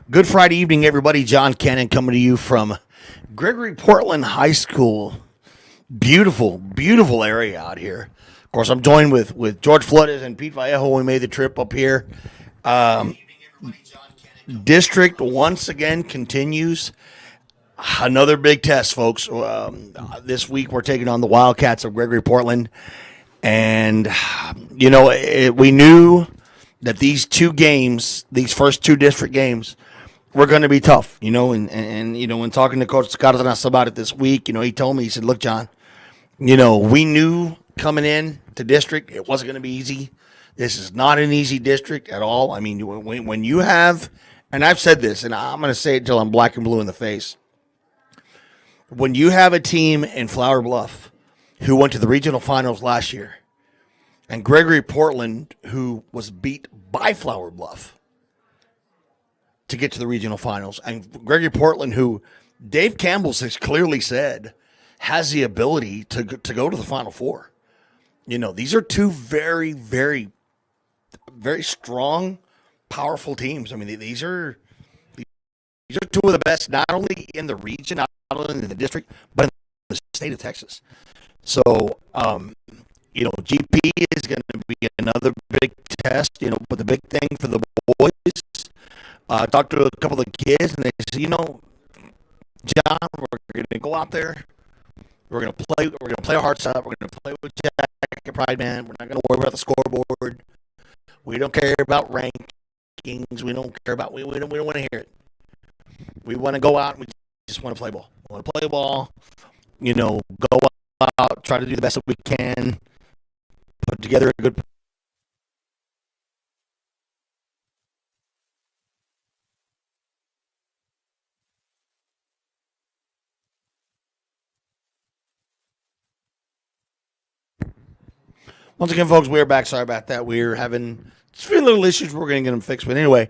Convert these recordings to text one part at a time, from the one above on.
Good Friday evening, everybody. John Cannon coming to you from Gregory Portland High School. Beautiful, beautiful area out here. Of course, I'm joined with George Flores and Pete Vallejo. We made the trip up here. District once again continues. Another big test, folks. This week we're taking on the Wildcats of Gregory Portland. And, we knew that these two games, these first two district games, were going to be tough, and when talking to Coach Cardenas about it this week, he told me, he said, look, John, we knew coming in to district it wasn't going to be easy. This is not an easy district at all. I mean, when you have, and I've said this, and I'm going to say it until I'm black and blue in the face, when you have a team in Flower Bluff who went to the regional finals last year, and Gregory Portland, who was beat by Flower Bluff to get to the regional finals, and Gregory Portland, who Dave Campbell has clearly said has the ability to go to the Final Four. These are two very, very, very strong, powerful teams. I mean, these are two of the best, not only in the region, not only in the district, but in the state of Texas. So, GP is going to be another big test, but the big thing for the boys, I talked to a couple of kids, and they said, John, we're going to go out there. We're going to play our hearts out. We're going to play with Jacket Pride, man. We're not going to worry about the scoreboard. We don't care about rankings. We don't care about, we don't want to hear it. We want to go out and we just want to play ball. We want to play ball, go out, try to do the best that we can, put together a good. Once again, folks, we're back. Sorry about that. We're having a few little issues. We're going to get them fixed. But anyway,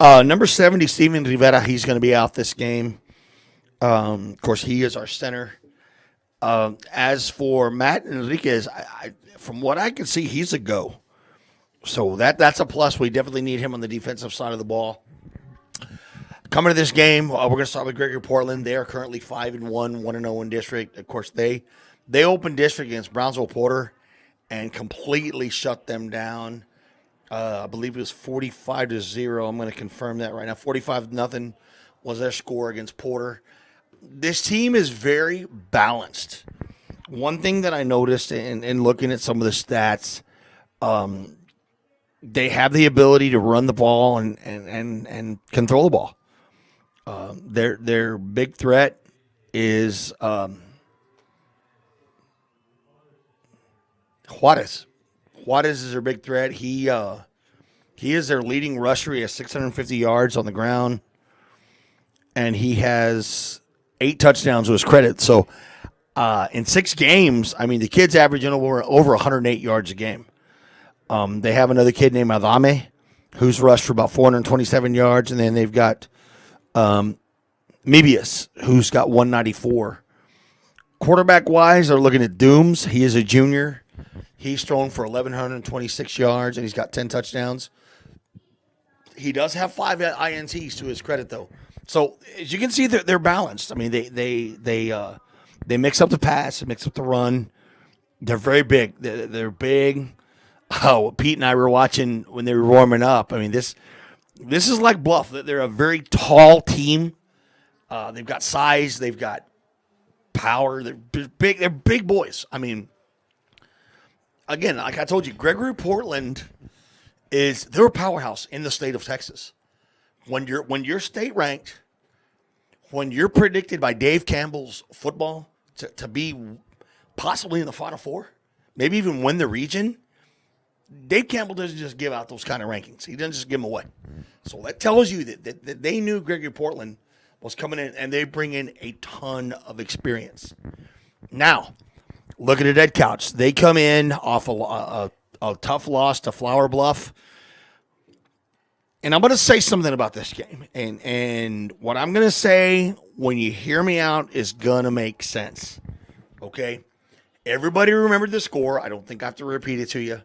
number 70, Steven Rivera, he's going to be out this game. Of course, he is our center. As for Matt Enriquez, from what I can see, he's a go. So that's a plus. We definitely need him on the defensive side of the ball. Coming to this game, we're going to start with Gregory Portland. They are currently 5-1, 1-0 in district. Of course, they opened district against Brownsville Porter and completely shut them down. I believe it was 45-0. I'm going to confirm that right now. 45-0 was their score against Porter. This team is very balanced. One thing that I noticed in looking at some of the stats, they have the ability to run the ball and control the ball. Their big threat is Juarez. Juarez is their big threat. He is their leading rusher. He has 650 yards on the ground, and he has 8 touchdowns to his credit. So in 6 games, I mean, the kid's averaging over 108 yards a game. They have another kid named Adame who's rushed for about 427 yards, and then they've got Mebius, who's got 194. Quarterback-wise, they're looking at Dooms. He is a junior. He's thrown for 1,126 yards, and he's got 10 touchdowns. He does have 5 INTs to his credit, though. So as you can see, they're balanced. I mean, they mix up the pass, mix up the run. They're very big. They're big. Oh, Pete and I were watching when they were warming up. I mean, this is like Bluff. They're a very tall team. They've got size. They've got power. They're big. They're big boys. I mean, again, like I told you, Gregory Portland they're a powerhouse in the state of Texas. When you're state ranked, when you're predicted by Dave Campbell's football to be possibly in the Final Four, maybe even win the region, Dave Campbell doesn't just give out those kind of rankings. He doesn't just give them away. So that tells you that they knew Gregory Portland was coming in, and they bring in a ton of experience. Now, looking at Edcouch, they come in off a tough loss to Flower Bluff. And I'm going to say something about this game. And what I'm going to say, when you hear me out, is going to make sense. Okay? Everybody remembered the score. I don't think I have to repeat it to you.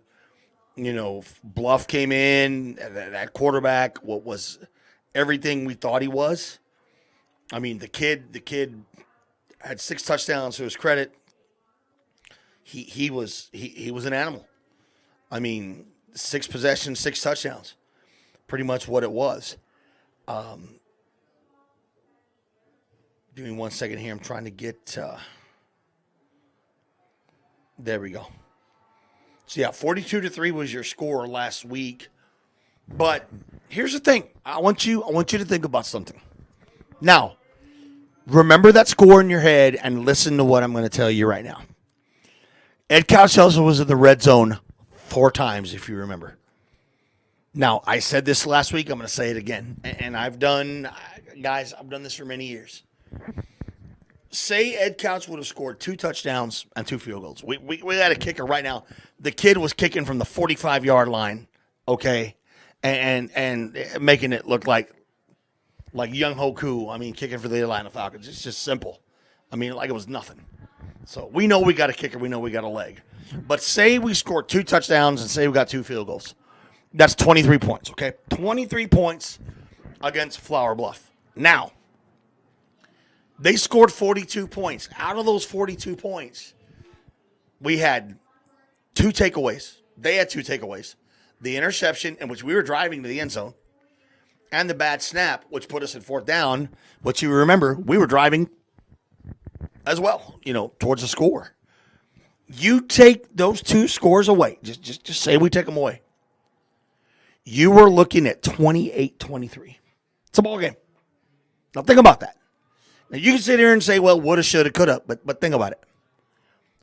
Bluff came in, that quarterback, what was everything we thought he was. I mean, the kid had 6 touchdowns to his credit. He was an animal. I mean, 6 possessions, 6 touchdowns. Pretty much what it was. Give me 1 second here. I'm trying to get there we go. So yeah, 42-3 was your score last week. But here's the thing. I want you to think about something. Now, remember that score in your head and listen to what I'm going to tell you right now. Edcouch-Elsa was in the red zone 4 times, if you remember. Now, I said this last week. I'm going to say it again. And I've done this for many years. Say Ed Couch would have scored 2 touchdowns and 2 field goals. We got a kicker right now. The kid was kicking from the 45-yard line, okay, and making it look like Young Hoku. I mean, kicking for the Atlanta Falcons. It's just simple. I mean, like it was nothing. So we know we got a kicker. We know we got a leg. But say we scored 2 touchdowns and say we got 2 field goals. That's 23 points, okay? 23 points against Flower Bluff. Now, they scored 42 points. Out of those 42 points, we had 2 takeaways. They had 2 takeaways. The interception, in which we were driving to the end zone, and the bad snap, which put us in 4th down, which you remember, we were driving as well, towards the score. You take those 2 scores away. Just say we take them away. You were looking at 28-23. It's a ball game. Now think about that. Now you can sit here and say, well, woulda, shoulda, coulda, but think about it.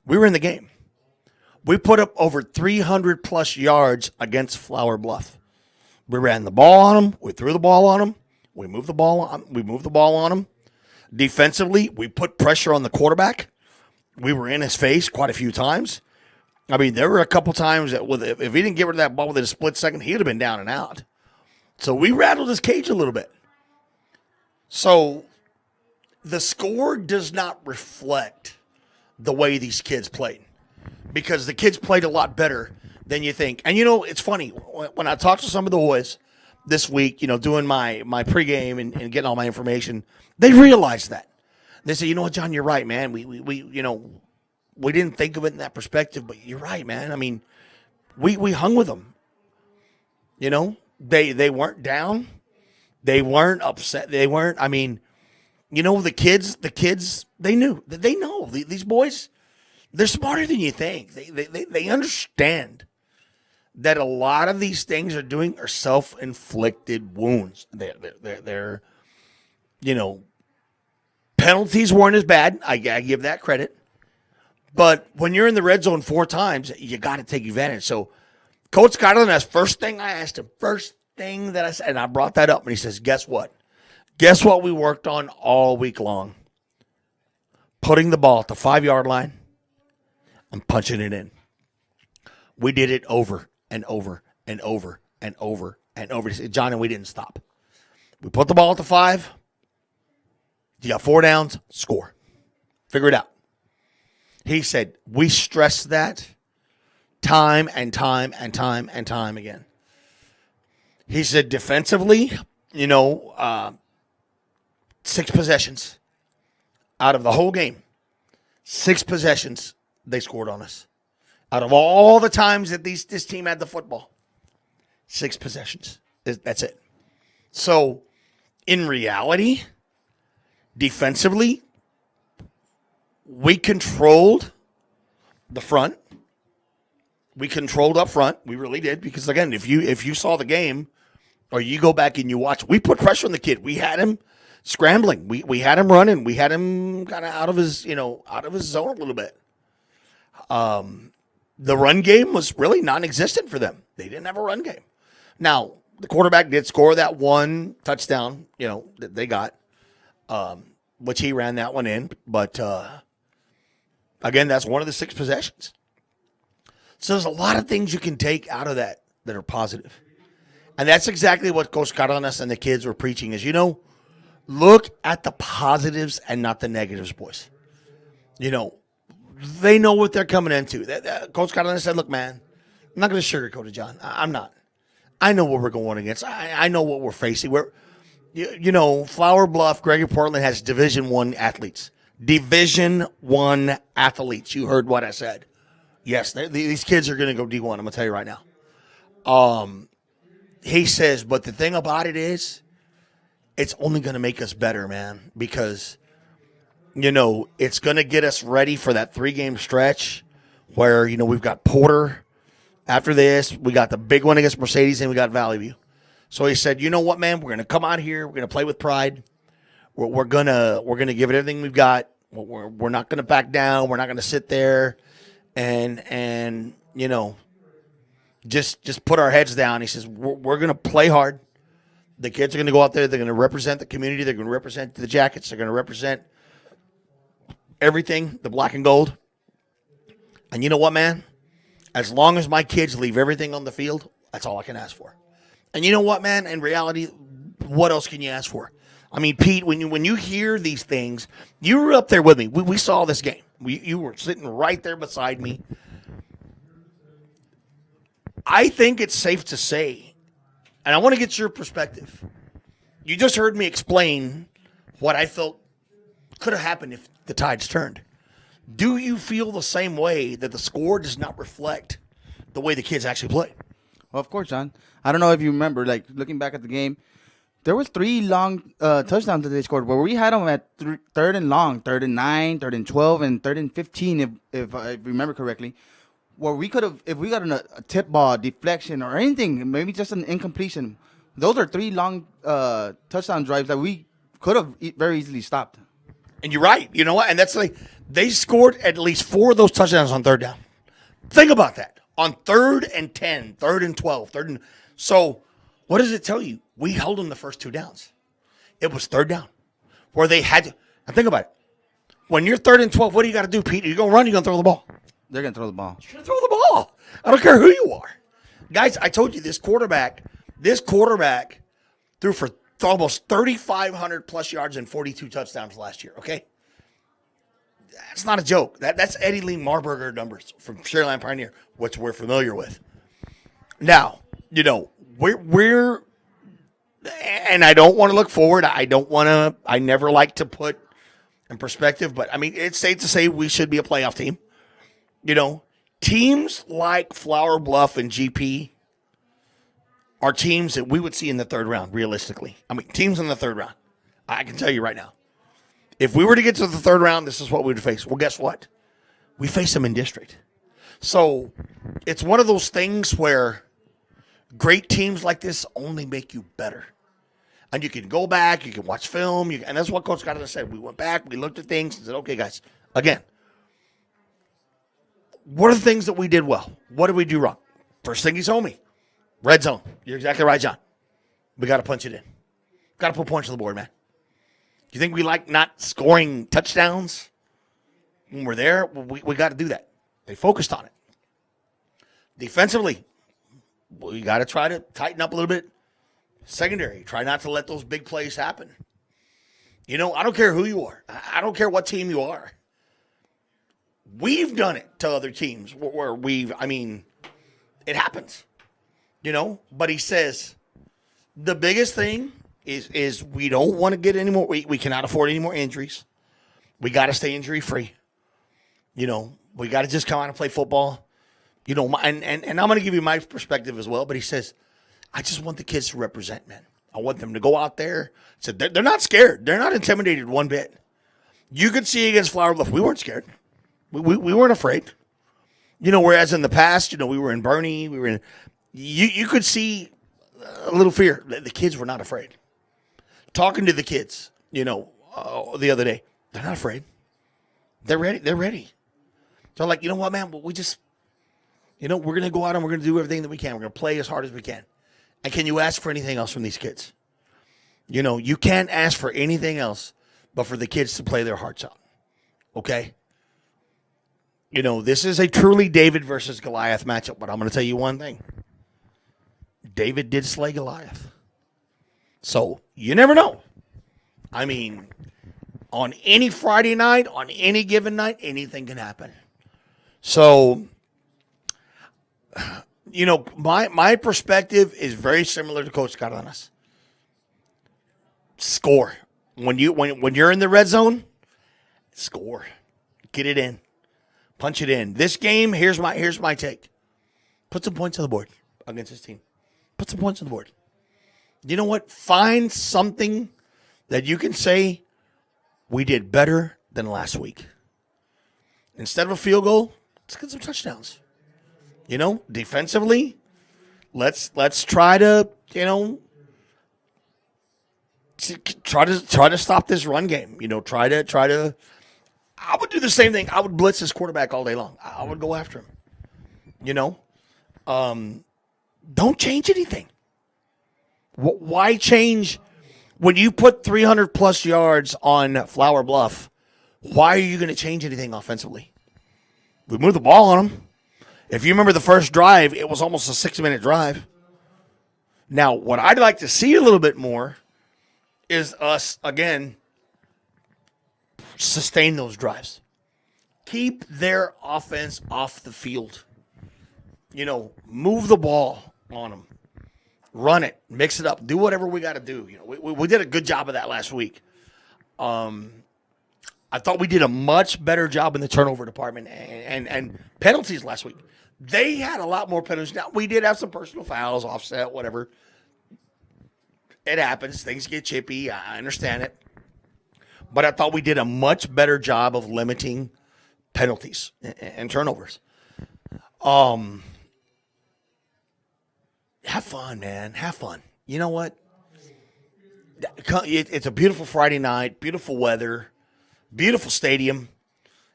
We were in the game. We put up over 300 plus yards against Flower Bluff. We ran the ball on them. We threw the ball on them. We moved the ball on them. Defensively, we put pressure on the quarterback. We were in his face quite a few times. I mean, there were a couple times that if he didn't get rid of that ball within a split second, he would have been down and out. So we rattled his cage a little bit. So the score does not reflect the way these kids played, because the kids played a lot better than you think. And, it's funny. When I talked to some of the boys this week, doing my pregame and getting all my information, they realized that. They say, John, you're right, man. We didn't think of it in that perspective, but you're right, man. I mean, we hung with them. They weren't down. They weren't upset. They weren't, the kids, they knew. They know. These boys, they're smarter than you think. They understand that a lot of these things are self-inflicted wounds. They're penalties weren't as bad. I give that credit. But when you're in the red zone 4 times, you got to take advantage. So Coach Scotland, that's first thing I asked him, first thing that I said, and I brought that up, and he says, guess what? Guess what we worked on all week long? Putting the ball at the 5-yard line and punching it in. We did it over and over and over and over and over. He said, John, and we didn't stop. We put the ball at the 5. You got 4 downs, score. Figure it out. He said, we stressed that time and time and time and time again. He said, defensively, 6 possessions out of the whole game. 6 possessions they scored on us. Out of all the times that this team had the football, 6 possessions. That's it. So, in reality, defensively, we controlled the front. We controlled up front. We really did. Because, again, if you saw the game or you go back and you watch, we put pressure on the kid. We had him scrambling. We had him running. We had him kind of out of his zone a little bit. The run game was really non-existent for them. They didn't have a run game. Now, the quarterback did score that 1 touchdown, that they got, which he ran that one in. But, again, that's one of the 6 possessions. So there's a lot of things you can take out of that are positive. And that's exactly what Coach Cardenas and the kids were preaching is, look at the positives and not the negatives, boys. They know what they're coming into. Coach Cardenas said, look, man, I'm not going to sugarcoat it, John. I'm not. I know what we're going against. I know what we're facing. Flower Bluff, Gregory Portland has Division I athletes. Division I athletes. You heard what I said. Yes, these kids are going to go D1. I'm going to tell you right now. He says, but the thing about it is, it's only going to make us better, man, because, it's going to get us ready for that 3-game stretch where, we've got Porter after this. We got the big one against Mercedes, and we got Valley View. So he said, you know what, man, we're going to come out here. We're going to play with pride. We're gonna give it everything we've got. We're not going to back down. We're not going to sit there and just put our heads down. He says, we're going to play hard. The kids are going to go out there. They're going to represent the community. They're going to represent the Jackets. They're going to represent everything, the black and gold. And you know what, man? As long as my kids leave everything on the field, that's all I can ask for. And you know what, man? In reality, what else can you ask for? I mean, Pete, when you hear these things, you were up there with me. We saw this game. You were sitting right there beside me. I think it's safe to say, and I want to get your perspective. You just heard me explain what I felt could have happened if the tides turned. Do you feel the same way that the score does not reflect the way the kids actually play? Well, of course, John. I don't know if you remember, looking back at the game, there was 3 long touchdowns that they scored where we had them at third and long, 3rd and 9, 3rd and 12, and 3rd and 15, if I remember correctly, where we could have, if we got a tip ball, deflection, or anything, maybe just an incompletion, those are 3 long touchdown drives that we could have very easily stopped. And you're right. You know what? And that's they scored at least 4 of those touchdowns on 3rd down. Think about that. On 3rd and 10, 3rd and 12, 3rd and... So, what does it tell you? We held them the first 2 downs. It was 3rd down. Where they had to... Now, think about it. When you're 3rd and 12, what do you got to do, Pete? You're going to run, you're going to throw the ball. They're going to throw the ball. You're going to throw the ball. I don't care who you are. Guys, I told you this quarterback threw for almost 3,500 plus yards and 42 touchdowns last year, okay? That's not a joke. That's Eddie Lee Marburger numbers from Sharyland Pioneer, which we're familiar with. Now, we're and I don't want to look forward. I never like to put in perspective, but I mean, it's safe to say we should be a playoff team. Teams like Flower Bluff and GP are teams that we would see in the 3rd round, realistically. I mean, teams in the 3rd round. I can tell you right now. If we were to get to the 3rd round, this is what we would face. Well, guess what? We face them in district. So it's one of those things where great teams like this only make you better. And you can go back, you can watch film, and that's what Coach Goddard said. We went back, we looked at things, and said, okay, guys, again, what are the things that we did well? What did we do wrong? First thing he told me, red zone. You're exactly right, John. We got to punch it in. Got to put points on the board, man. You think we like not scoring touchdowns when we're there? Well, we got to do that. They focused on it. Defensively, we got to try to tighten up a little bit. Secondary, try not to let those big plays happen. I don't care who you are. I don't care what team you are. We've done it to other teams where it happens. But he says the biggest thing is we don't want to get any more. We cannot afford any more injuries. We got to stay injury free. We got to just come out and play football. And I'm going to give you my perspective as well. But he says, I just want the kids to represent, man. I want them to go out there. So they're not scared. They're not intimidated one bit. You could see against Flower Bluff, we weren't scared. We weren't afraid. Whereas in the past, we were in Bernie. We were in. You could see a little fear. The kids were not afraid. Talking to the kids, the other day, they're not afraid. They're ready. They're ready. So like, you know what, man? We just, we're going to go out and we're going to do everything that we can. We're going to play as hard as we can. And can you ask for anything else from these kids? You can't ask for anything else but for the kids to play their hearts out. Okay? This is a truly David versus Goliath matchup, but I'm going to tell you one thing. David did slay Goliath. So, you never know. I mean, on any Friday night, on any given night, anything can happen. So, my perspective is very similar to Coach Cardenas. Score. When you're in the red zone, score. Get it in. Punch it in. This game, here's my take. Put some points on the board against this team. Put some points on the board. You know what? Find something that you can say we did better than last week. Instead of a field goal, let's get some touchdowns. Defensively, let's try to, try to stop this run game. Try to. I would do the same thing. I would blitz his quarterback all day long. I would go after him. Don't change anything. Why change when you put 300 plus yards on Flower Bluff? Why are you going to change anything offensively? We moved the ball on them. If you remember the first drive, it was almost a 6-minute drive. Now, what I'd like to see a little bit more is us, again, sustain those drives. Keep their offense off the field. Move the ball on them. Run it. Mix it up. Do whatever we got to do. We did a good job of that last week. I thought we did a much better job in the turnover department and penalties last week. They had a lot more penalties. Now, we did have some personal fouls, offset, whatever. It happens. Things get chippy. I understand it. But I thought we did a much better job of limiting penalties and turnovers. Have fun, man. Have fun. You know what? It's a beautiful Friday night, beautiful weather, beautiful stadium.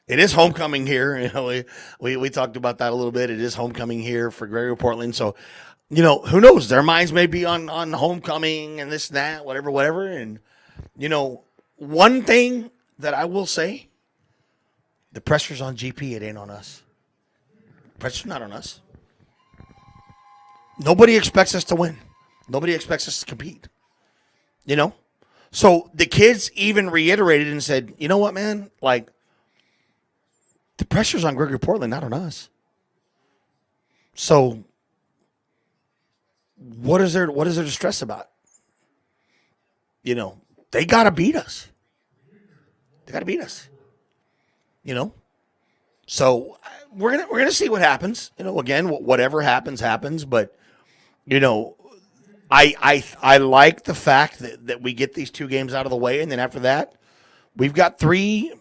It is homecoming here. We talked about that a little bit. It is homecoming here for Gregory Portland. So, who knows? Their minds may be on homecoming and this and that, whatever. And, one thing that I will say, the pressure's on GP. It ain't on us. Pressure's not on us. Nobody expects us to win. Nobody expects us to compete. So the kids even reiterated and said, you know what, man? Like, the pressure's on Gregory Portland, not on us. So what is there to stress about? They got to beat us. They got to beat us. So we're gonna see what happens. Again, whatever happens. But I like the fact that we get these 2 games out of the way, and then after that, we've got three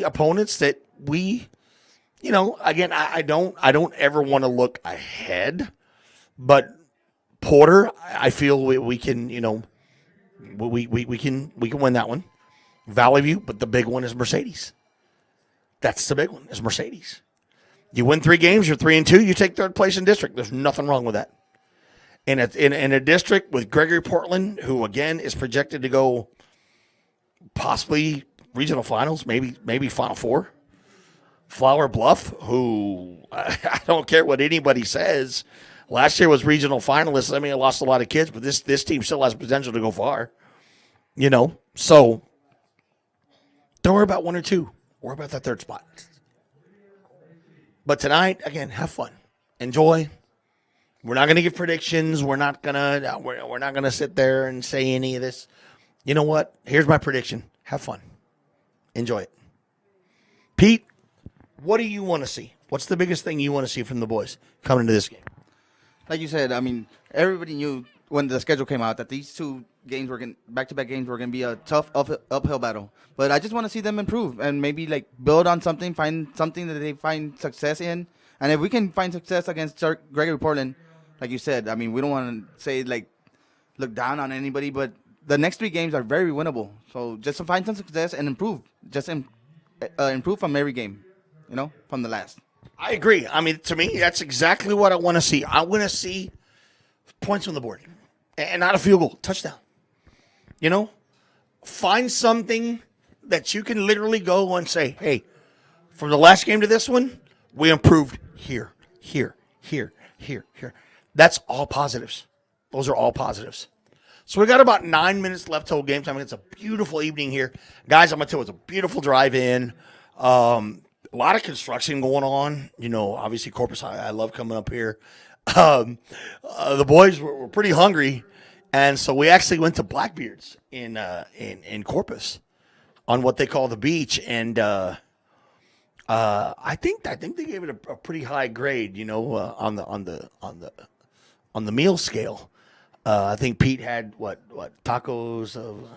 opponents that we, again, I don't ever want to look ahead, but Porter, I feel we can, we can win that one. Valley View, but the big one is Mercedes. That's the big one, is Mercedes. You win 3 games, you're 3-2, you take 3rd place in district. There's nothing wrong with that. And in a district with Gregory Portland, who again is projected to go possibly regional finals, maybe Final Four. Flower Bluff, who I don't care what anybody says, last year was regional finalists. I mean, it lost a lot of kids, but this team still has potential to go far. So don't worry about 1 or 2. Worry about that 3rd spot. But tonight, again, have fun, enjoy. We're not going to give predictions. We're not gonna sit there and say any of this. You know what? Here's my prediction. Have fun. Enjoy it. Pete, what do you want to see? What's the biggest thing you want to see from the boys coming into this game? Like you said, I mean, everybody knew when the schedule came out that these 2 games back-to-back games were going to be a tough uphill battle. But I just want to see them improve and maybe build on something, find something that they find success in. And if we can find success against Gregory Portland, like you said, I mean, we don't want to say look down on anybody, but the next 3 games are very winnable. So just to find some success and improve, just improve from every game, from the last. I agree. I mean, to me, that's exactly what I want to see. I want to see points on the board and not a field goal, touchdown. Find something that you can literally go and say, hey, from the last game to this one, we improved here. That's all positives. Those are all positives. So we got about 9 minutes left till game time. It's a beautiful evening here. Guys, I'm going to tell you, it's a beautiful drive-in. A lot of construction going on. Obviously Corpus, I love coming up here. The boys were pretty hungry. And so we actually went to Blackbeard's in Corpus on what they call the beach, and I think they gave it a pretty high grade, on the meal scale. I think Pete had what tacos of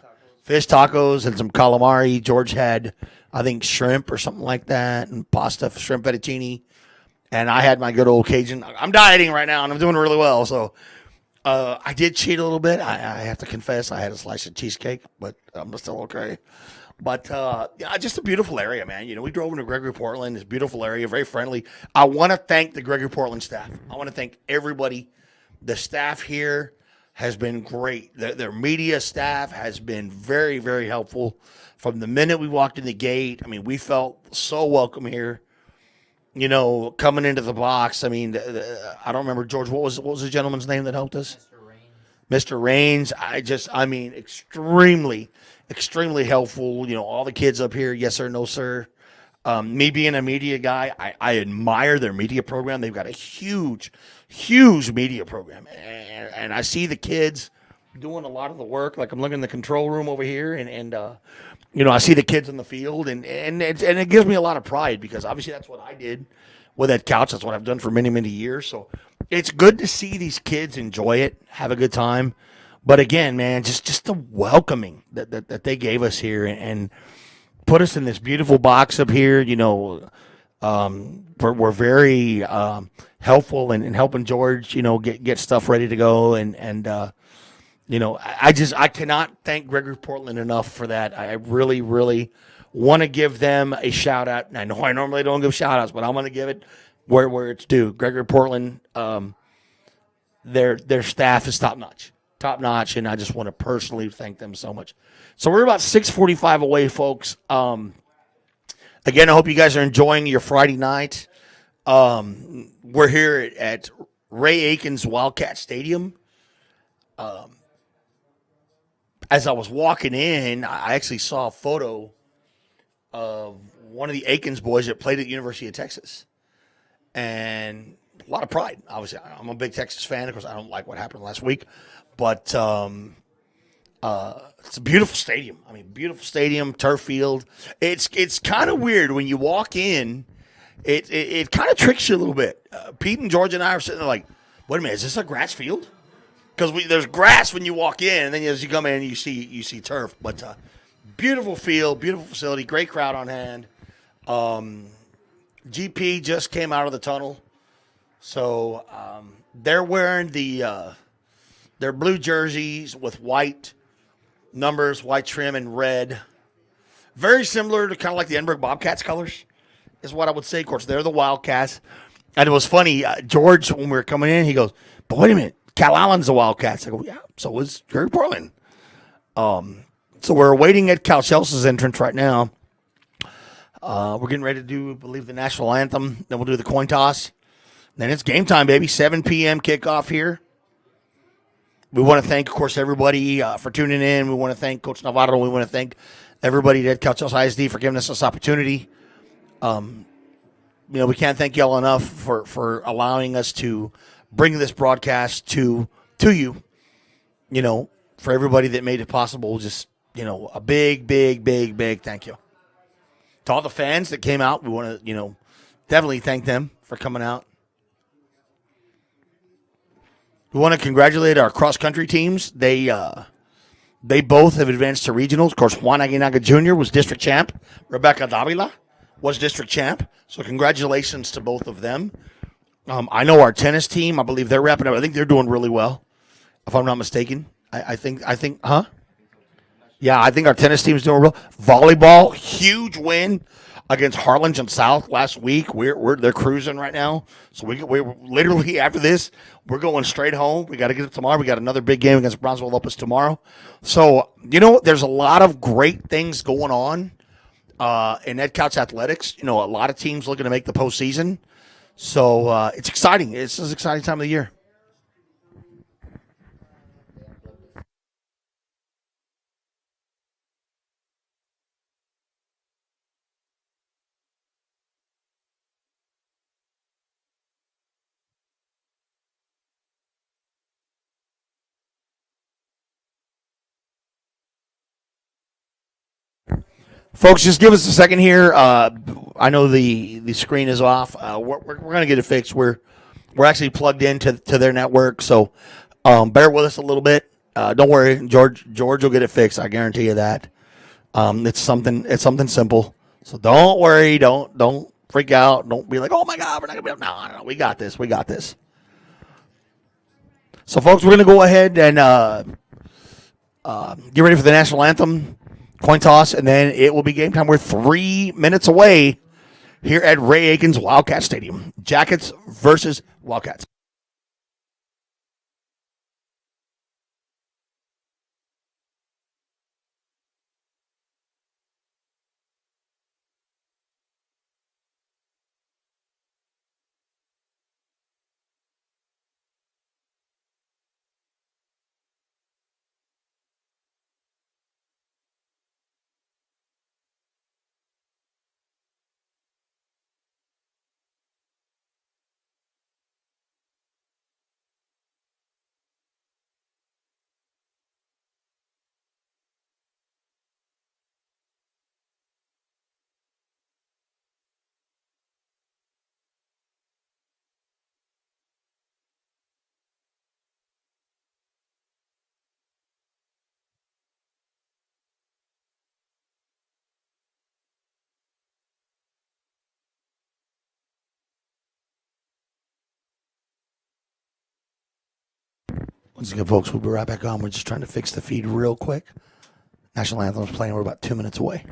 fish tacos and some calamari. George had, I think, shrimp or something like that, and pasta, shrimp fettuccine. And I had my good old Cajun. I'm dieting right now, and I'm doing really well. So I did cheat a little bit. I have to confess, I had a slice of cheesecake, but I'm still okay. But yeah, just a beautiful area, man. We drove into Gregory Portland. It's a beautiful area, very friendly. I want to thank the Gregory Portland staff. I want to thank everybody. The staff here has been great. Their media staff has been very, very helpful. From the minute we walked in the gate, I mean, we felt so welcome here. Coming into the box. I mean, I don't remember, George. What was the gentleman's name that helped us? Mr. Raines. Extremely, extremely helpful. All the kids up here, yes sir, no sir. Me being a media guy, I admire their media program. They've got a huge, huge media program, and I see the kids doing a lot of the work. Like I'm looking in the control room over here, and I see the kids in the field, and it gives me a lot of pride because obviously that's what I did with Edcouch. That's what I've done for many, many years. So it's good to see these kids enjoy it, have a good time. But again, man, just the welcoming that they gave us here and put us in this beautiful box up here. We're very helpful in helping George, get stuff ready to go, and I cannot thank Gregory Portland enough for that. I really, really want to give them a shout out. I know I normally don't give shout outs, but I'm going to give it where it's due. Gregory Portland, their staff is top notch, and I just want to personally thank them so much. So we're about 6:45 away, folks. Again, I hope you guys are enjoying your Friday night. We're here at Ray Aikens Wildcat Stadium. As I was walking in, I actually saw a photo of one of the Aikens boys that played at the University of Texas. And a lot of pride. Obviously, I'm a big Texas fan. Of course, I don't like what happened last week. But it's a beautiful stadium. I mean, beautiful stadium, turf field. It's kind of weird when you walk in. It kind of tricks you a little bit. Pete and George and I are sitting there like, wait a minute, is this a grass field? Because there's grass when you walk in, and then as you come in, you see turf. But beautiful field, beautiful facility, great crowd on hand. GP just came out of the tunnel, so they're wearing their blue jerseys with white numbers, white trim, and red. Very similar to kind of like the Edinburgh Bobcats colors, is what I would say. Of course, they're the Wildcats. And it was funny, George, when we were coming in, he goes, but wait a minute. Cal Allen's the Wildcats. I go, yeah, so is Gregory Portland. So we're awaiting Edcouch-Elsa's entrance right now. We're getting ready to do, I believe, the national anthem. Then we'll do the coin toss. Then it's game time, baby. 7 p.m. kickoff here. We want to thank, of course, everybody for tuning in. We want to thank Coach Navarro. We want to thank everybody at Edcouch-Elsa ISD for giving us this opportunity. We can't thank y'all enough for allowing us to bring this broadcast to you, for everybody that made it possible. Just, a big, big, big, big thank you. To all the fans that came out, we want to, definitely thank them for coming out. We want to congratulate our cross-country teams. They both have advanced to regionals. Of course, Juan Aguinaga Jr. was district champ. Rebecca Davila was district champ. So congratulations to both of them. I know our tennis team, I believe they're wrapping up. I think they're doing really well, if I'm not mistaken. I think, huh? Yeah, I think our tennis team is doing well. Volleyball, huge win against Harlingen South last week. They're cruising right now. So we're literally, after this, we're going straight home. We got to get up tomorrow. We got another big game against Brownsville Opus tomorrow. So, there's a lot of great things going on in Edcouch athletics. A lot of teams looking to make the postseason. So it's exciting. It's an exciting time of the year. Folks, just give us a second here. I know the screen is off. We're going to get it fixed. We're actually plugged into their network, so bear with us a little bit. Don't worry, George will get it fixed. I guarantee you that. It's something simple. So don't worry. Don't freak out. Don't be like, oh my God, we're not gonna be able. No. We got this. So, folks, we're gonna go ahead and get ready for the national anthem, coin toss, and then it will be game time. We're 3 minutes away here at Ray Aikens Wildcat Stadium. Jackets versus Wildcats. Once again, folks, we'll be right back on. We're just trying to fix the feed real quick. National Anthem's playing. We're about 2 minutes away.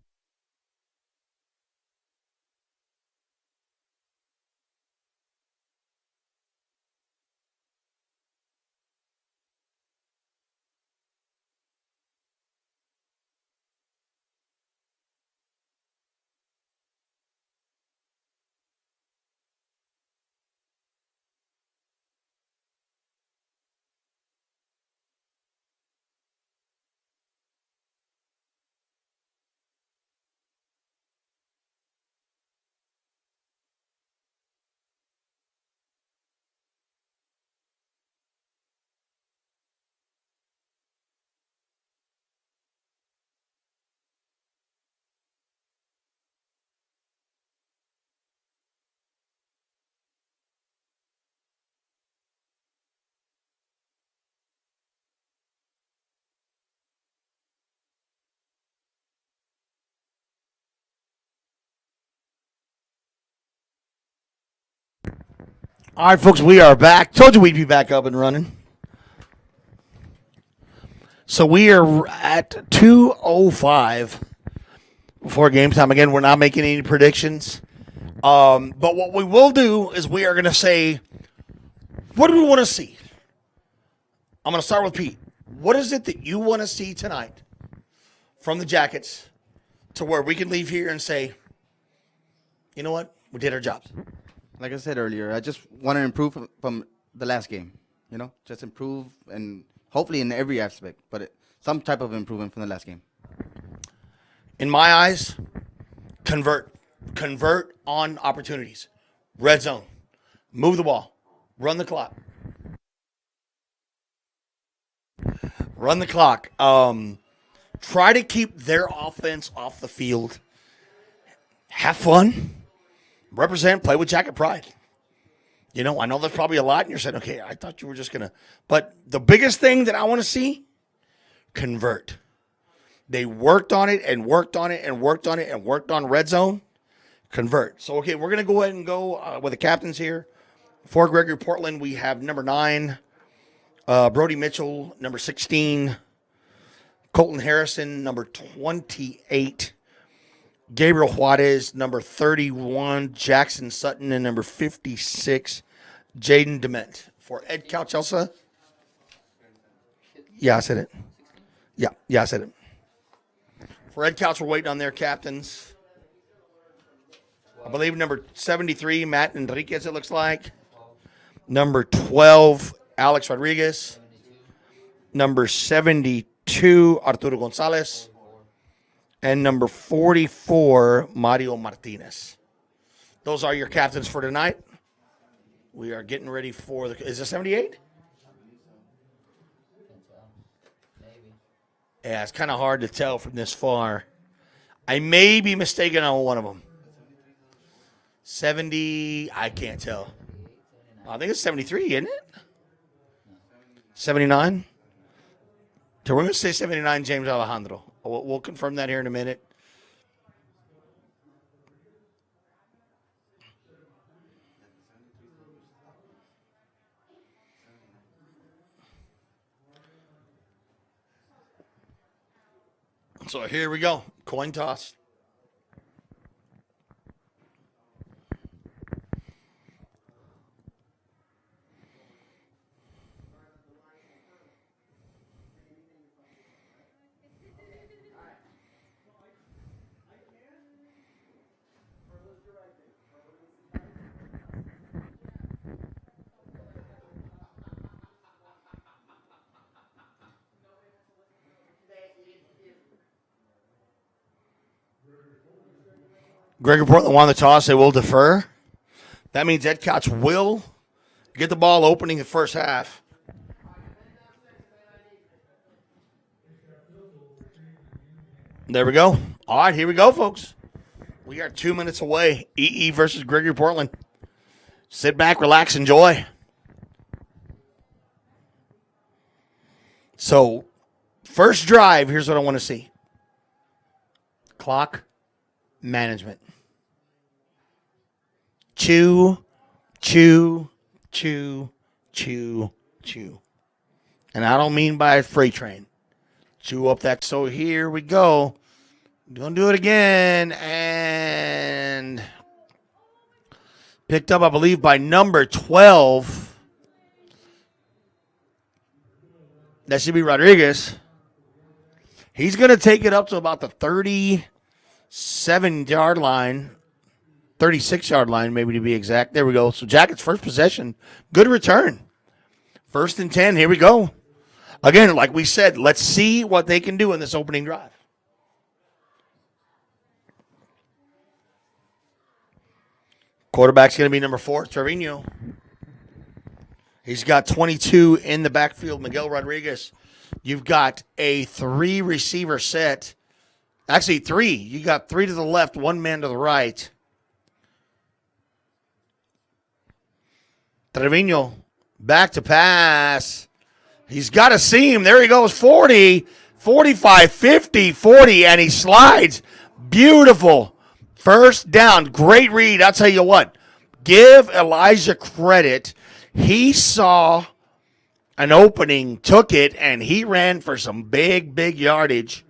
All right, folks, we are back. Told you we'd be back up and running. So we are at 2:05 before game time. Again, we're not making any predictions. But what we will do is we are going to say, what do we want to see? I'm going to start with Pete. What is it that you want to see tonight from the Jackets to where we can leave here and say, you know what? We did our jobs. Like I said earlier, I just want to improve from the last game. You know, just improve and hopefully in every aspect, but some type of improvement from the last game. In my eyes, convert on opportunities. Red zone, move the ball, run the clock. Try to keep their offense off the field. Have fun. Represent, play with Jacket pride. You know, I know that's probably a lot, and you're saying, okay, I thought you were just going to. But the biggest thing that I want to see, convert. They worked on it and worked on it and worked on it and worked on red zone. Convert. So, okay, we're going to go ahead and go with the captains here. For Gregory Portland, we have number 9, Brody Mitchell, number 16, Colton Harrison, number 28, Gabriel Juarez, number 31, Jackson Sutton, and number 56, Jaden Dement. For Edcouch-Elsa. Yeah, I said it. Yeah, I said it. For Edcouch, we're waiting on their captains. I believe number 73, Matt Enriquez, it looks like. Number 12, Alex Rodriguez. Number 72, Arturo Gonzalez. And number 44, Mario Martinez. Those are your captains for tonight. We are getting ready for the. Is it 78? Yeah, it's kind of hard to tell from this far. I may be mistaken on one of them. 70, I can't tell. I think it's 73, isn't it? 79? So we're going to say 79 James Alejandro. We'll confirm that here in a minute. So here we go. Coin toss. Gregory Portland won the toss. They will defer. That means Edcouch will get the ball opening the first half. There we go. All right, here we go, folks. We are 2 minutes away. EE versus Gregory Portland. Sit back, relax, enjoy. So, first drive, here's what I want to see. Clock management. Chew, chew, chew, chew, chew. And I don't mean by a freight train. Chew up that. So here we go. Gonna do it again. And picked up, I believe, by number 12. That should be Rodriguez. He's going to take it up to about the 37-yard line. 36-yard line, maybe to be exact. There we go. So Jackets first possession. Good return. 1st and 10. Here we go. Again, like we said, let's see what they can do in this opening drive. Quarterback's going to be number 4, Trevino. He's got 22 in the backfield, Miguel Rodriguez. You've got a 3-receiver set. Actually, 3. You got 3 to the left, 1 man to the right. Trevino, back to pass. He's got a seam. There he goes, 40, 45, 50, 40, and he slides. Beautiful. First down. Great read. I'll tell you what. Give Elijah credit. He saw an opening, took it, and he ran for some big yardage.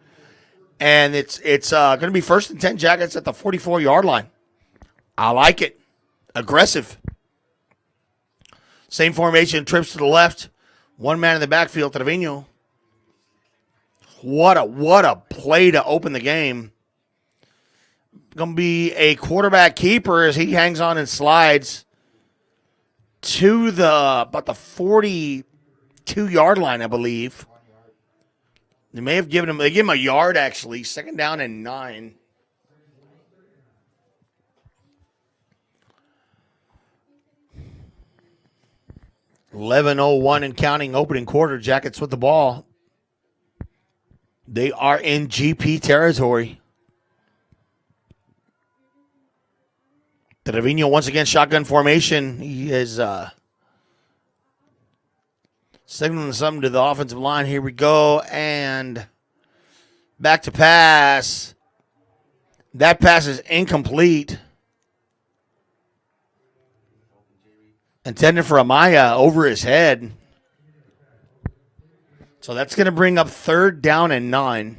And it's going to be 1st and 10 Jackets at the 44-yard line. I like it. Aggressive. Same formation, trips to the left. 1 man in the backfield, Trevino. What a play to open the game. Going to be a quarterback keeper as he hangs on and slides to about the 42-yard line, I believe. They gave him a yard, actually. 2nd down and 9. .11:01 and counting, opening quarter. Jackets with the ball. They are in GP territory. Trevino once again, shotgun formation. He is signaling something to the offensive line. Here we go. And back to pass. That pass is incomplete. Intended for Amaya over his head. So that's going to bring up 3rd down and 9.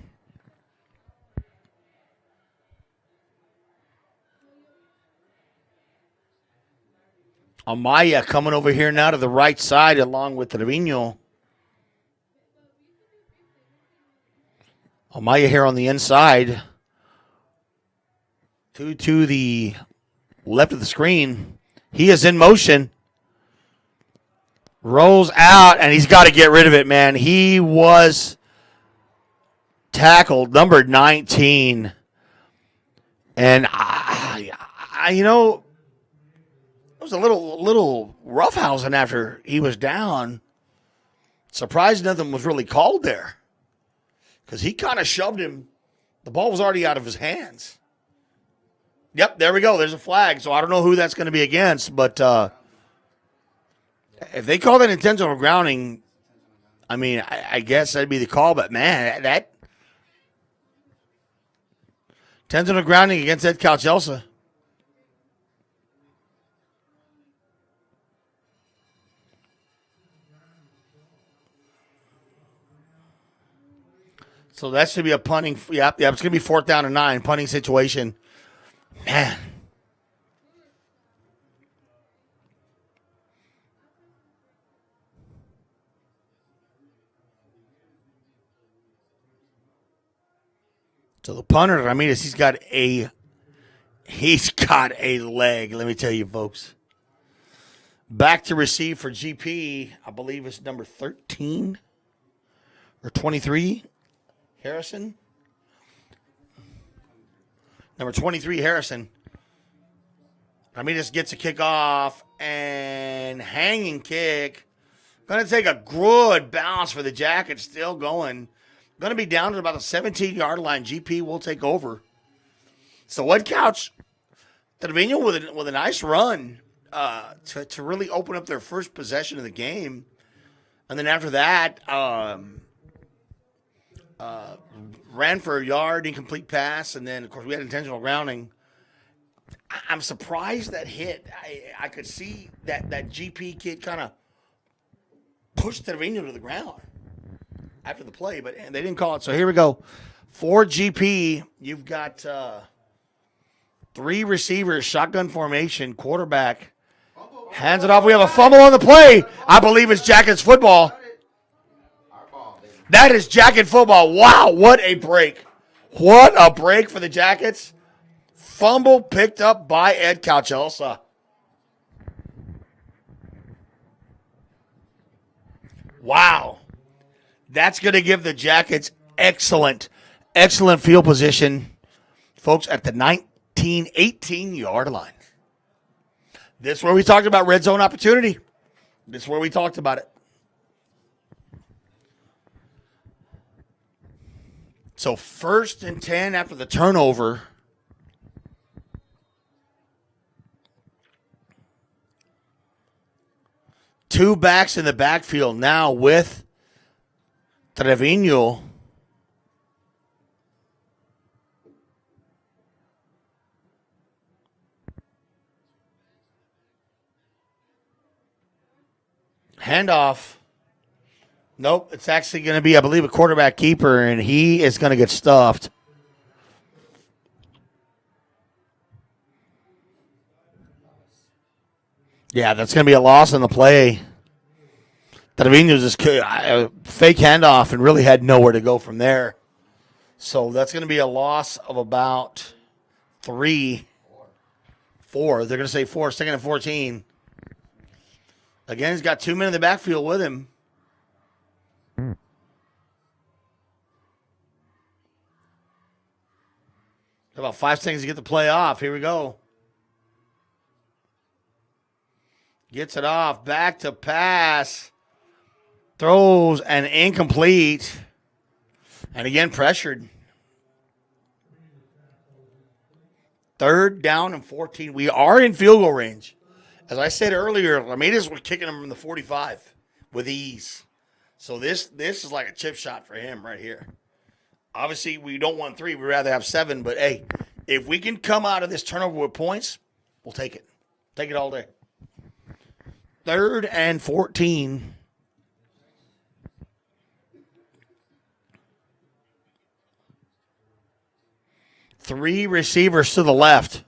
Amaya coming over here now to the right side along with Trevino. Amaya here on the inside. To the left of the screen. He is in motion. Rolls out, and he's got to get rid of it, man. He was tackled, number 19. And, it was a little roughhousing after he was down. Surprised nothing was really called there. Because he kind of shoved him The ball was already out of his hands. Yep, there we go. There's a flag. So I don't know who that's going to be against, but if they call that intentional grounding, I mean, I guess that'd be the call. But, man, that intentional grounding against Edcouch-Elsa. So that should be a punting. Yep, it's going to be 4th down and 9, punting situation. Man. So the punter, Ramirez, he's got a leg, let me tell you, folks. Back to receive for GP, I believe it's number 13 or 23. Harrison. Number 23, Harrison. Ramirez gets a kick off and hanging kick. Going to take a good bounce for the Jackets. Still going. Going to be down to about the 17-yard line. GP will take over. So Edcouch, Trevino with a nice run to really open up their first possession of the game. And then after that, ran for a yard, incomplete pass, and then, of course, we had intentional grounding. I'm surprised that hit. I could see that GP kid kind of pushed Trevino to the ground after the play, but they didn't call it. So here we go. For GP, you've got 3 receivers, shotgun formation, quarterback. Hands it off. We have a fumble on the play. I believe it's Jackets football. That is Jacket football. Wow, what a break. What a break for the Jackets. Fumble picked up by Edcouch-Elsa. Wow. That's going to give the Jackets excellent field position, folks, at the 18-yard line. This is where we talked about red zone opportunity. This is where we talked about it. So 1st and 10 after the turnover. Two backs in the backfield now with Trevino. Handoff. Nope, it's actually going to be, I believe, a quarterback keeper, and he is going to get stuffed. Yeah, that's going to be a loss on the play. Trevino just fake handoff and really had nowhere to go from there. So that's going to be a loss of about 3, 4. They're going to say 4, 2nd and 14. Again, he's got 2 men in the backfield with him. About 5 seconds to get the play off. Here we go. Gets it off. Back to pass. Throws and incomplete. And again, pressured. 3rd down and 14. We are in field goal range. As I said earlier, Ramirez was kicking him from the 45 with ease. So this is like a chip shot for him right here. Obviously, we don't want 3. We'd rather have 7. But, hey, if we can come out of this turnover with points, we'll take it. Take it all day. 3rd and 14. Three receivers to the left.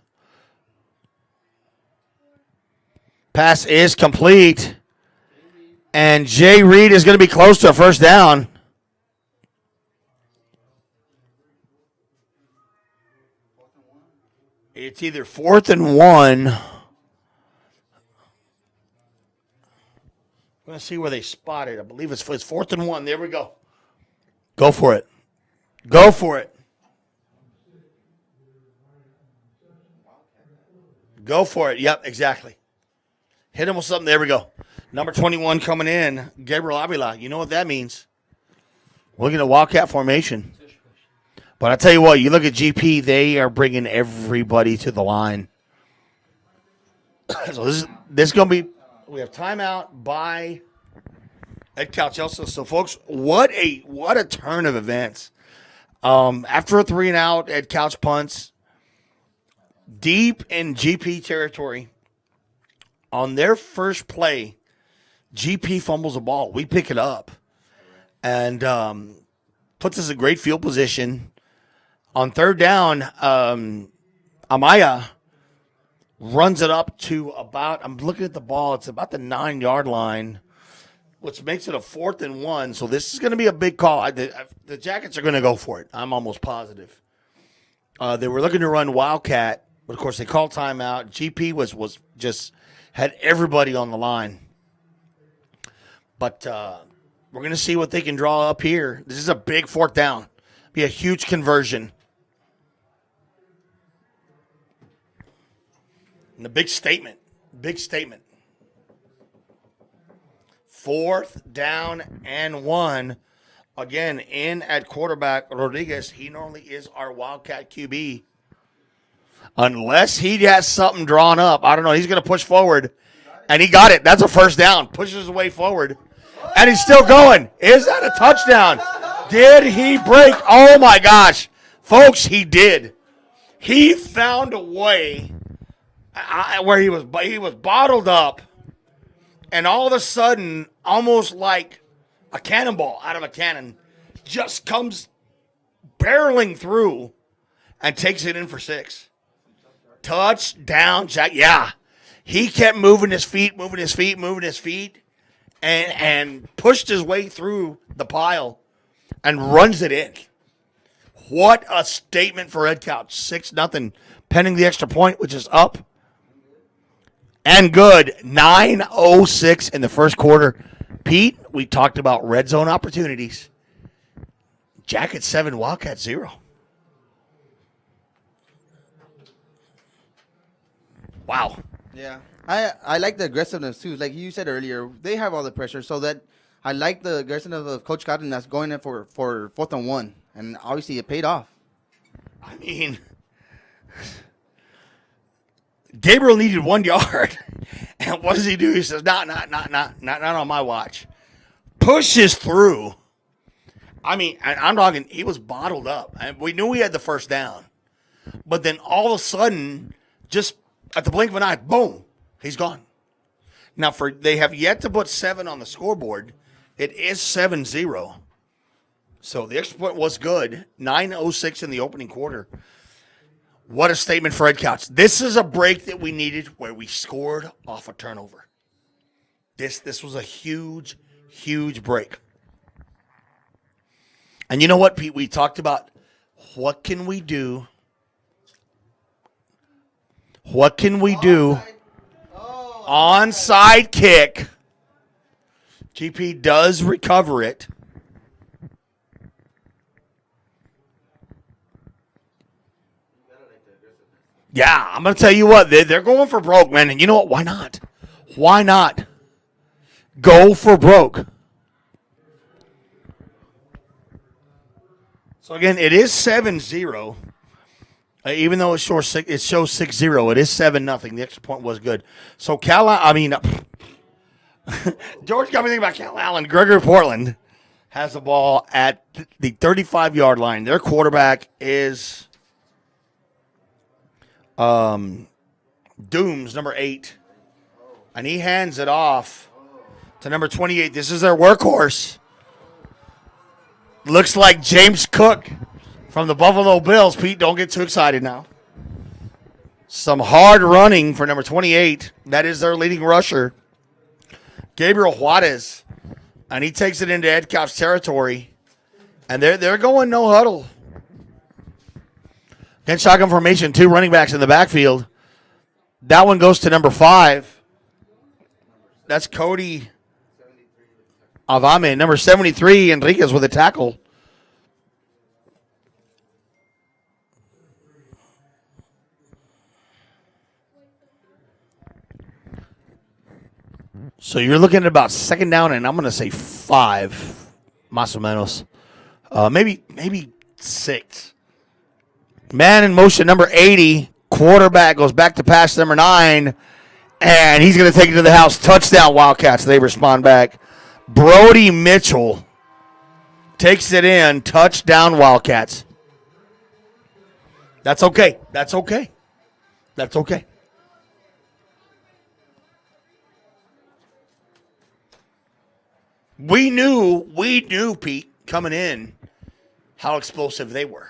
Pass is complete. And Jay Reed is going to be close to a 1st down. It's either 4th and 1. I'm going to see where they spot it. I believe it's 4th and 1. There we go. Go for it. Go for it. Go for it. Yep, exactly. Hit him with something. There we go. Number 21 coming in, Gabriel Avila. You know what that means. We're looking at Wildcat formation. But I tell you what, you look at GP, they are bringing everybody to the line. So this is going to be, we have timeout by Edcouch-Elsa. So folks, what a turn of events. After a 3-and-out, Edcouch punts deep in GP territory. On their first play, GP fumbles a ball. We pick it up and puts us in great field position. On third down, Amaya runs it up to about, I'm looking at the ball, it's about the 9-yard line, which makes it a 4th and 1. So this is going to be a big call. The Jackets are going to go for it. I'm almost positive. They were looking to run Wildcat, but of course they called timeout. GP was just had everybody on the line. But we're going to see what they can draw up here. This is a big 4th down. Be a huge conversion. And a big statement. Big statement. 4th down and 1. Again, in at quarterback, Rodriguez. He normally is our Wildcat QB. Unless he has something drawn up. I don't know. He's going to push forward. And he got it. That's a 1st down. Pushes his way forward. And he's still going. Is that a touchdown? Did he break? Oh, my gosh. Folks, he did. He found a way where he was bottled up. And all of a sudden, almost like a cannonball out of a cannon, just comes barreling through and takes it in for 6. Touchdown, Jack. Yeah. He kept moving his feet, and pushed his way through the pile and runs it in. What a statement for Edcouch. 6-0, pending the extra point, which is up and good. 9:06 in the first quarter. Pete, we talked about red zone opportunities. Jackets 7, Wildcat 0. Wow. Yeah. I like the aggressiveness, too. Like you said earlier, they have all the pressure, so that I like the aggressiveness of Coach Cotton that's going in for 4th and 1. And obviously it paid off. I mean, Gabriel needed 1 yard. And what does he do? He says, not on my watch. Pushes through. I mean, I'm talking, he was bottled up. And we knew he had the 1st down. But then all of a sudden, just at the blink of an eye, boom, he's gone. Now, they have yet to put 7 on the scoreboard. It is 7-0. So the extra point was good. 9:06 in the opening quarter. What a statement for Edcouch. This is a break that we needed where we scored off a turnover. This was a huge, huge break. And you know what, Pete? We talked about what can we do? What can we do? Onside kick. GP does recover it. Yeah, I'm going to tell you what. They're going for broke, man. And you know what? Why not? Why not? Go for broke. So, again, it is 7-0. Even though it shows 6-0, it is 7-0. The extra point was good. So, George got me thinking about Cal Allen. Gregory Portland has the ball at the 35-yard line. Their quarterback is Dooms, number 8. And he hands it off to number 28. This is their workhorse. Looks like James Cook from the Buffalo Bills. Pete, don't get too excited now. Some hard running for number 28. That is their leading rusher, Gabriel Juarez. And he takes it into Edcouch territory. And they're going no huddle. Again, shotgun formation, 2 running backs in the backfield. That one goes to number 5. That's Cody Avame. Number 73, Enriquez with a tackle. So you're looking at about 2nd down, and I'm going to say 5, más o menos. Maybe 6. Man in motion, number 80. Quarterback goes back to pass number 9. And he's going to take it to the house. Touchdown, Wildcats. They respond back. Brody Mitchell takes it in. Touchdown, Wildcats. That's okay. That's okay. That's okay. We knew, Pete, coming in, how explosive they were.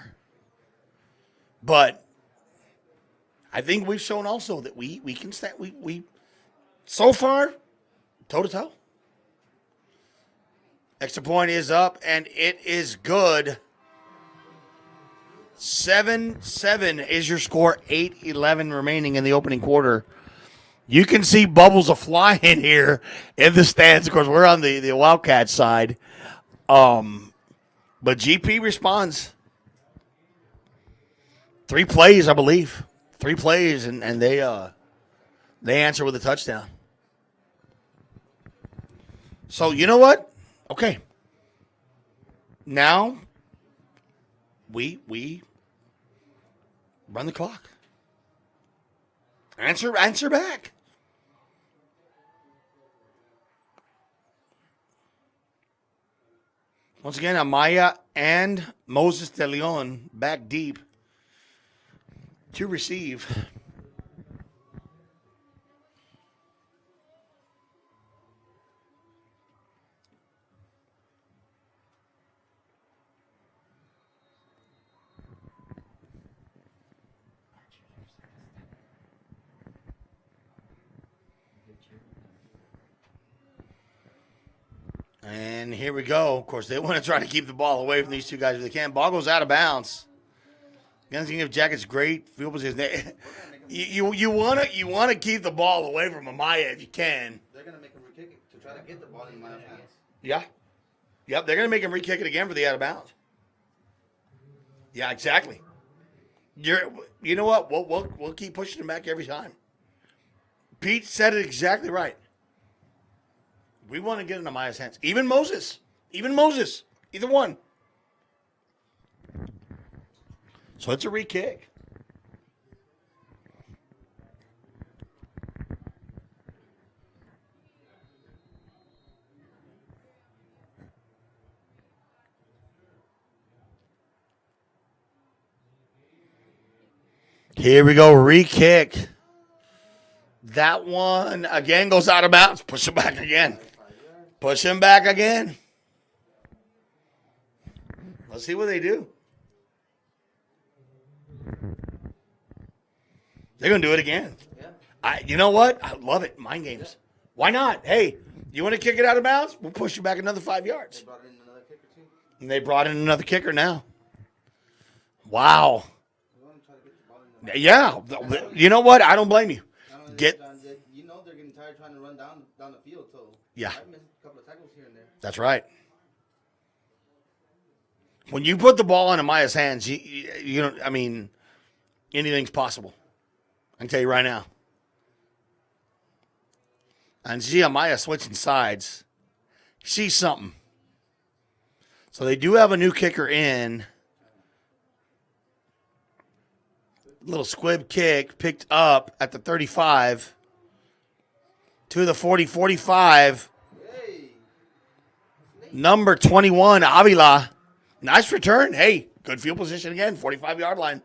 But I think we've shown also that we can stand. We so far, toe to toe. Extra point is up, and it is good. 7-7 is your score. 8-11 remaining in the opening quarter. You can see bubbles of flying here in the stands. Of course, we're on the Wildcat side. But GP responds. 3 plays, I believe. 3 plays, and they answer with a touchdown. So, you know what? Okay. Now, we run the clock. Answer back. Once again, Amaya and Moses de Leon back deep to receive. And here we go. Of course, they want to try to keep the ball away from these two guys if they can. Ball goes out of bounds. Guns give Jackets great field position. You want to keep the ball away from Amaya if you can. They're gonna make him re-kick it to try to get the ball in my hands. Yeah. Yep, they're gonna make him re-kick it again for the out of bounds. Yeah, exactly. You know what? We'll keep pushing him back every time. Pete said it exactly right. We want to get into Amaya's hands. Even Moses. Either one. So it's a re-kick. Here we go, re-kick. That one again goes out of bounds. Push him back again. Push him back again. Let's see what they do. They're going to do it again. Yeah. You know what? I love it. Mind games. Yeah. Why not? Hey, you want to kick it out of bounds? We'll push you back another 5 yards. They brought in another kicker too. And they brought in another kicker now. Wow. Yeah. You know what? I don't blame you. You know they're getting tired trying to run down the field. So yeah. I've missed a couple of tackles here and there. That's right. When you put the ball in Amaya's hands, you don't. I mean, anything's possible. I can tell you right now. And see Amaya switching sides. She's something. So they do have a new kicker in. Little squib kick picked up at the 35 to the 40-45. Hey. Number 21, Avila. Nice return. Hey, good field position again. 45-yard line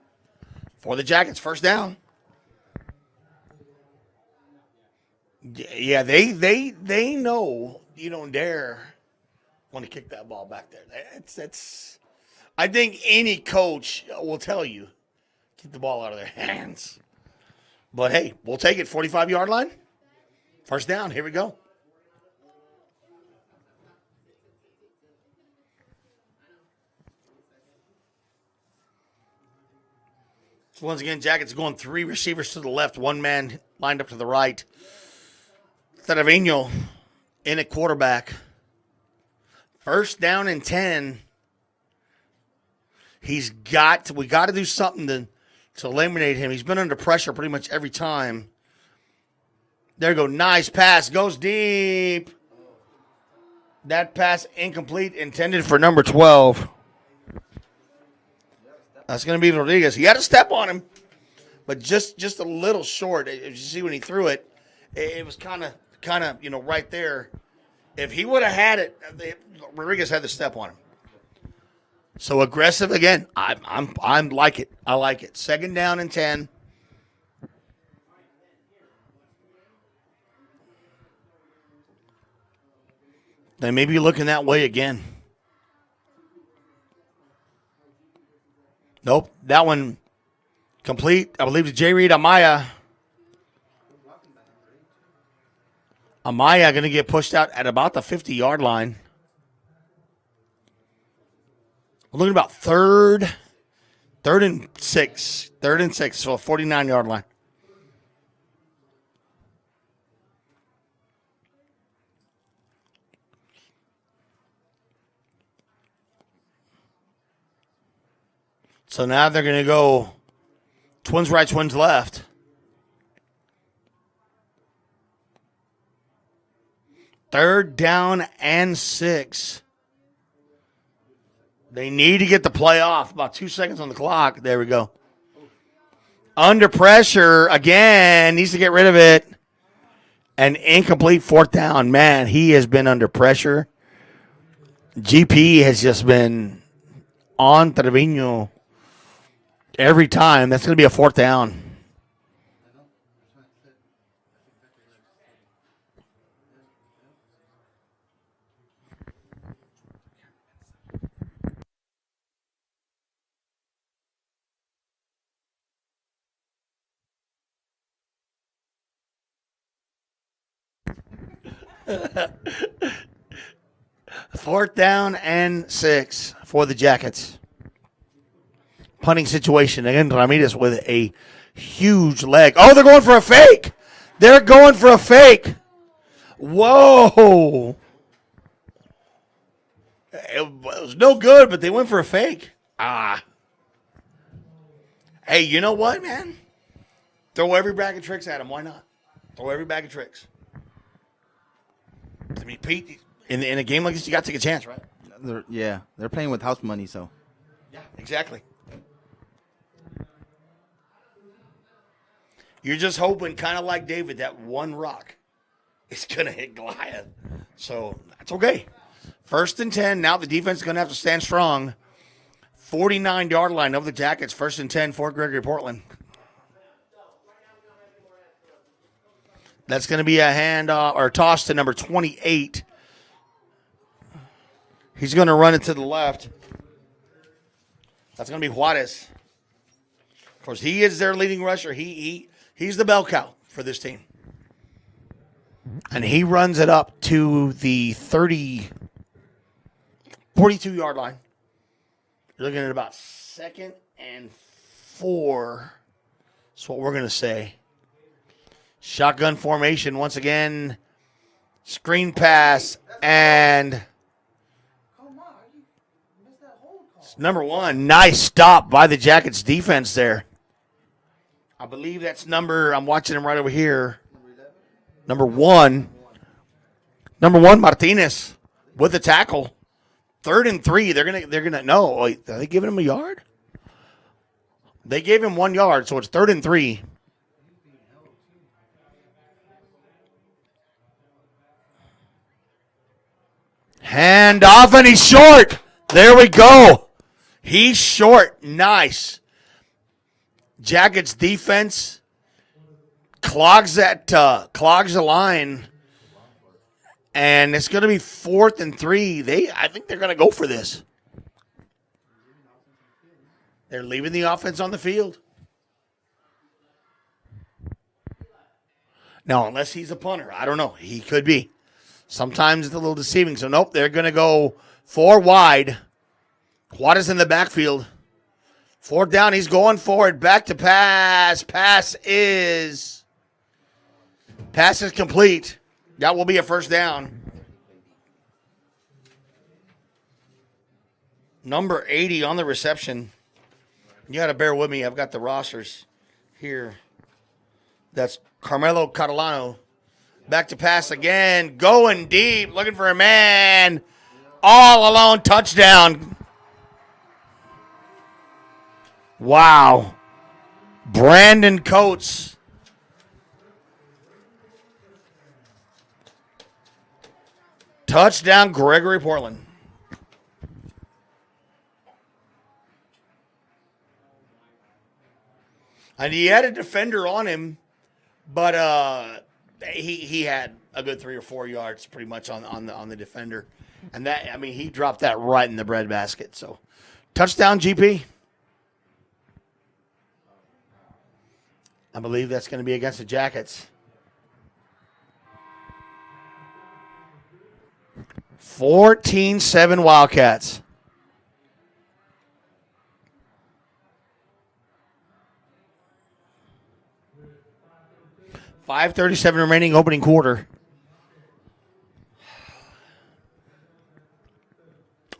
for the Jackets. First down. Yeah, they know you don't dare want to kick that ball back there. That's. I think any coach will tell you, keep the ball out of their hands. But hey, we'll take it. 45-yard line. First down. Here we go. So once again, Jackets going 3 receivers to the left, 1 man lined up to the right. Cervino in at quarterback. First down and 10. We got to do something to eliminate him. He's been under pressure pretty much every time. There you go. Nice pass. Goes deep. That pass incomplete, intended for number 12. That's going to be Rodriguez. He had a step on him, but just a little short. As you see when he threw it, it was kind of right there. If he would have had it, Rodriguez had the step on him. So aggressive again. I'm like it. I like it. 2nd down and 10. They may be looking that way again. Nope. That one complete. I believe to J. Reed Amaya. Amaya going to get pushed out at about the 50-yard line. We're looking about third and six. 3rd and 6, so a 49-yard line. So now they're going to go twins right, twins left. Third down and 6. They need to get the play off. About 2 seconds on the clock. There we go. Under pressure again. Needs to get rid of it. An incomplete 4th down. Man, he has been under pressure. GP has just been on Trevino every time. That's going to be a 4th down. Fourth down and 6 for the Jackets. Punting situation. Again, Ramirez with a huge leg. Oh, they're going for a fake. They're going for a fake. Whoa. It was no good, but they went for a fake. Hey, you know what, man? Throw every bag of tricks at him. Why not? Throw every bag of tricks. I mean, Pete, in a game like this, you got to take a chance, right? They're playing with house money, so. Yeah, exactly. You're just hoping, kind of like David, that one rock is going to hit Goliath. So that's okay. 1st and 10. Now the defense is going to have to stand strong. 49-yard line of the Jackets. 1st and 10 for Gregory Portland. That's going to be a hand or toss to number 28. He's going to run it to the left. That's going to be Juarez. Of course, he is their leading rusher. He's the bell cow for this team. And he runs it up to the 42-yard line. You're looking at about 2nd and 4. That's what we're going to say. Shotgun formation once again. Screen pass and number 1. Nice stop by the Jackets defense there. I believe that's I'm watching him right over here. Number 1. Number 1, Martinez with the tackle. 3rd and 3. They're gonna no. Wait, are they giving him a yard? They gave him 1 yard, so it's 3rd and 3. Hand off, and he's short. There we go. He's short. Nice. Jackets defense clogs the line, and it's going to be 4th and 3. I think they're going to go for this. They're leaving the offense on the field. Now, unless he's a punter, I don't know. He could be. Sometimes it's a little deceiving. So, nope, they're going to go 4 wide. Juarez in the backfield. 4th down, he's going for it. Back to pass. Pass is complete. That will be a 1st down. Number 80 on the reception. You got to bear with me. I've got the rosters here. That's Carmelo Catalano. Back to pass again. Going deep. Looking for a man. All alone. Touchdown. Wow. Brandon Coates. Touchdown, Gregory Portland. And he had a defender on him, but he had a good 3 or 4 yards pretty much on the defender. And that, I mean, he dropped that right in the breadbasket. So, touchdown, GP. I believe that's going to be against the Jackets. 14-7 Wildcats. $5:37 remaining opening quarter.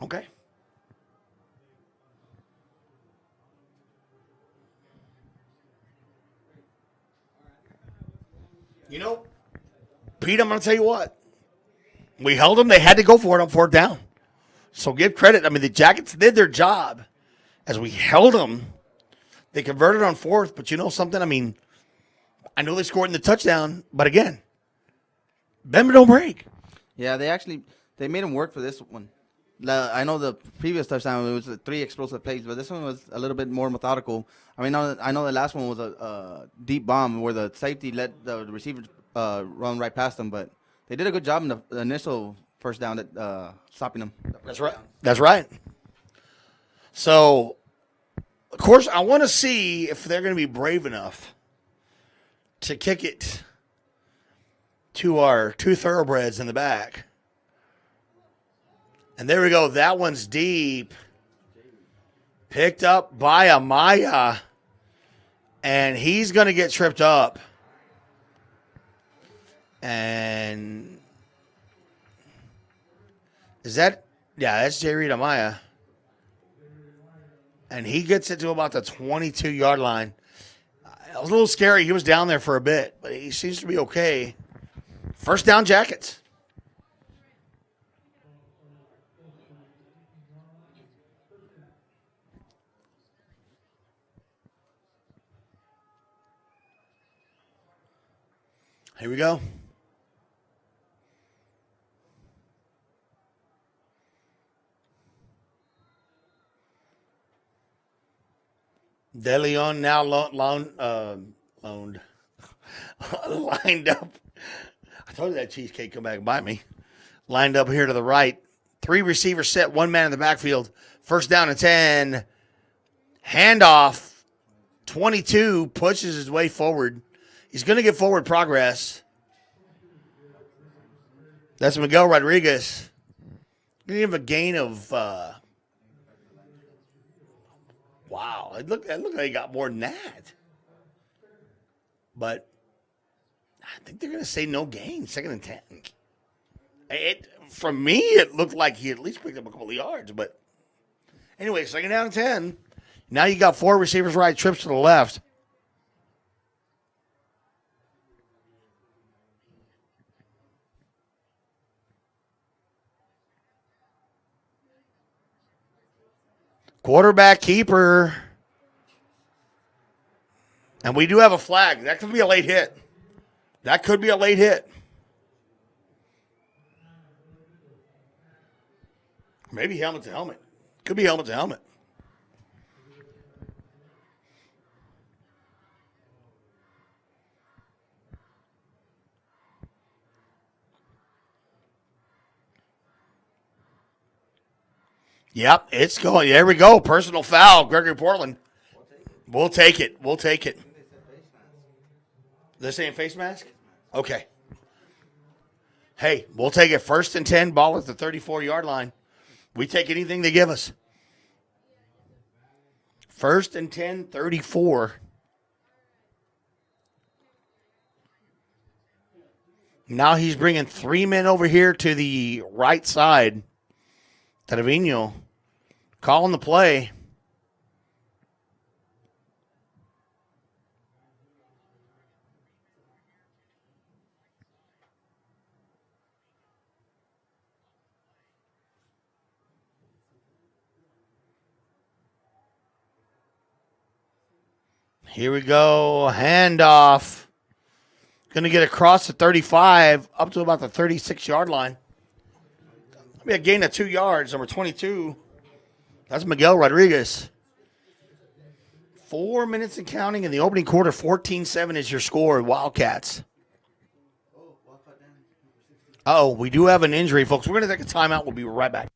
Okay. You know, Pete, I'm going to tell you what. We held them. They had to go for it on 4th down. So give credit. I mean, the Jackets did their job as we held them. They converted on 4th, but you know something? I mean, I know they scored in the touchdown, but again, bend but don't break. Yeah, they made him work for this one. I know the previous touchdown, it was 3 explosive plays, but this one was a little bit more methodical. I mean, I know the last one was a deep bomb where the safety let the receiver run right past them, but they did a good job in the initial first down at stopping them. That's right. That's right. So, of course, I want to see if they're going to be brave enough to kick it to our 2 thoroughbreds in the back. And there we go. That one's deep. Picked up by Amaya. And he's going to get tripped up. And is that, yeah, that's J. Reed Amaya. And he gets it to about the 22-yard line. It was a little scary. He was down there for a bit, but he seems to be okay. First down, Jackets. Here we go. De Leon now loaned, lined up. I told you that cheesecake come back and bite me. Lined up here to the right. 3 receivers set, 1 man in the backfield. First down and 10. Handoff. 22 pushes his way forward. He's going to get forward progress. That's Miguel Rodriguez. Going to give a gain of, wow. It looked like he got more than that. But I think they're going to say no gain, 2nd and 10. For me, it looked like he at least picked up a couple of yards. But anyway, 2nd down and 10. Now you got 4 receivers right, trips to the left. Quarterback keeper. And we do have a flag. That could be a late hit. That could be a late hit. Maybe helmet to helmet. Could be helmet to helmet. Yep, it's going. There we go. Personal foul, Gregory Portland. We'll take it. We'll take it. They're saying face mask? Okay. Hey, we'll take it. 1st and 10, ball at the 34-yard line. We take anything they give us. 1st and 10, 34. Now he's bringing 3 men over here to the right side. Trevino calling the play. Here we go. Handoff. Going to get across the 35 up to about the 36-yard line. That'll be a gain of 2 yards. Number 22. That's Miguel Rodriguez. 4 minutes and counting in the opening quarter. 14-7 is your score, Wildcats. Uh-oh, we do have an injury, folks. We're going to take a timeout. We'll be right back.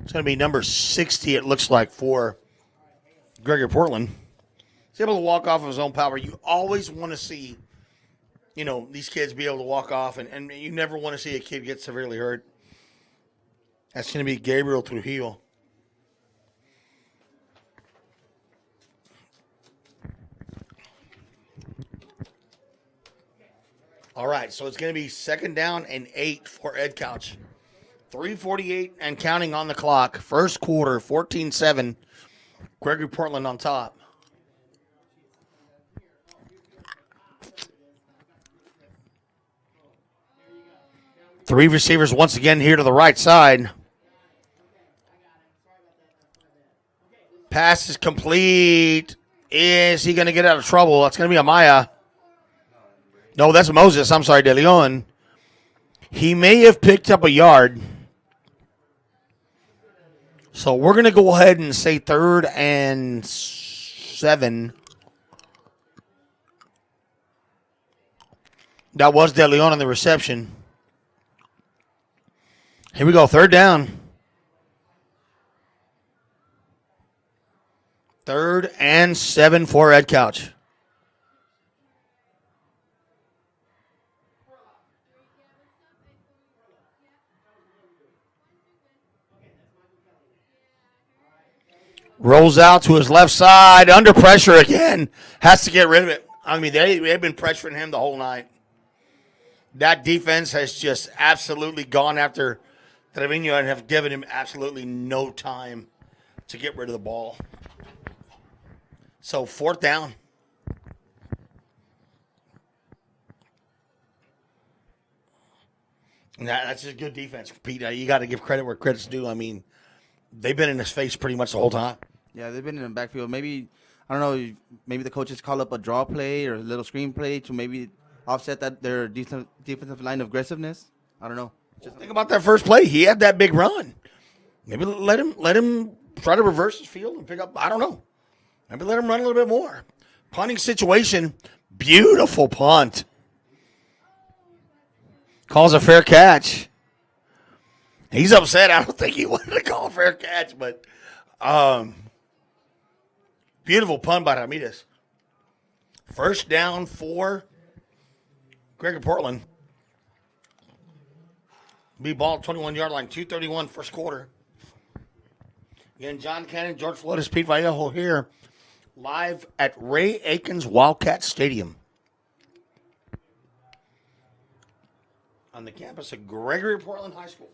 It's going to be number 60, it looks like, for Gregory Portland. He's able to walk off of his own power. You always want to see, these kids be able to walk off, and you never want to see a kid get severely hurt. That's going to be Gabriel Trujillo. All right, so it's going to be 2nd down and 8 for Edcouch. 3:48 and counting on the clock. First quarter, 14-7. Gregory Portland on top. Three receivers once again here to the right side. Pass is complete. Is he going to get out of trouble? That's going to be Amaya. No, that's Moses. I'm sorry, De Leon. He may have picked up a yard. So we're going to go ahead and say 3rd and 7. That was De Leon on the reception. Here we go, 3rd down. 3rd and 7 for Edcouch. Rolls out to his left side, under pressure again. Has to get rid of it. I mean, they've been pressuring him the whole night. That defense has just absolutely gone after Trevino and have given him absolutely no time to get rid of the ball. So 4th down. That's just good defense, Pete. You got to give credit where credit's due. I mean, they've been in his face pretty much the whole time. Yeah, they've been in the backfield. Maybe, I don't know, maybe the coaches call up a draw play or a little screen play to maybe offset their defensive line of aggressiveness. I don't know. Think about that first play. He had that big run. Maybe let him try to reverse his field and pick up. I don't know. Maybe let him run a little bit more. Punting situation. Beautiful punt. Calls a fair catch. He's upset. I don't think he wanted to call a fair catch, but beautiful punt by Ramirez. 1st down for Gregory Portland. Be ball 21-yard line, 2:31 first quarter. Again, John Cannon, George Flores, Pete Vallejo here, live at Ray Aikens Wildcat Stadium on the campus of Gregory Portland High School.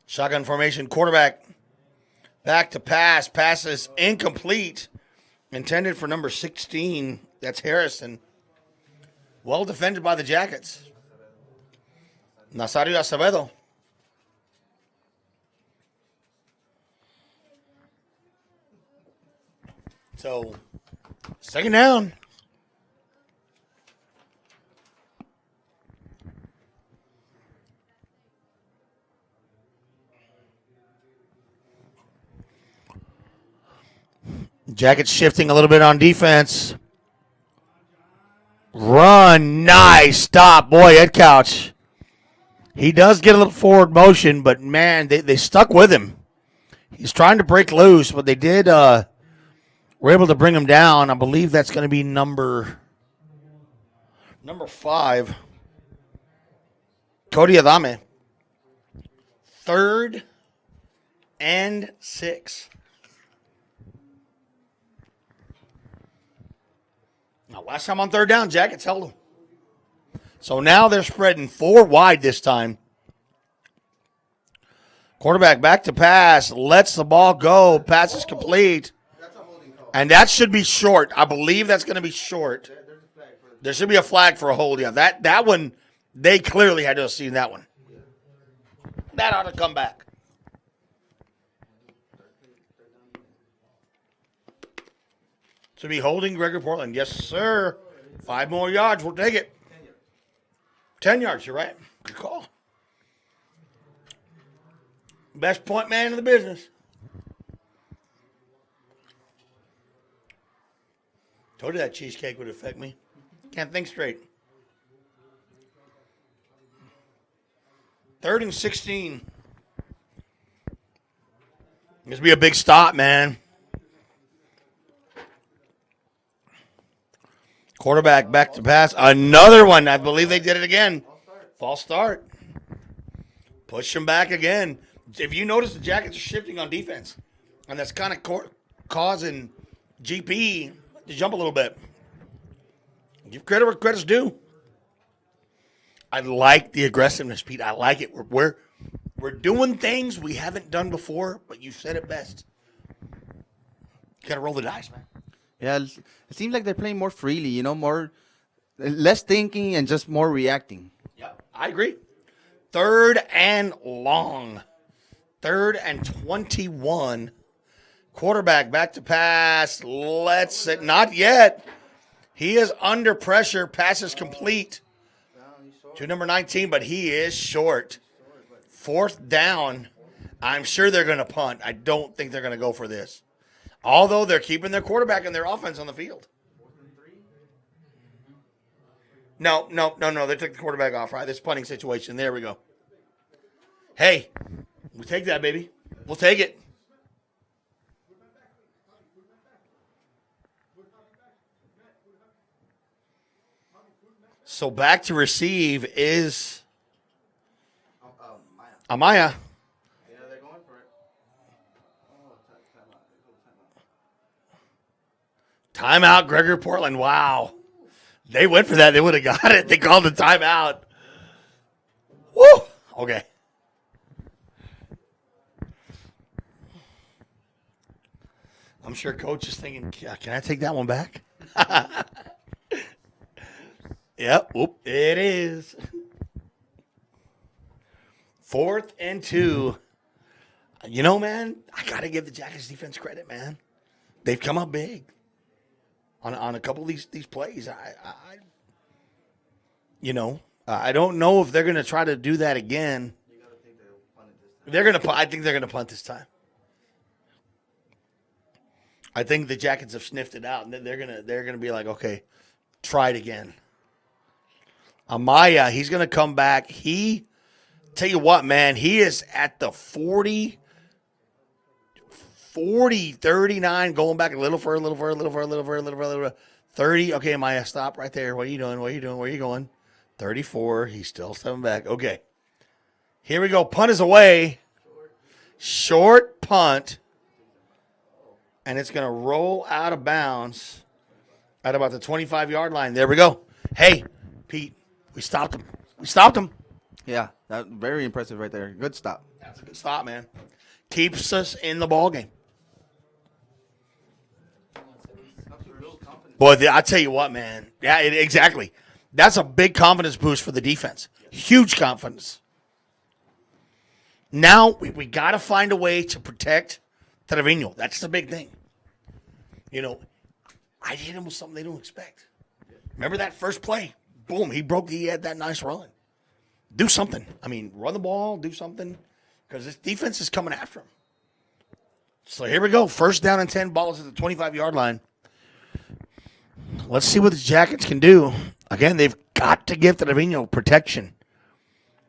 Shotgun formation, quarterback back to pass. Pass is incomplete. Intended for number 16. That's Harrison. Well defended by the Jackets. Nazario Acevedo. So, 2nd down. Jackets shifting a little bit on defense. Run. Nice stop. Boy, Edcouch. He does get a little forward motion, but, man, they stuck with him. He's trying to break loose, but they did were able to bring him down. I believe that's going to be number 5. Cody Adame. 3rd and 6. Now, last time on 3rd down, Jackets held them. So now they're spreading 4 wide this time. Quarterback back to pass. Lets the ball go. Pass is complete. And that should be short. I believe that's going to be short. There should be a flag for a hold. Yeah, that one, they clearly had to have seen that one. That ought to come back. To be holding Gregory Portland. Yes, sir. 5 more yards. We'll take it. 10 yards, you're right. Good call. Best point man in the business. Told you that cheesecake would affect me. Can't think straight. 3rd and 16. This will be a big stop, man. Quarterback back to pass. Another one. I believe they did it again. False start. Push them back again. If you notice, the Jackets are shifting on defense. And that's kind of causing GP to jump a little bit. Give credit where credit's due. I like the aggressiveness, Pete. I like it. We're doing things we haven't done before, but you said it best. You got to roll the dice, man. Yeah, it seems like they're playing more freely, you know, less thinking and just more reacting. Yep, I agree. 3rd and long. 3rd and 21. Quarterback back to pass. Let's it. Not yet. He is under pressure. Pass is complete to number 19, but he is short. 4th down. I'm sure they're going to punt. I don't think they're going to go for this. Although they're keeping their quarterback and their offense on the field. No. They took the quarterback off, right? This punting situation. There we go. Hey, we'll take that, baby. We'll take it. So back to receive is Amaya. Timeout, Gregory Portland. Wow. They went for that. They would have got it. They called the timeout. Woo! Okay. I'm sure Coach is thinking, can I take that one back? Yep. Whoop. It is. 4th and 2. You know, man, I got to give the Jackets defense credit, man. They've come up big. On a couple of these plays, I don't know if they're going to try to do that again. I think they're going to punt this time. I think the Jackets have sniffed it out, and they're gonna be like, okay, try it again. Amaya, he's gonna come back. Tell you what, man, he is at the 40, 39, going back a little further. 30. Okay, Amaya, stop right there. What are you doing? Where are you going? 34. He's still stepping back. Okay. Here we go. Punt is away. Short punt. And it's going to roll out of bounds at about the 25-yard line. There we go. Hey, Pete, we stopped him. Yeah, that very impressive right there. Good stop. That's a good stop, man. Keeps us in the ball game. Boy, I tell you what, man. Yeah, exactly. That's a big confidence boost for the defense. Huge confidence. Now, we got to find a way to protect Trevino. That's the big thing. You know, I hit him with something they don't expect. Remember that first play? Boom, he had that nice run. Do something. I mean, run the ball, do something, because this defense is coming after him. So here we go. 1st down and 10, ball is at the 25-yard line. Let's see what the Jackets can do. Again, they've got to give Trevino protection.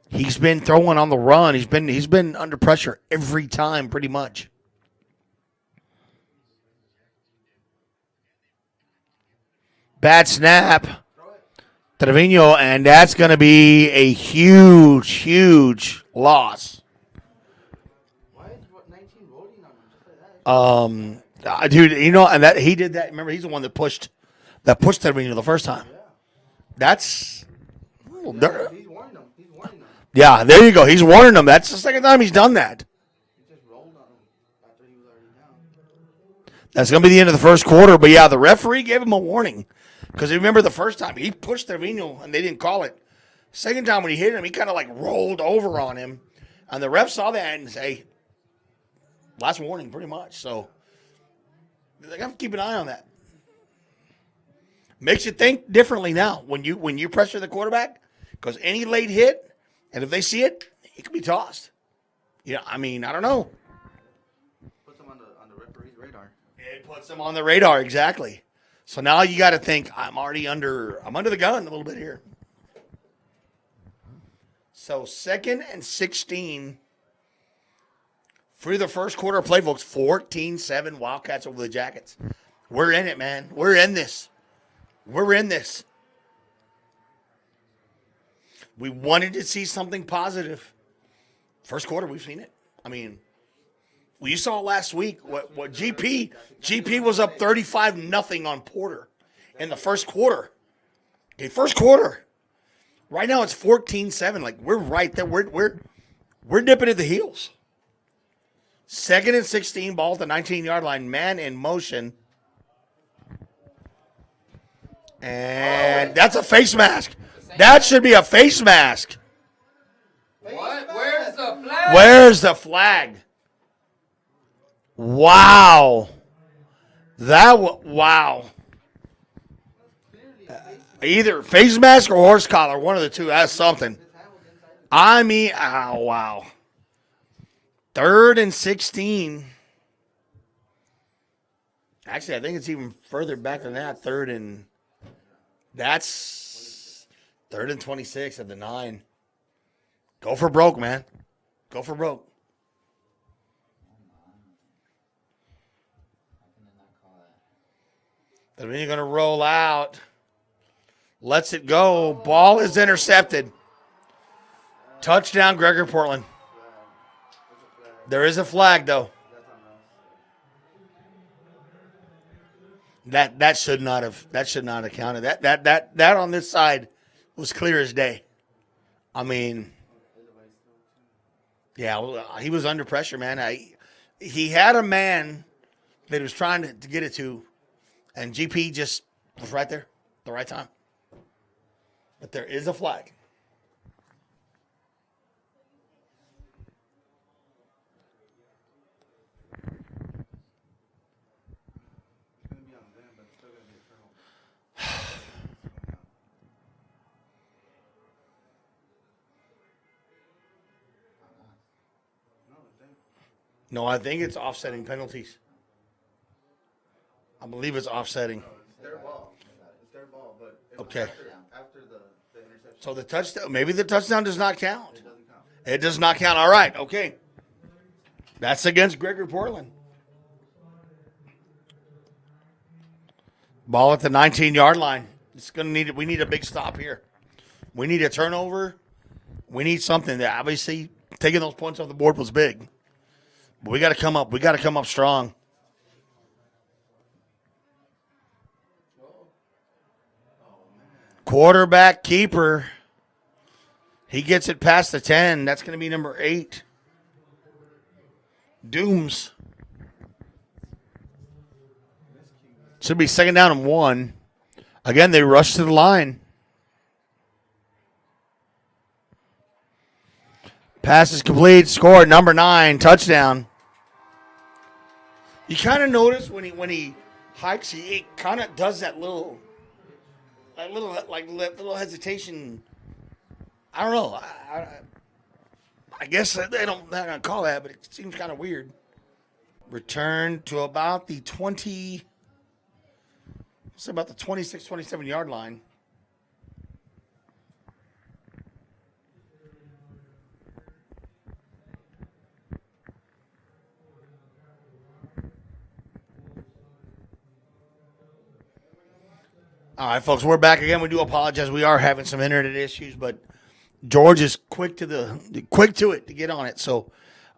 He's been throwing on the run. He's been under pressure every time, pretty much. Bad snap. Trevino, and that's going to be a huge, huge loss. Why is 19 rolling on him just like that? Dude, and that he did that. Remember, he's the one that pushed Trevino the first time. Yeah. That's He's warning them. He's warning them. yeah. There you go. He's warning them. That's the second time he's done that. He just rolled on him after he was already down. That's going to be the end of the first quarter. But yeah, the referee gave him a warning because remember the first time he pushed Trevino and they didn't call it. Second time when he hit him, he kind of like rolled over on him, and the ref saw that and say, "Last warning," pretty much. So they got to keep an eye on that. Makes you think differently now when you pressure the quarterback because any late hit, and if they see it, it could be tossed. Yeah, I mean, I don't know. Puts him on the referee's radar. It puts them on the radar, exactly. So now you got to think I'm under the gun a little bit here. So 2nd and 16 for the first quarter of play, folks. 14-7 Wildcats over the Jackets. We're in it, man. We're in this. We're in this. We wanted to see something positive. First quarter, we've seen it. I mean, you saw last week what GP was up 35-0 on Porter in the first quarter. Okay, first quarter. Right now it's 14-7. Like we're right there. We're nipping at the heels. 2nd and 16, ball at the 19-yard line, man in motion. And that's a face mask. That should be a face mask. What? Where's the flag? Where's the flag? Wow. Wow. Either face mask or horse collar, one of the two. That's something. I mean, oh, wow. 3rd and 16. Actually, I think it's even further back than that. That's 3rd and 26 at the 9. Go for broke, man. Go for broke. Then you're going to roll out. Lets it go. Ball is intercepted. Touchdown, Gregory Portland. There is a flag, though. That should not have counted. That on this side was clear as day. I mean, yeah, he was under pressure, man. He had a man that he was trying to get it to, and GP just was right there at the right time. But there is a flag. No, I think it's offsetting penalties. I believe it's offsetting. It's their ball. It's their ball, but it was Okay. after the interception. So the touchdown, maybe the touchdown does not count. It doesn't count. It does not count. All right, okay. That's against Gregory Portland. Ball at the 19-yard line. We need a big stop here. We need a turnover. We need something that obviously taking those points off the board was big. But we got to come up. We got to come up strong. Quarterback keeper. He gets it past the 10. That's going to be number 8. Dooms. Should be 2nd down and 1. Again, they rush to the line. Pass is complete. Score number 9. Touchdown. You kind of notice when he hikes, he kind of does that little hesitation. I don't know. I guess they're not gonna call that, but it seems kind of weird. Return to about the 26, 27 yard line. All right, folks, we're back again. We do apologize. We are having some internet issues, but George is quick to it to get on it. So,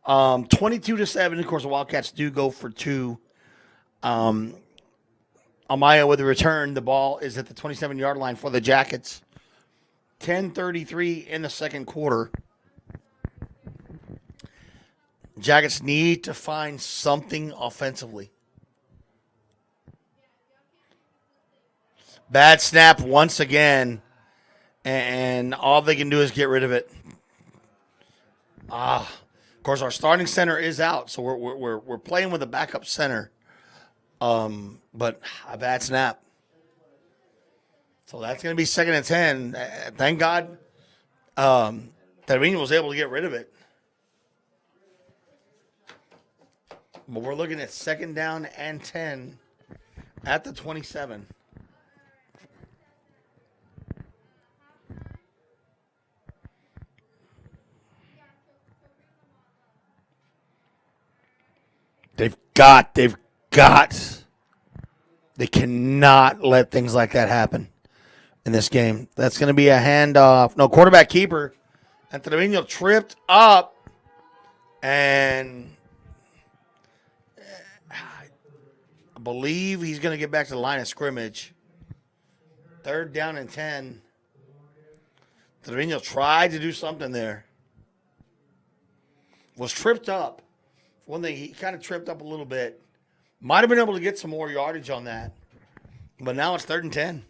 22-7. Of course, the Wildcats do go for two. Amaya with a return. The ball is at the 27-yard line for the Jackets. 10:33 in the second quarter. Jackets need to find something offensively. Bad snap once again, and all they can do is get rid of it. Of course, our starting center is out, so we're playing with a backup center. But a bad snap. So that's going to be 2nd and 10. Thank God Trevino was able to get rid of it. But we're looking at 2nd down and 10 at the 27. They cannot let things like that happen in this game. That's going to be a handoff. No, quarterback keeper. And Trevino tripped up. And I believe he's going to get back to the line of scrimmage. 3rd down and 10. Trevino tried to do something there. Was tripped up. One thing, he kind of tripped up a little bit. Might have been able to get some more yardage on that. But now it's 3rd and 10.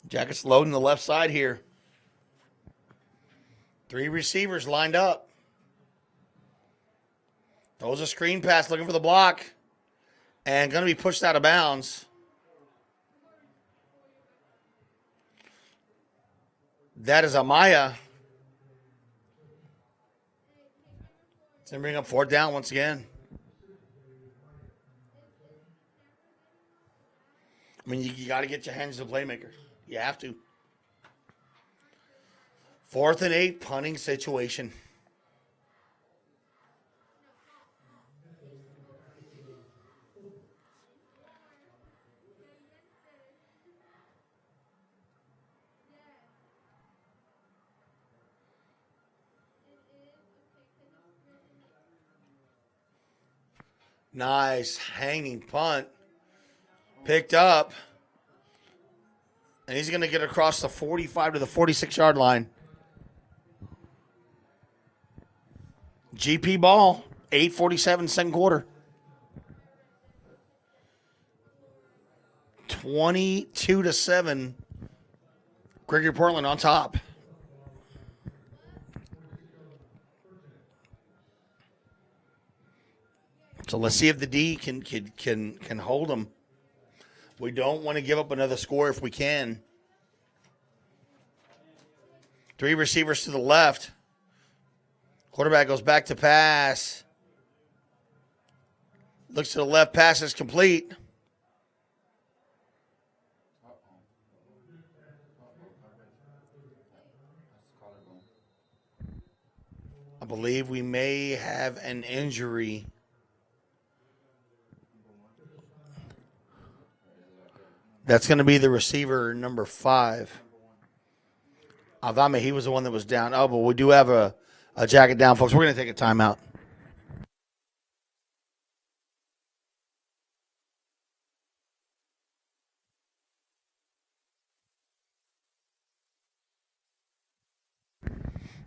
Jackets loading the left side here. 3 receivers lined up. Throws a screen pass looking for the block. And going to be pushed out of bounds. That is Amaya. It's going to bring up 4th down once again. I mean, you got to get your hands to the playmaker. You have to. 4th and 8, punting situation. Nice hanging punt. Picked up. And he's going to get across the 45 to the 46-yard line. GP ball. 8:47 second quarter. 22-7. Gregory Portland on top. So let's see if the D can hold them. We don't want to give up another score if we can. 3 receivers to the left. Quarterback goes back to pass. Looks to the left. Pass is complete. I believe we may have an injury. That's going to be the receiver number 5. Avame, he was the one that was down. Oh, but we do have a jacket down, folks. We're going to take a timeout.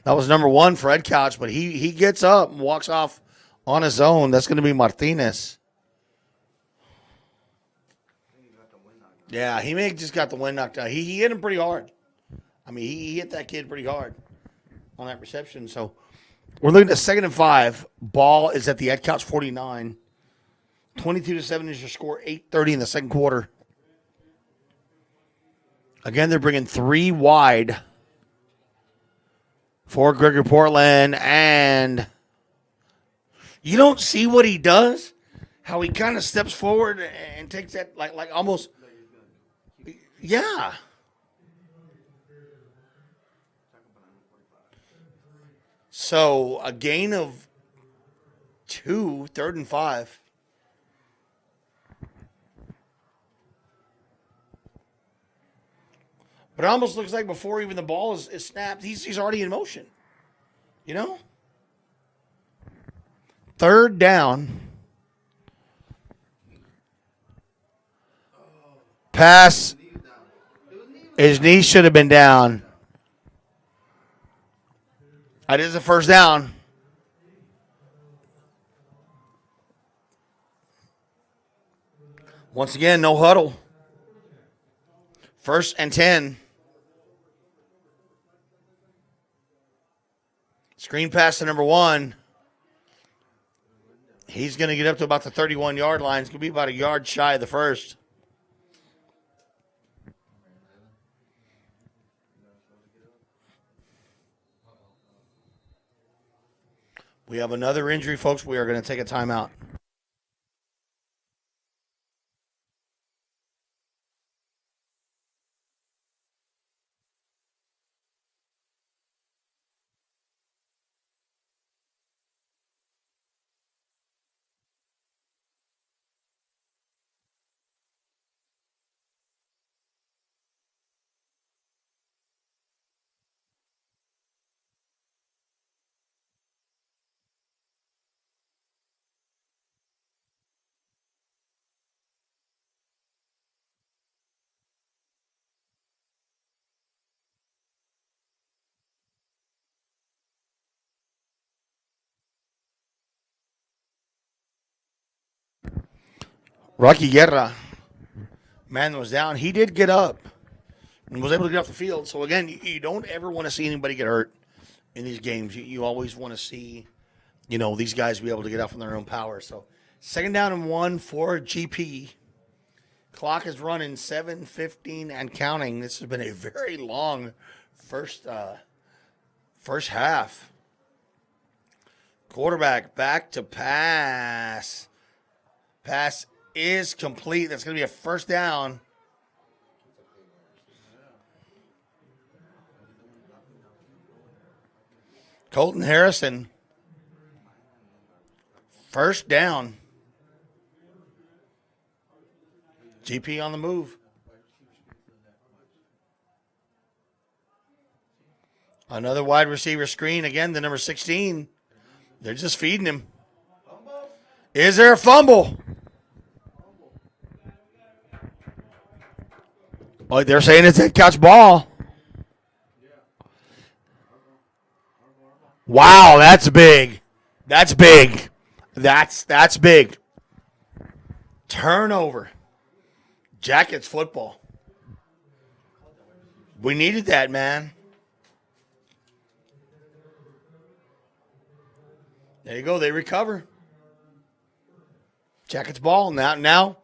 That was number 1 for Edcouch, but he gets up and walks off on his own. That's going to be Martinez. Yeah, he may have just got the wind knocked out. He hit him pretty hard. I mean, he hit that kid pretty hard on that reception. So we're looking at 2nd and 5. Ball is at the Edcouch 49. 22-7 is your score. 8:30 in the second quarter. Again, they're bringing 3 wide for Gregory Portland. And you don't see what he does? How he kind of steps forward and takes that like almost... Yeah. So a gain of 2, 3rd and 5. But it almost looks like before even the ball is snapped, he's already in motion. You know? 3rd down. Pass. His knee should have been down. That is a first down. Once again, no huddle. 1st and 10. Screen pass to number 1. He's going to get up to about the 31-yard line. It's going to be about a yard shy of the first. We have another injury, folks. We are going to take a timeout. Rocky Guerra, man was down. He did get up and was able to get off the field. So, again, you don't ever want to see anybody get hurt in these games. You always want to see, these guys be able to get out from their own power. So, 2nd down and 1 for GP. Clock is running 7:15 and counting. This has been a very long first half. Quarterback back to pass. Pass is complete. That's going to be a first down. Colton Harrison. First down. GP on the move. Another wide receiver screen. Again, the number 16. They're just feeding him. Is there a fumble? Oh, they're saying it's a catch ball. Wow, that's big. That's big. That's big. Turnover. Jackets football. We needed that, man. There you go. They recover. Jackets ball. Now,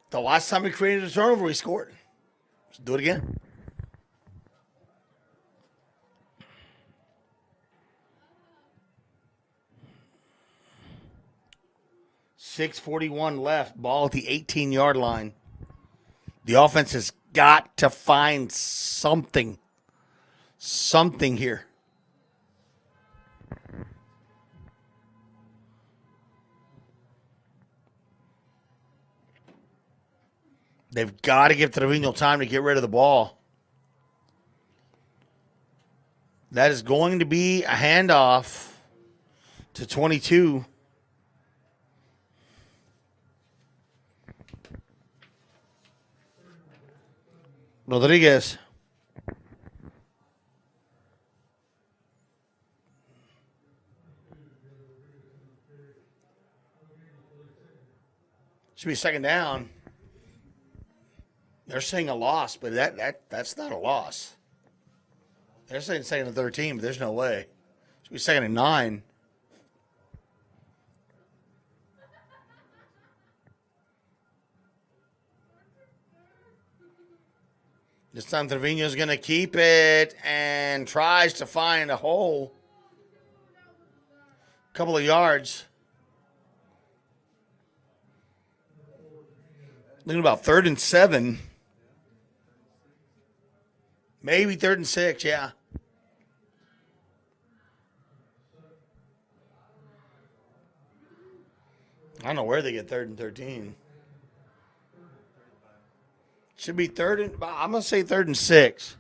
the last time we created a turnover, we scored. Let's do it again. .641 left. Ball at the 18-yard line. The offense has got to find something here. They've got to give Trevino time to get rid of the ball. That is going to be a handoff to 22. Rodriguez. Should be 2nd down. They're saying a loss, but that's not a loss. They're saying 2nd and 13, but there's no way. Should be 2nd and 9. This time Trevino's going to keep it and tries to find a hole. Couple of yards. Looking about 3rd and 7. Maybe 3rd and 6, yeah. I don't know where they get 3rd and 13. Should be I'm going to say 3rd and 6.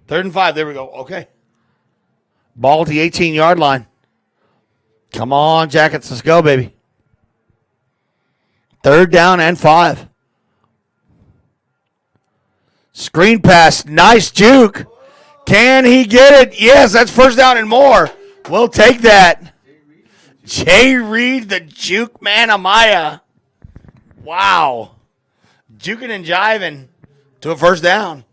3rd and 5. There we go. Okay. Ball at the 18-yard line. Come on, Jackets. Let's go, baby. 3rd down and 5. Screen pass. Nice juke. Can he get it? Yes, that's 1st down and more. We'll take that. Jay Reed, the juke man, Amaya. Wow. Juking and jiving to a 1st down.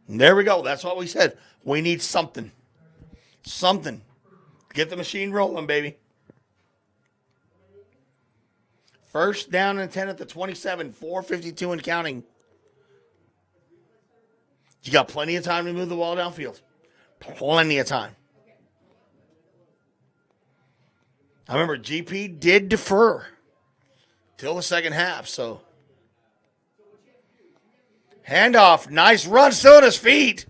And there we go. That's what we said. We need something. Something. Get the machine rolling, baby. 1st down and 10 at the 27. 4:52 and counting. You got plenty of time to move the ball downfield. Plenty of time. I remember GP did defer till the 2nd half, so. Handoff. Nice run. Still at his feet.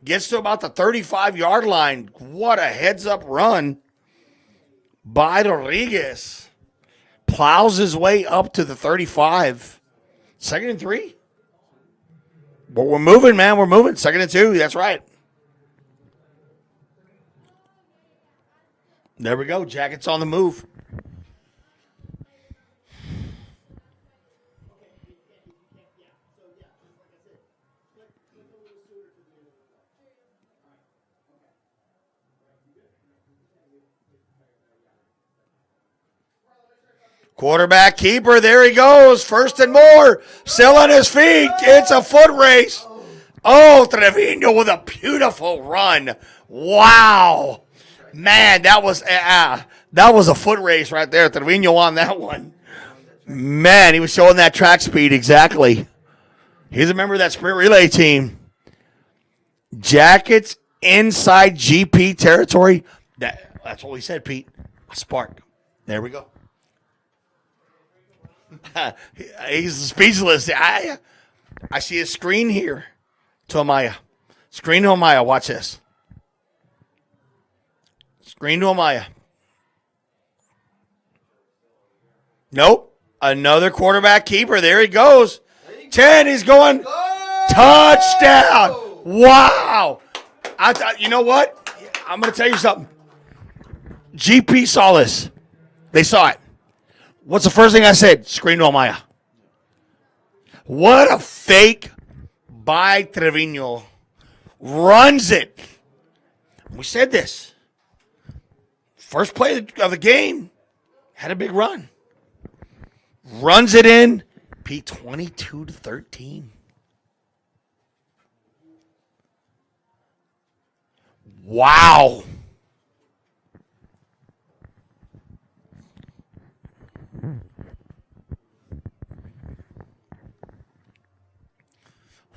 Gets to about the 35-yard line. What a heads-up run by Rodriguez. Plows his way up to the 35. 2nd and 3. But we're moving, man. We're moving. 2nd and 2. That's right. There we go. Jackets on the move. Quarterback keeper, there he goes. 1st and more. Still on his feet. It's a foot race. Oh, Trevino with a beautiful run. Wow. Man, that was a foot race right there. Trevino on that one. Man, he was showing that track speed exactly. He's a member of that sprint relay team. Jackets inside GP territory. That's what we said, Pete. A spark. There we go. He's speechless. I see a screen here to Amaya. Screen to Amaya. Watch this. Screen to Amaya. Nope. Another quarterback keeper. There he goes. 10. He's going. Touchdown. Wow. You know what? I'm going to tell you something. GP saw this. They saw it. What's the first thing I said? Screen to Amaya. What a fake by Trevino. Runs it. We said this. First play of the game. Had a big run. Runs it in. Pete, 22-13. Wow.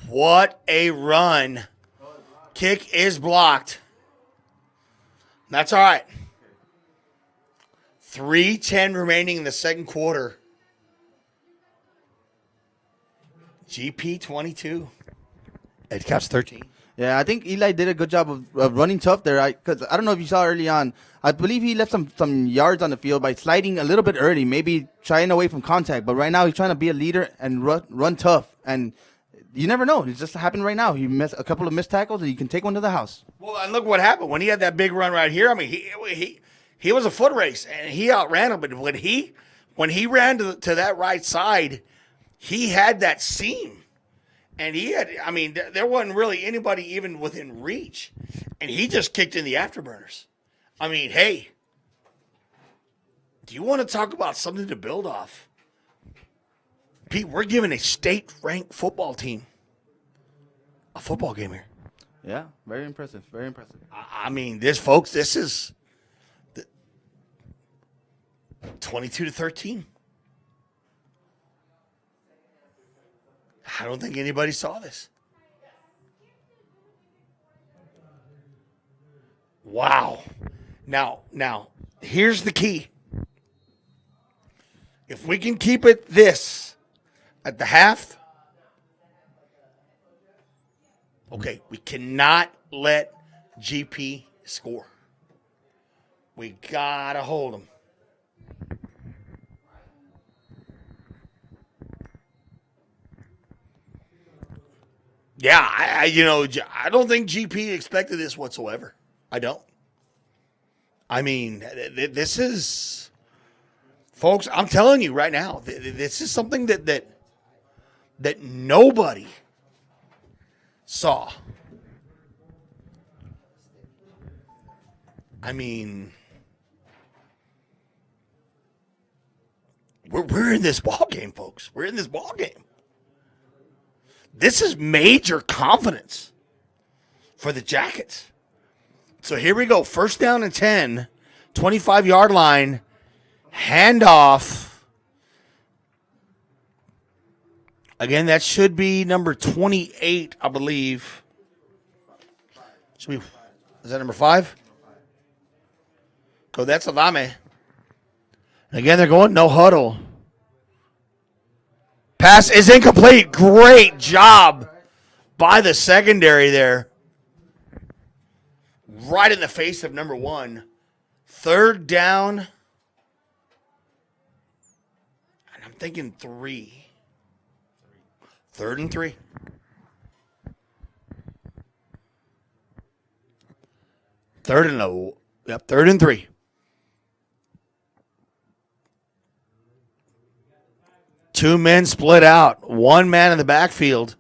What a run. Kick is blocked. That's all right. 3:10 remaining in the 2nd quarter. GP 22. Edcouch 13. Yeah, I think Eli did a good job of running tough there. Because I don't know if you saw early on. I believe he left some yards on the field by sliding a little bit early, maybe shying away from contact. But right now he's trying to be a leader and run tough. And you never know. It just happened right now. He missed a couple of missed tackles, and you can take one to the house. Well, and look what happened. When he had that big run right here, I mean, he was a foot race, and he outran him. But when he ran to that right side, he had that seam. And there wasn't really anybody even within reach. And he just kicked in the afterburners. I mean, hey, do you want to talk about something to build off? Pete, we're giving a state-ranked football team a football game here. Yeah, very impressive. Very impressive. I mean, this is 22-13. I don't think anybody saw this. Wow. Now, here's the key. If we can keep it this at the half, okay, we cannot let GP score. We got to hold them. Yeah, I don't think GP expected this whatsoever. I don't. I mean, this is, folks. I'm telling you right now, this is something that nobody saw. I mean, we're in this ball game, folks. We're in this ball game. This is major confidence for the Jackets. So here we go. First down and 10, 25-yard line, handoff. Again, that should be number 28, I believe. Is that number 5? Go, that's Adame. Again, they're going no huddle. Pass is incomplete. Great job by the secondary there. Right in the face of number 1. Third down. And I'm thinking 3. 3rd and 3. Third and 3. Two men split out. One man in the backfield.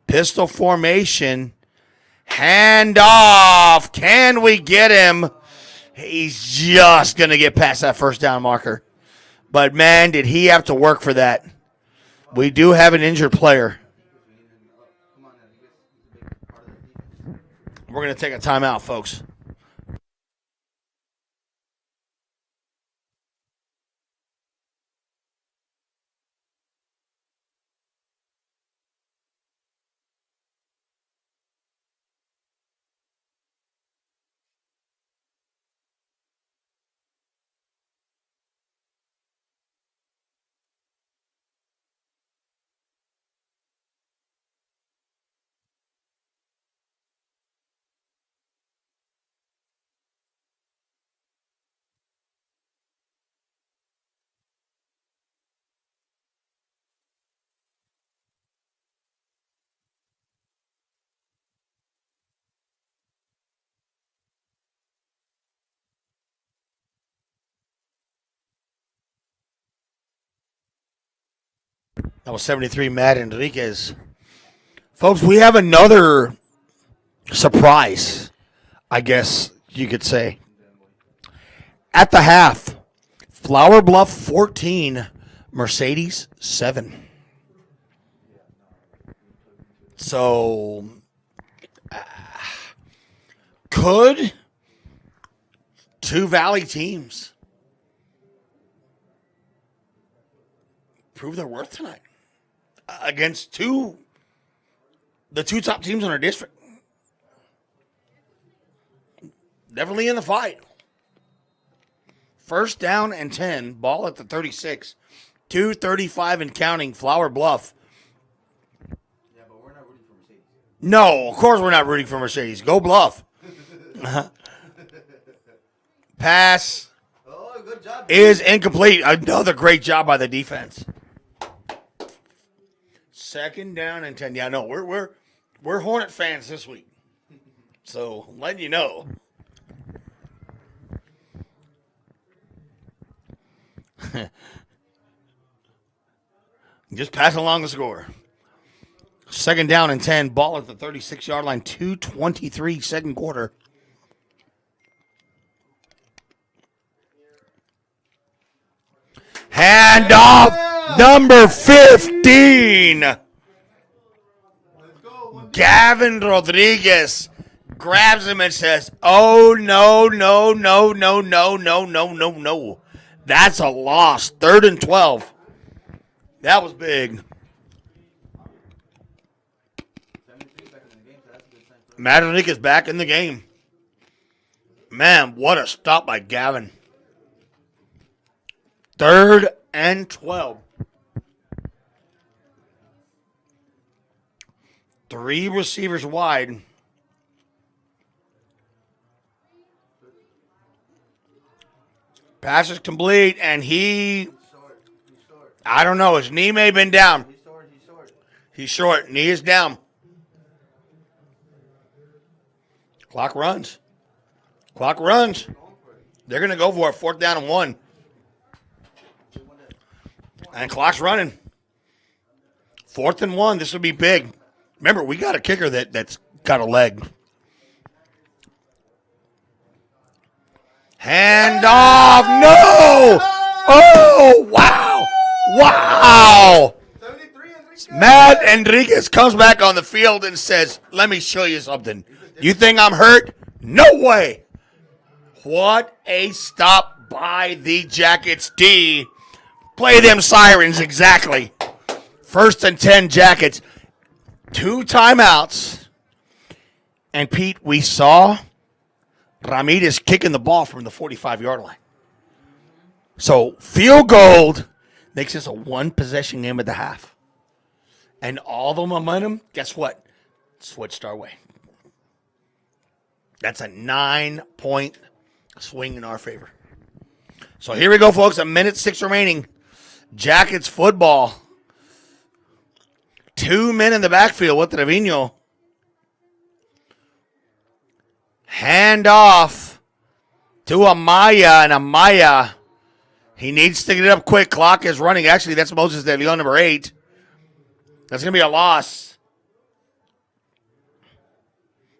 Pistol formation. Handoff. Can we get him? He's just going to get past that first down marker. But, man, did he have to work for that. We do have an injured player. We're going to take a timeout, folks. That was 73, Matt Enriquez. Folks, we have another surprise, I guess you could say. At the half, Flower Bluff 14, Mercedes 7. So, could two Valley teams prove their worth tonight against the two top teams in our district? Definitely in the fight. First down and 10, ball at the 36. 2:35 and counting, Flower Bluff. Yeah, but we're not rooting for Mercedes. No, of course we're not rooting for Mercedes. Go Bluff. Pass Good job, is incomplete. Another great job by the defense. Second down and 10. Yeah, no, we're Hornet fans this week. So, letting you know. Just pass along the score. Second down and 10. Ball at the 36-yard line. 2:23 second quarter. Hand off number 15. Gavin Rodriguez grabs him and says, "Oh, no, no, no, no, no, no, no, no, no." That's a loss. 3rd and 12. That was big. Matt Rodriguez back in the game. Man, what a stop by Gavin. 3rd and 12. 3 receivers wide. Pass is complete, and I don't know, his knee may have been down. He's short. Knee is down. Clock runs. Clock runs. They're going to go for it. 4th down and 1. And clock's running. 4th and 1. This will be big. Remember, we got a kicker that's got a leg. Hand off. No. Oh, wow. Wow. Matt Enriquez comes back on the field and says, let me show you something. You think I'm hurt? No way. What a stop by the Jackets D. Play them sirens exactly. 1st and 10 Jackets. 2 timeouts. And Pete, we saw Ramirez kicking the ball from the 45-yard line. So field goal makes this a 1-possession game at the half. And all the momentum, guess what? Switched our way. That's a 9-point swing in our favor. So here we go, folks. 1:06 remaining. Jackets football. 2 men in the backfield with Trevino. Hand off to Amaya, and Amaya, he needs to get it up quick. Clock is running. Actually, that's Moses De Leon, number 8. That's going to be a loss.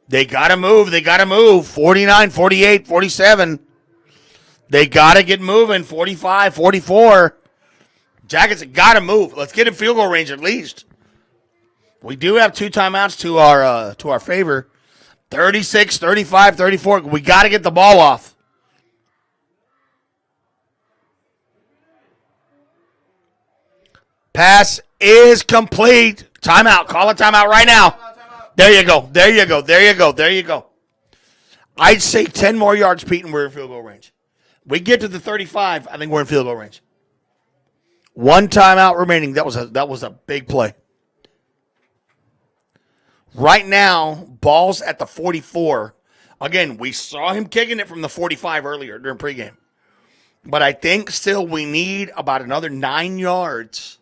They got to move. They got to move. 49, 48, 47. They got to get moving. 45, 44. Jackets got to move. Let's get in field goal range at least. We do have 2 timeouts to our favor. 36, 35, 34. We got to get the ball off. Pass is complete. Timeout. Call a timeout right now. There you go. There you go. There you go. There you go. I'd say 10 more yards, Pete, and we're in field goal range. We get to the 35, I think we're in field goal range. 1 timeout remaining. That was a big play. Right now, ball's at the 44. Again, we saw him kicking it from the 45 earlier during pregame. But I think still we need about another 9 yards.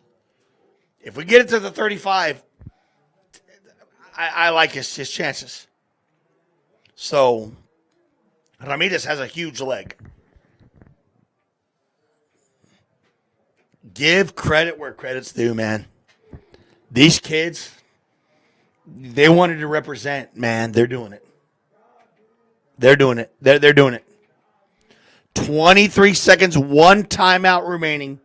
If we get it to the 35, I like his chances. So, Ramirez has a huge leg. Give credit where credit's due, man. These kids, they wanted to represent, man. They're doing it. They're doing it. They're doing it. 23 seconds, 1 timeout remaining.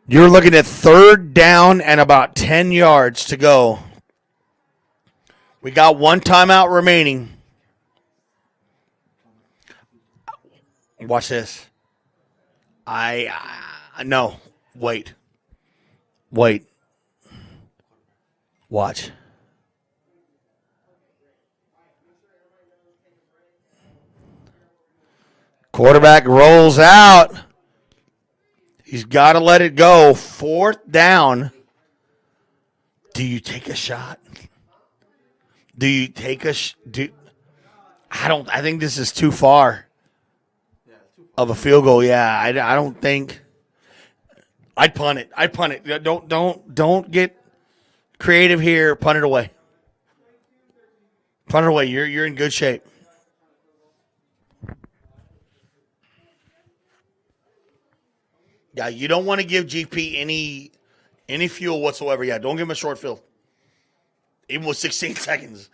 You're looking at 3rd down and about 10 yards to go. We got 1 timeout remaining. Watch this. No. Wait. Watch. Quarterback rolls out. He's got to let it go. 4th down. Do you take a shot? Do you take a I think this is too far of a field goal. Yeah, I don't think. I'd punt it. Don't get creative here. Punt it away. Punt it away. You're in good shape. Yeah, you don't want to give GP any fuel whatsoever. Yeah, don't give him a short field. Even with 16 seconds.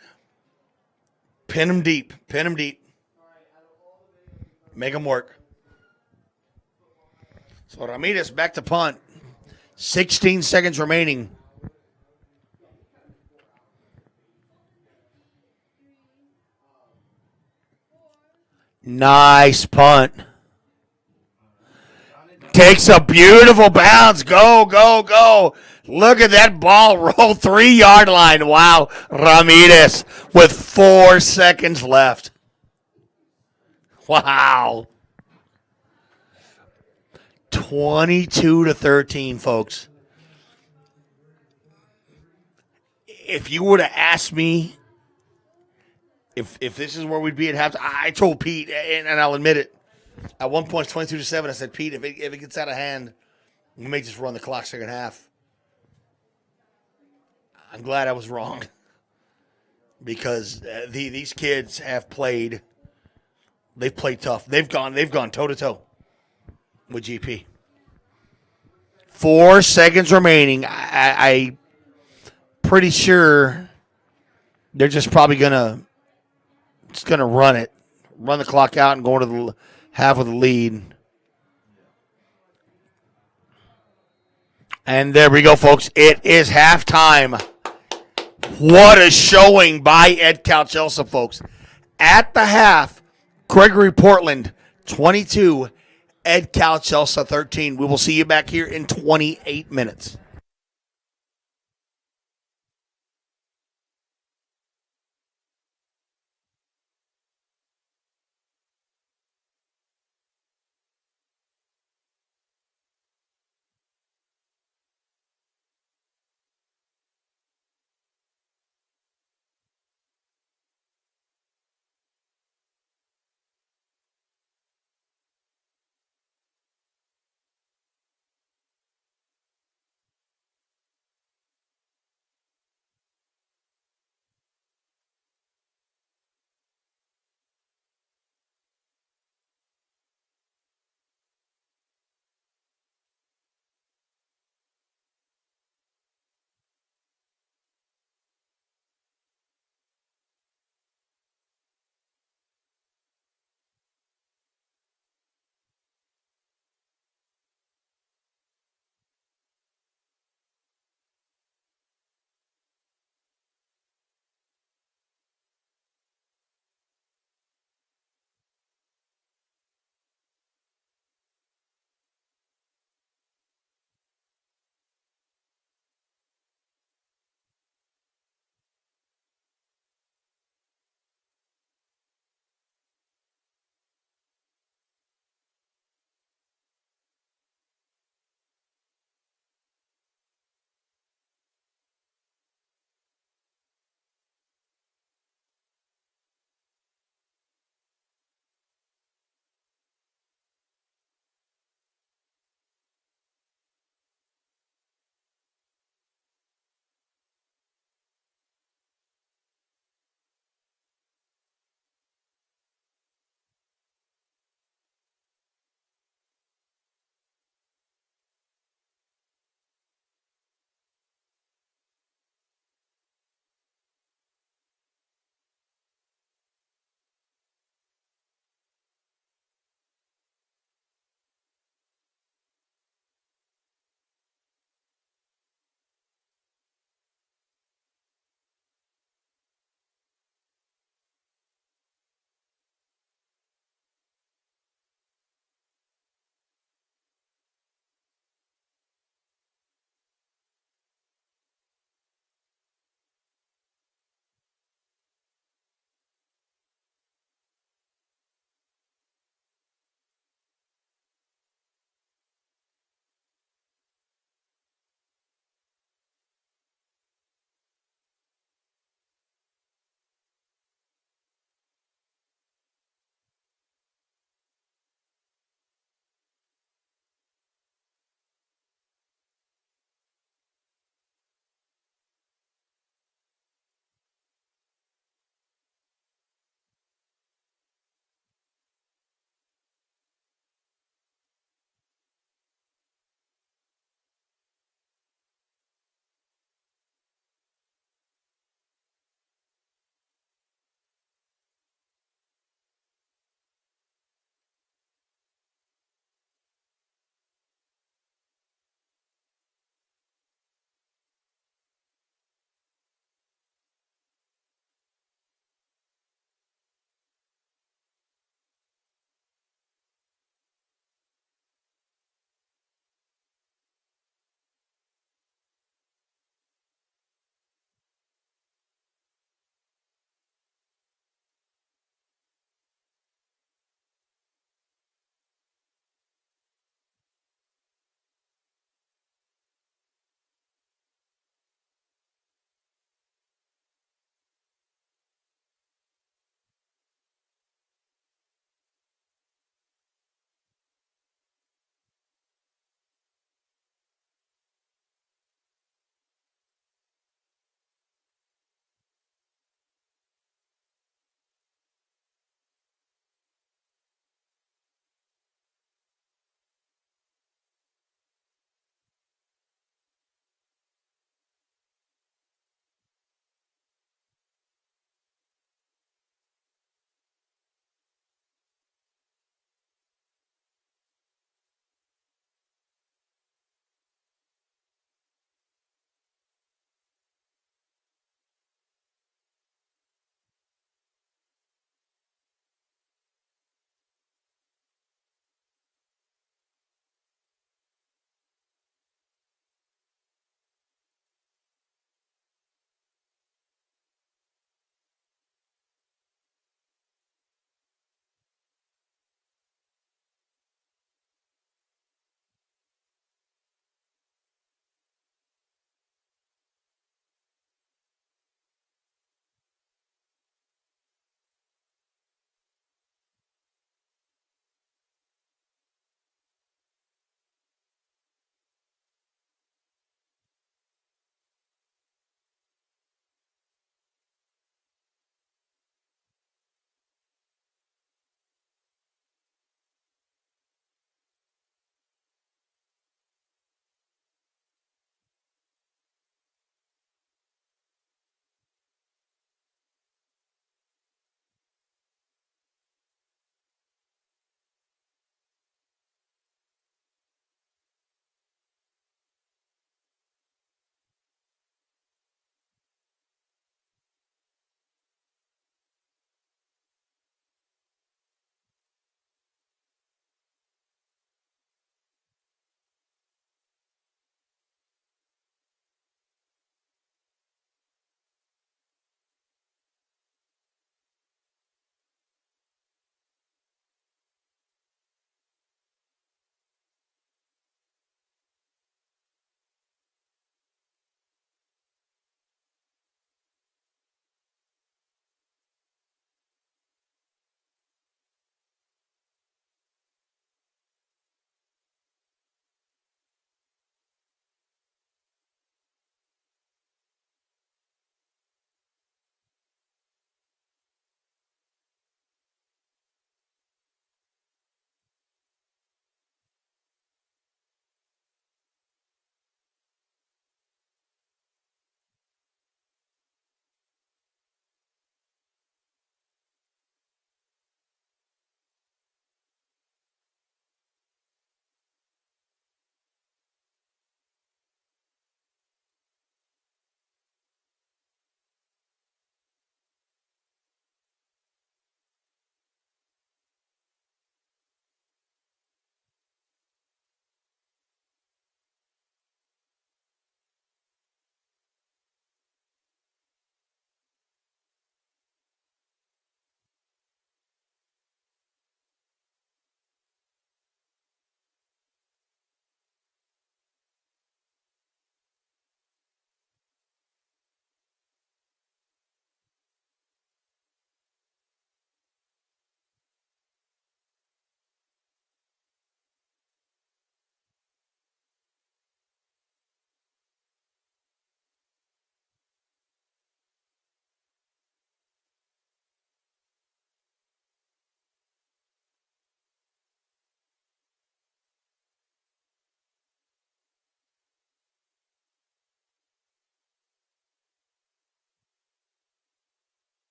Pin him deep. Make him work. So Ramirez back to punt. 16 seconds remaining. Nice punt. Takes a beautiful bounce. Go. Look at that ball roll 3-yard line. Wow. Ramirez with 4 seconds left. Wow. 22-13, folks. If you were to ask me if this is where we'd be at halftime, I told Pete, and I'll admit it, at one point, 22-7, I said, Pete, if it gets out of hand, we may just run the clock second half. I'm glad I was wrong. because these kids have played. They've played tough. They've gone toe to toe with GP. 4 seconds remaining. I pretty sure they're just probably gonna run the clock out, and go into the half of the lead. And there we go, folks. It is halftime. What a showing by Edcouch-Elsa, folks. At the half, Gregory Portland 22, Edcouch-Elsa 13. We will see you back here in 28 minutes.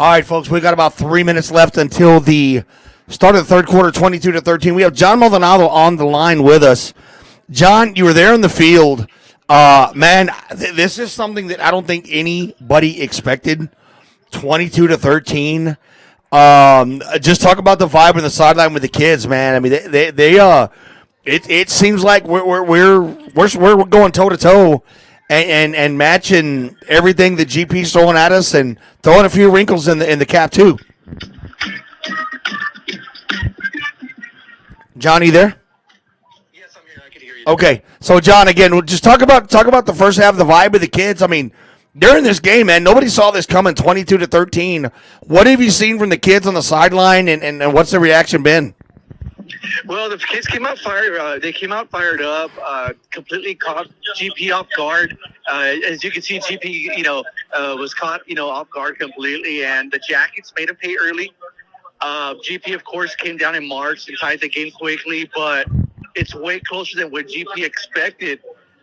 All right, folks, we got about 3 minutes left until the start of the third quarter, 22-13. We have John Maldonado on the line with us. John, you were there in the field. Man, this is something that I don't think anybody expected. 22-13. Just talk about the vibe on the sideline with the kids, man. I mean, it seems like we're going toe to toe and matching everything that GP's throwing at us and throwing a few wrinkles in the cap too. Johnny, there? Yes, I'm here. I can hear you. Okay, so John, again, just talk about the first half of the vibe of the kids. I mean, during this game, man, nobody saw this coming. 22-13. What have you seen from the kids on the sideline, and what's the reaction been? Well, the kids came out fired. They came out fired up. Completely caught GP off guard. As you can see, GP, was caught, off guard completely, and the Jackets made them pay early. GP, of course, came down in March and tied the game quickly, but it's way closer than what GP expected.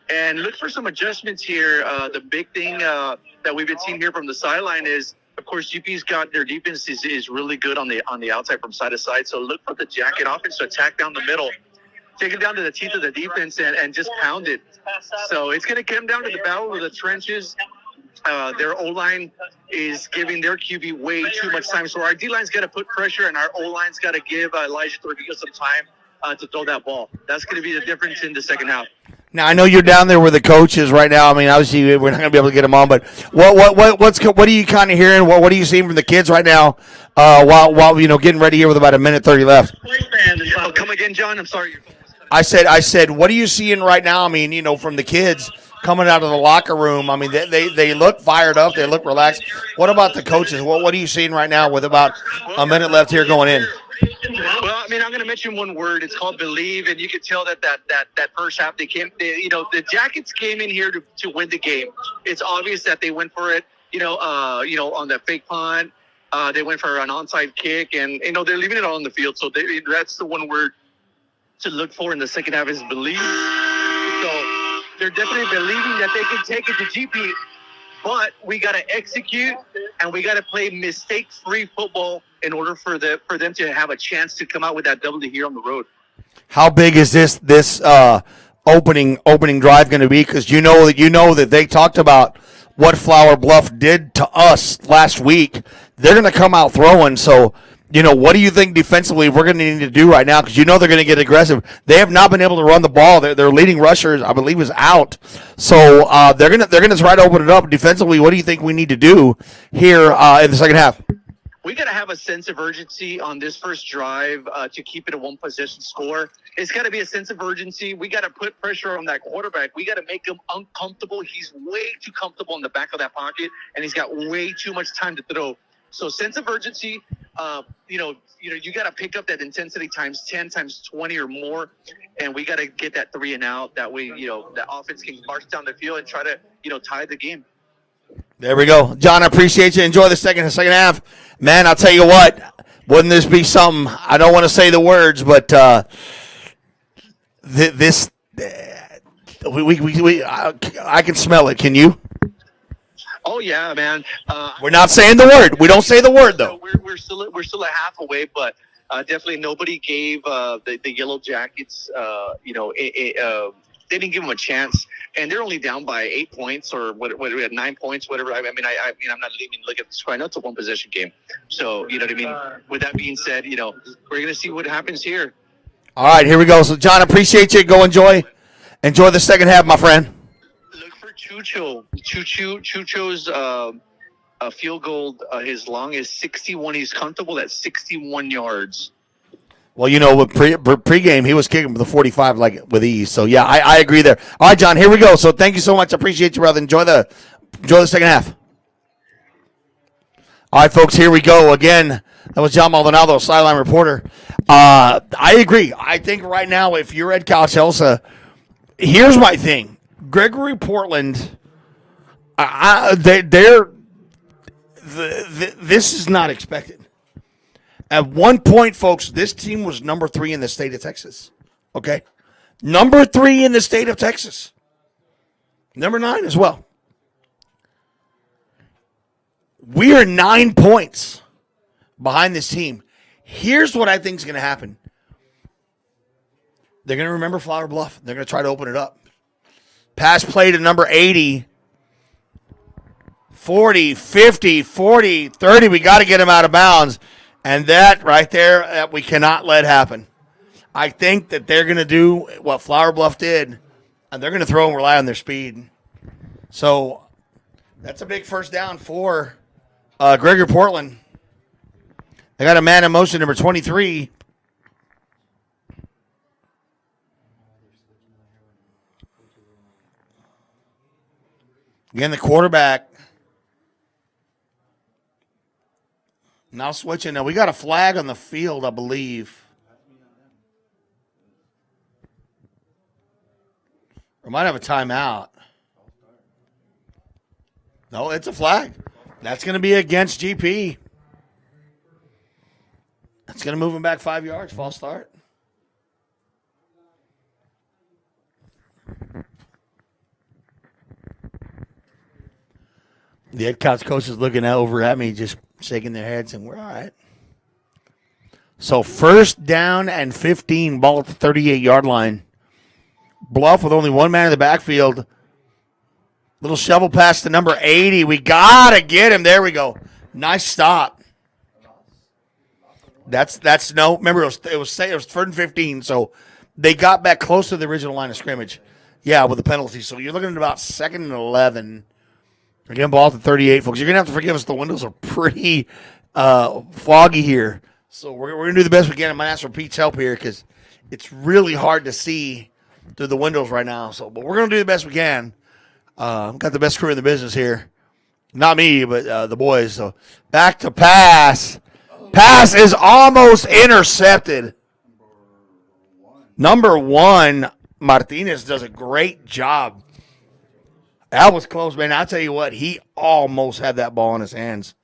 And look for some adjustments here. The big thing that we've been seeing here from the sideline is, of course, GP's got their defense is really good on the outside from side to side. So look for the Jacket offense to attack down the middle, take it down to the teeth of the defense and just pound it. So it's going to come down to the battle of the trenches. Their O-line is giving their QB way too much time. So our D-line's got to put pressure, and our O-line's got to give Elijah Torrijos some time to throw that ball. That's going to be the difference in the second half. Now I know you're down there with the coaches right now. I mean, obviously we're not going to be able to get them on, but what are you kind of hearing? What are you seeing from the kids right now? While getting ready here with about a minute 30 left. Come again, John. I'm sorry. I said, what are you seeing right now? I mean, from the kids coming out of the locker room. I mean, they look fired up. They look relaxed. What about the coaches? What are you seeing right now with about a minute left here going in? Well, I mean, I'm going to mention one word. It's called believe, and you can tell that first half the Jackets came in here to win the game. It's obvious that they went for it. On that fake punt, they went for an onside kick, and they're leaving it all on the field. So that's the one word to look for in the second half is believe. So they're definitely believing that they can take it to GP, but we got to execute and we got to play mistake-free football in order for them to have a chance to come out with that W here on the road. How big is this opening drive going to be? Because you know that they talked about what Flower Bluff did to us last week. They're going to come out throwing. So, what do you think defensively we're going to need to do right now? Because they're going to get aggressive. They have not been able to run the ball. Their leading rusher, I believe, is out. So they're going to try to open it up defensively. What do you think we need to do here in the second half? We got to have a sense of urgency on this first drive to keep it a one-possession score. It's got to be a sense of urgency. We got to put pressure on that quarterback. We got to make him uncomfortable. He's way too comfortable in the back of that pocket, and he's got way too much time to throw. So sense of urgency, you got to pick up that intensity times 10, times 20 or more, and we got to get that 3 and out. That way, the offense can march down the field and try to, tie the game. There we go. John, I appreciate you. Enjoy the second half. Man, I'll tell you what, wouldn't this be something? I don't want to say the words, but I can smell it. Can you? Oh yeah, man. We're not saying the word. We don't say the word though. We're still a half away, but definitely nobody gave the Yellow Jackets they didn't give them a chance, and they're only down by 8 points or what we had 9 points, whatever. I mean, I'm not even looking at the score. I know it's a one possession game, so you know what I mean. With that being said, we're gonna see what happens here. All right, here we go. So, John, appreciate you. Go enjoy the second half, my friend. Look for Chucho's a field goal. His long is 61. He's comfortable at 61 yards. Well, with pregame, he was kicking from the 45 with ease. So yeah, I agree there. All right, John, here we go. So thank you so much. I appreciate you, brother. Enjoy the second half. All right, folks, here we go again. That was John Maldonado, sideline reporter. I agree. I think right now, if you're Edcouch-Elsa, here's my thing: Gregory Portland. This is not expected. At one point, folks, this team was number 3 in the state of Texas. Okay? Number 3 in the state of Texas. Number 9 as well. We are 9 points behind this team. Here's what I think is going to happen. They're going to remember Flower Bluff. They're going to try to open it up. Pass play to number 80. 40, 50, 40, 30. We got to get him out of bounds. And that right there, that we cannot let happen. I think that they're going to do what Flower Bluff did, and they're going to throw and rely on their speed. So that's a big first down for Gregory Portland. They got a man in motion, number 23. Again, the quarterback. Now switching. Now we got a flag on the field, I believe. We might have a timeout. No, it's a flag. That's going to be against GP. That's going to move him back 5 yards. False start. The Edcouch coach is looking over at me, just shaking their heads, and we're all right. So first down and 15, ball at the 38-yard line. Bluff with only one man in the backfield. Little shovel pass to number 80. We got to get him. There we go. Nice stop. That's no. Remember, it was 3rd and 15, so they got back close to the original line of scrimmage. Yeah, with the penalty. So you're looking at about 2nd and 11. Again, ball at the 38, folks. You're going to have to forgive us. The windows are pretty foggy here. So we're going to do the best we can. I might ask for Pete's help here because it's really hard to see through the windows right now. So, but we're going to do the best we can. Got the best crew in the business here. Not me, but the boys. So back to pass. Pass is almost intercepted. Number 1, Martinez does a great job. That was close, man. I'll tell you what, he almost had that ball in his hands.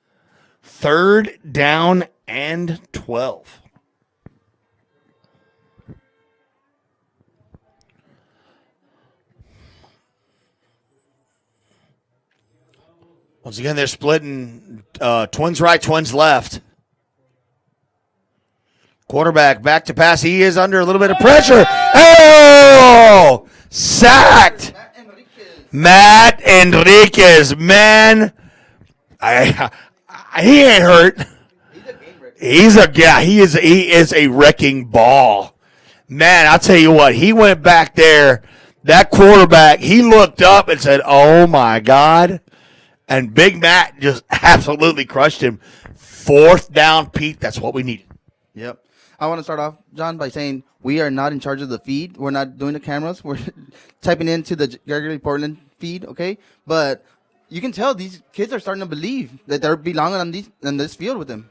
3rd down and 12. Once again, they're splitting twins right, twins left. Quarterback back to pass. He is under a little bit of pressure. Oh! Sacked! Matt Enriquez, man, he ain't hurt. He is a wrecking ball, man. I'll tell you what, he went back there. That quarterback, he looked up and said, "Oh my God!" And Big Matt just absolutely crushed him. 4th down, Pete. That's what we needed. Yep. I want to start off, John, by saying we are not in charge of the feed. We're not doing the cameras. We're typing into the Gregory Portland feed, okay? But you can tell these kids are starting to believe that they're belonging on this field with them.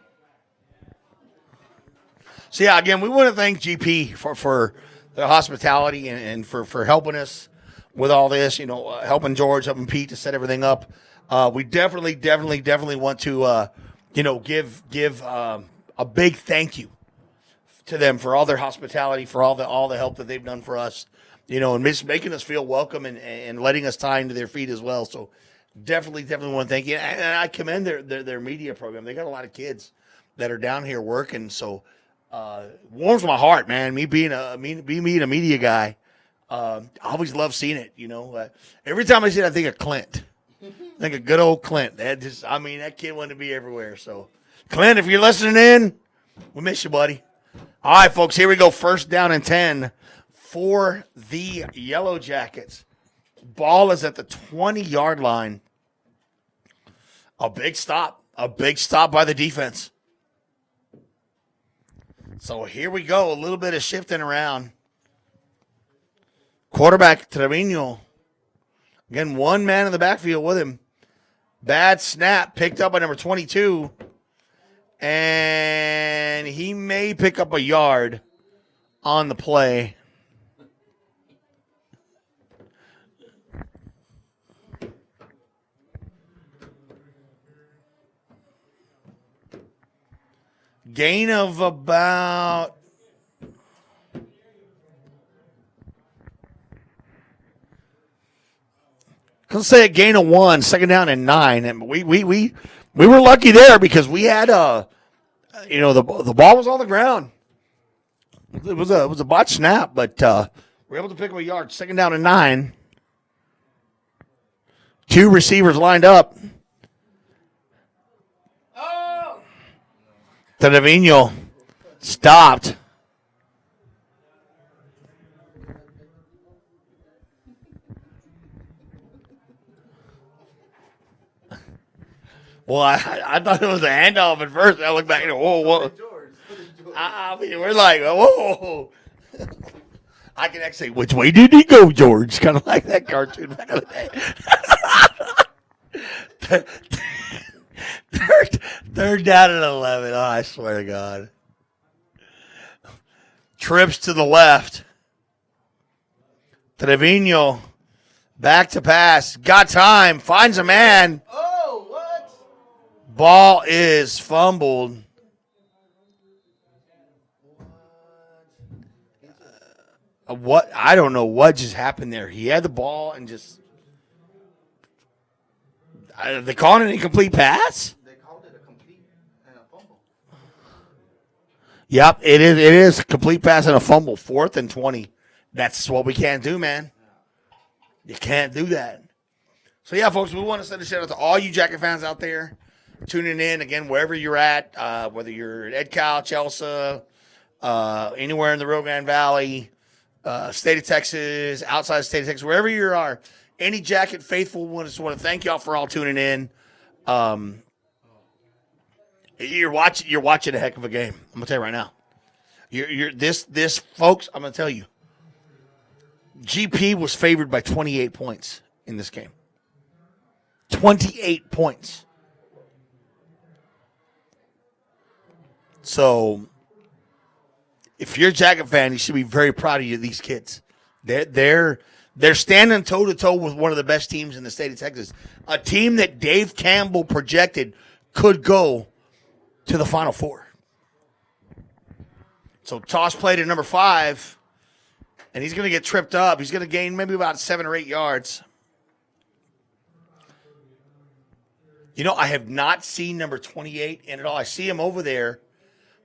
So, yeah, again, we want to thank GP for their hospitality and for helping us with all this, helping George, helping Pete to set everything up. We definitely want to, give a big thank you to them for all their hospitality, for all the help that they've done for us, and making us feel welcome and letting us tie into their feet as well. So definitely want to thank you. And I commend their media program. They got a lot of kids that are down here working. So warms my heart, man. Me being a media guy, I always love seeing it. Every time I see it, I think of Clint. I think of good old Clint. That kid wanted to be everywhere. So Clint, if you're listening in, we miss you, buddy. All right, folks, here we go. 1st down and 10 for the Yellow Jackets. Ball is at the 20-yard line. A big stop by the defense. So here we go, a little bit of shifting around. Quarterback Trevino. Again, one man in the backfield with him. Bad snap picked up by number 22. And he may pick up a yard on the play. Gain of about let's say a gain of 1, 2nd down and 9. And we We were lucky there because we had the ball was on the ground. It was a botched snap, but we were able to pick up a yard. 2nd down and 9. 2 receivers lined up. Trevino stopped. Well, I thought it was a handoff at first. I looked back and whoa. I mean, we're like, whoa. I can actually say, which way did he go, George? Kind of like that cartoon back in the day. third down and 11. Oh, I swear to God. Trips to the left. Trevino back to pass. Got time. Finds a man. Oh, what? Ball is fumbled. What? I don't know what just happened there. He had the ball and just. They called it an incomplete pass? They called it a complete and a fumble. Yep, it is a complete pass and a fumble. 4th and 20. That's what we can't do, man. You can't do that. So, yeah, folks, we want to send a shout out to all you Jacket fans out there tuning in. Again, wherever you're at, whether you're at Edcouch-Elsa, anywhere in the Rio Grande Valley, state of Texas, outside the state of Texas, wherever you are, any Jacket faithful, we just want to thank y'all for all tuning in. You're watching a heck of a game. I'm gonna tell you right now. This folks. I'm gonna tell you. GP was favored by 28 points in this game. 28 points. So, if you're a Jacket fan, you should be very proud of these kids. They're standing toe-to-toe with one of the best teams in the state of Texas. A team that Dave Campbell projected could go to the Final Four. So toss play to number 5, and he's going to get tripped up. He's going to gain maybe about 7 or 8 yards. I have not seen number 28 in at all. I see him over there,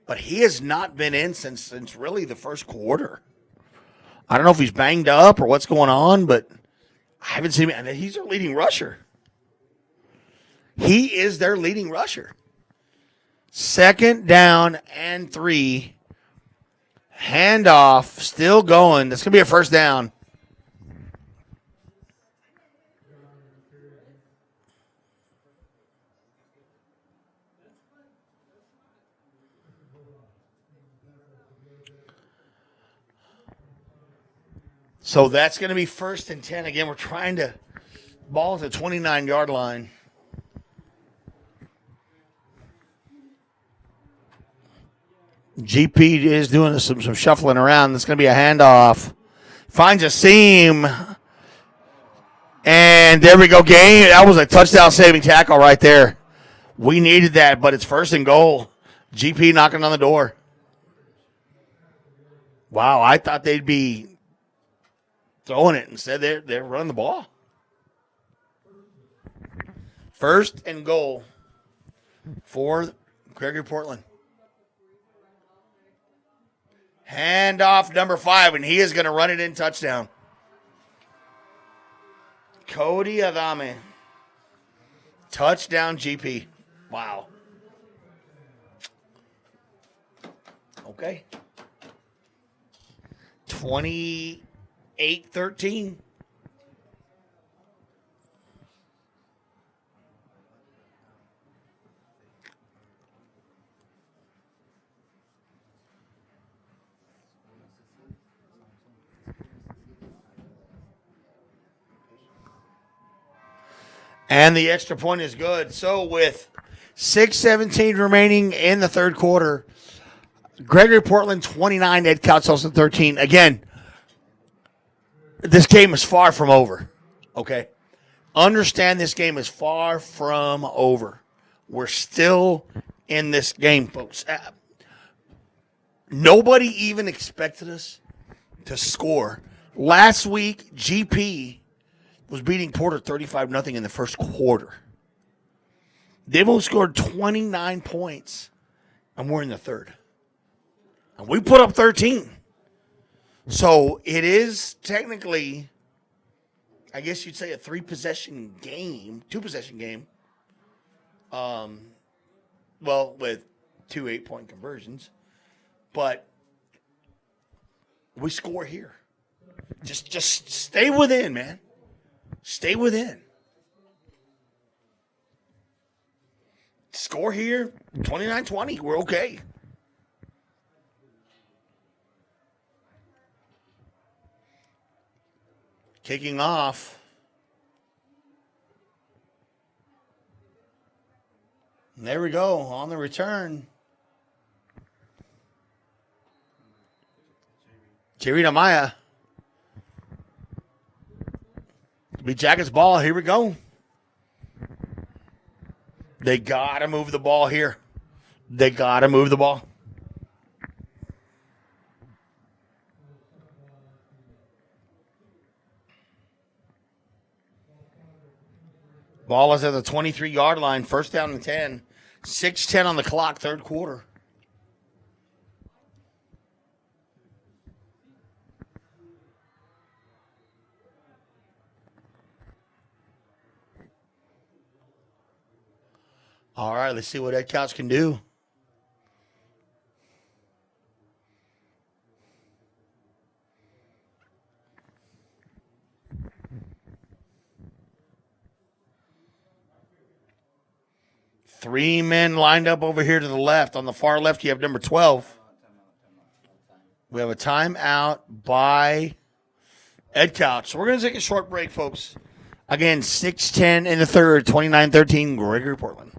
but he has not been in since really the first quarter. I don't know if he's banged up or what's going on, but I haven't seen him. And he's their leading rusher. He is their leading rusher. 2nd down and 3. Handoff, still going. That's going to be a 1st down. So that's going to be 1st and 10. Again, we're trying to ball at the 29-yard line. GP is doing some shuffling around. That's going to be a handoff. Finds a seam. And there we go. Game. That was a touchdown-saving tackle right there. We needed that, but it's 1st and goal. GP knocking on the door. Wow, I thought they'd be throwing it. Instead, they're running the ball. 1st and goal for Gregory Portland. Hand off number 5, and he is going to run it in touchdown. Cody Adame. Touchdown GP. Wow. Okay. 28-13. And the extra point is good. So with 6:17 remaining in the 3rd quarter, Gregory Portland 29, Edcouch-Elsa 13. Again, this game is far from over. Okay? Understand this game is far from over. We're still in this game, folks. Nobody even expected us to score. Last week, GP was beating Porter 35-0 in the 1st quarter. They've only scored 29 points, and we're in the third. And we put up 13. So it is technically, I guess you'd say, a 3-possession game, 2-possession game. Well, with 2 8-point conversions. But we score here. Just stay within, man. Stay within. Score here, 29-20. We're okay. Kicking off. And there we go on the return. Jerry Maya. Be Jackets ball. Here we go. They got to move the ball here. They got to move the ball. Ball is at the 23-yard line. First down and 10. 6:10 on the clock, third quarter. All right, let's see what Edcouch can do. Three men lined up over here to the left. On the far left, you have number 12. We have a timeout by Edcouch. So we're going to take a short break, folks. Again, 6:10 in the third, 29-13, Gregory Portland.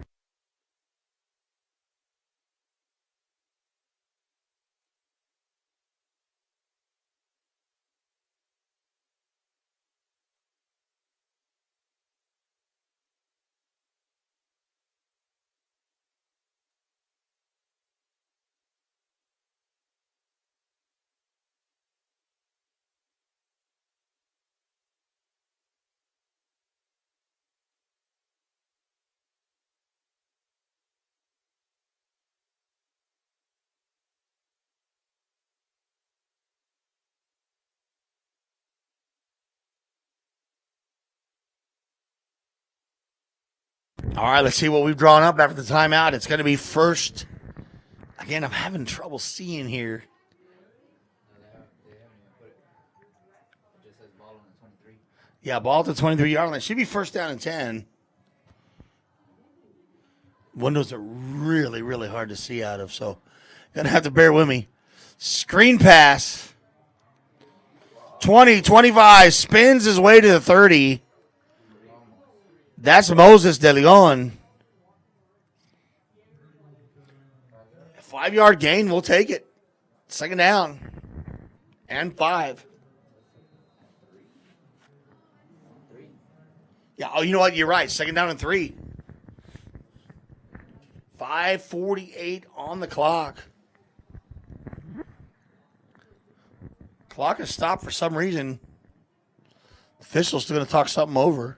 All right, let's see what we've drawn up after the timeout. It's going to be first. Again, I'm having trouble seeing here. Yeah, ball at the 23-yard line. Should be first down and 10. Windows are really, really hard to see out of, so going to have to bear with me. Screen pass. 20, 25, spins his way to the 30. That's Moses De Leon. 5-yard gain, we'll take it. Second down. And 5. Yeah, oh, you know what? You're right. Second down and 3. 5:48 on the clock. Clock is stopped for some reason. Official's still going to talk something over.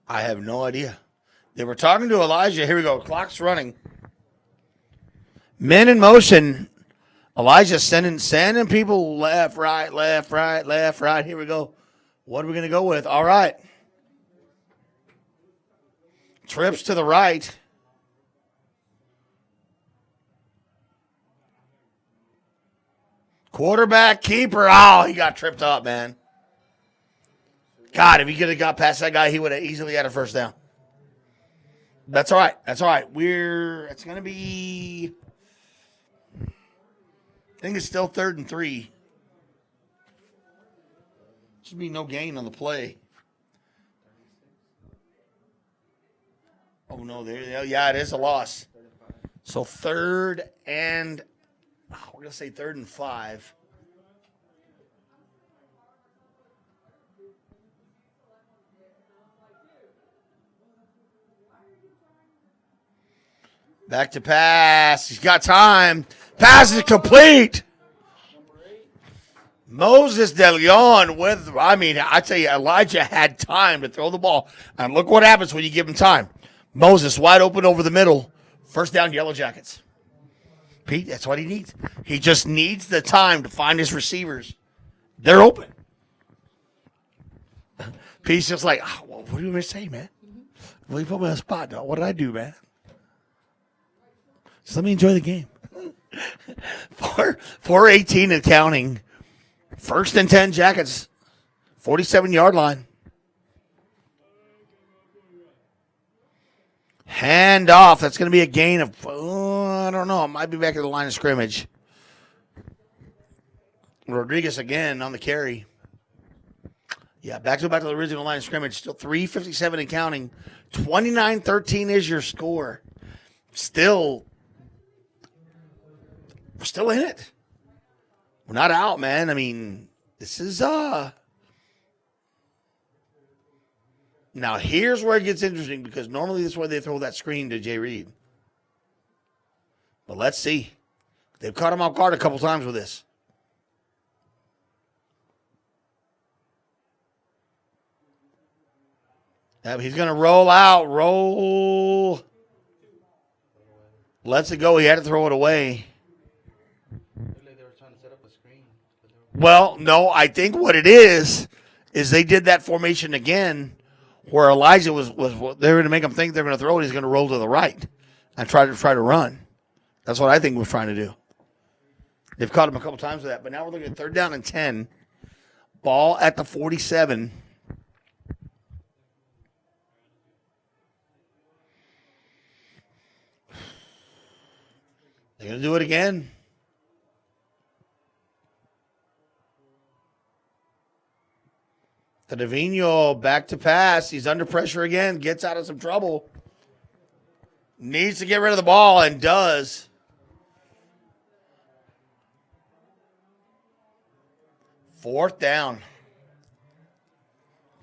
I have no idea. They were talking to Elijah. Here we go. Clock's running. Men in motion. Elijah sending people left, right, left, right, left, right. Here we go. What are we going to go with? All right. Trips to the right. Quarterback keeper. Oh, he got tripped up, man. God, if he could have got past that guy, he would have easily had a first down. That's all right. That's all right. It's going to be, I think it's still 3rd and 3. Should be no gain on the play. Oh, no, yeah, it is a loss. So 3rd and, we're going to say 3rd and 5. Back to pass. He's got time. Pass is complete. Moses De Leon with, I tell you, Elijah had time to throw the ball. And look what happens when you give him time. Moses wide open over the middle. First down, Yellow Jackets. Pete, that's what he needs. He just needs the time to find his receivers. They're open. Pete's just like, what do you want me to say, man? Well, you put me on the spot, dog. What did I do, man? Just let me enjoy the game. 4:18 and counting. First and 10 Jackets. 47-yard line. Hand off. That's going to be a gain of, I don't know. It might be back at the line of scrimmage. Rodriguez again on the carry. Yeah, back to the original line of scrimmage. Still 3:57 and counting. 29-13 is your score. We're still in it. We're not out, man. I mean, this is now here's where it gets interesting because normally this is where they throw that screen to Jay Reed. But let's see. They've caught him off guard a couple times with this. He's going to roll out. Roll. Lets it go. He had to throw it away. Well, no, I think what it is they did that formation again where Elijah was they were going to make him think they're going to throw it. He's going to roll to the right and try to run. That's what I think we're trying to do. They've caught him a couple times with that, but now we're looking at 3rd down and 10. Ball at the 47. They're going to do it again. Trevino back to pass. He's under pressure again. Gets out of some trouble. Needs to get rid of the ball and does. Fourth down.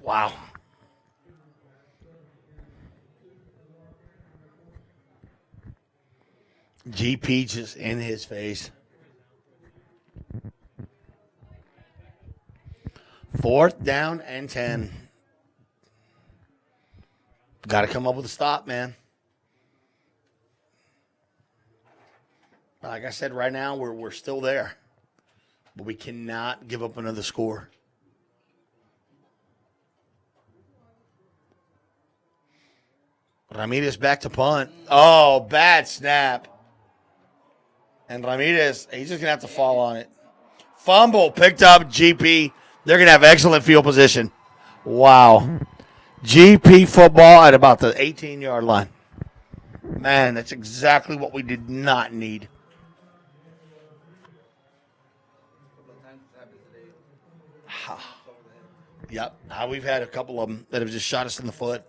Wow. GP just in his face. 4th down and 10. Got to come up with a stop, man. Like I said, right now we're still there, but we cannot give up another score. Ramirez back to punt. Oh, bad snap. And Ramirez, he's just going to have to fall on it. Fumble picked up GP. They're going to have excellent field position. Wow. GP football at about the 18-yard line. Man, that's exactly what we did not need. Yep. We've had a couple of them that have just shot us in the foot.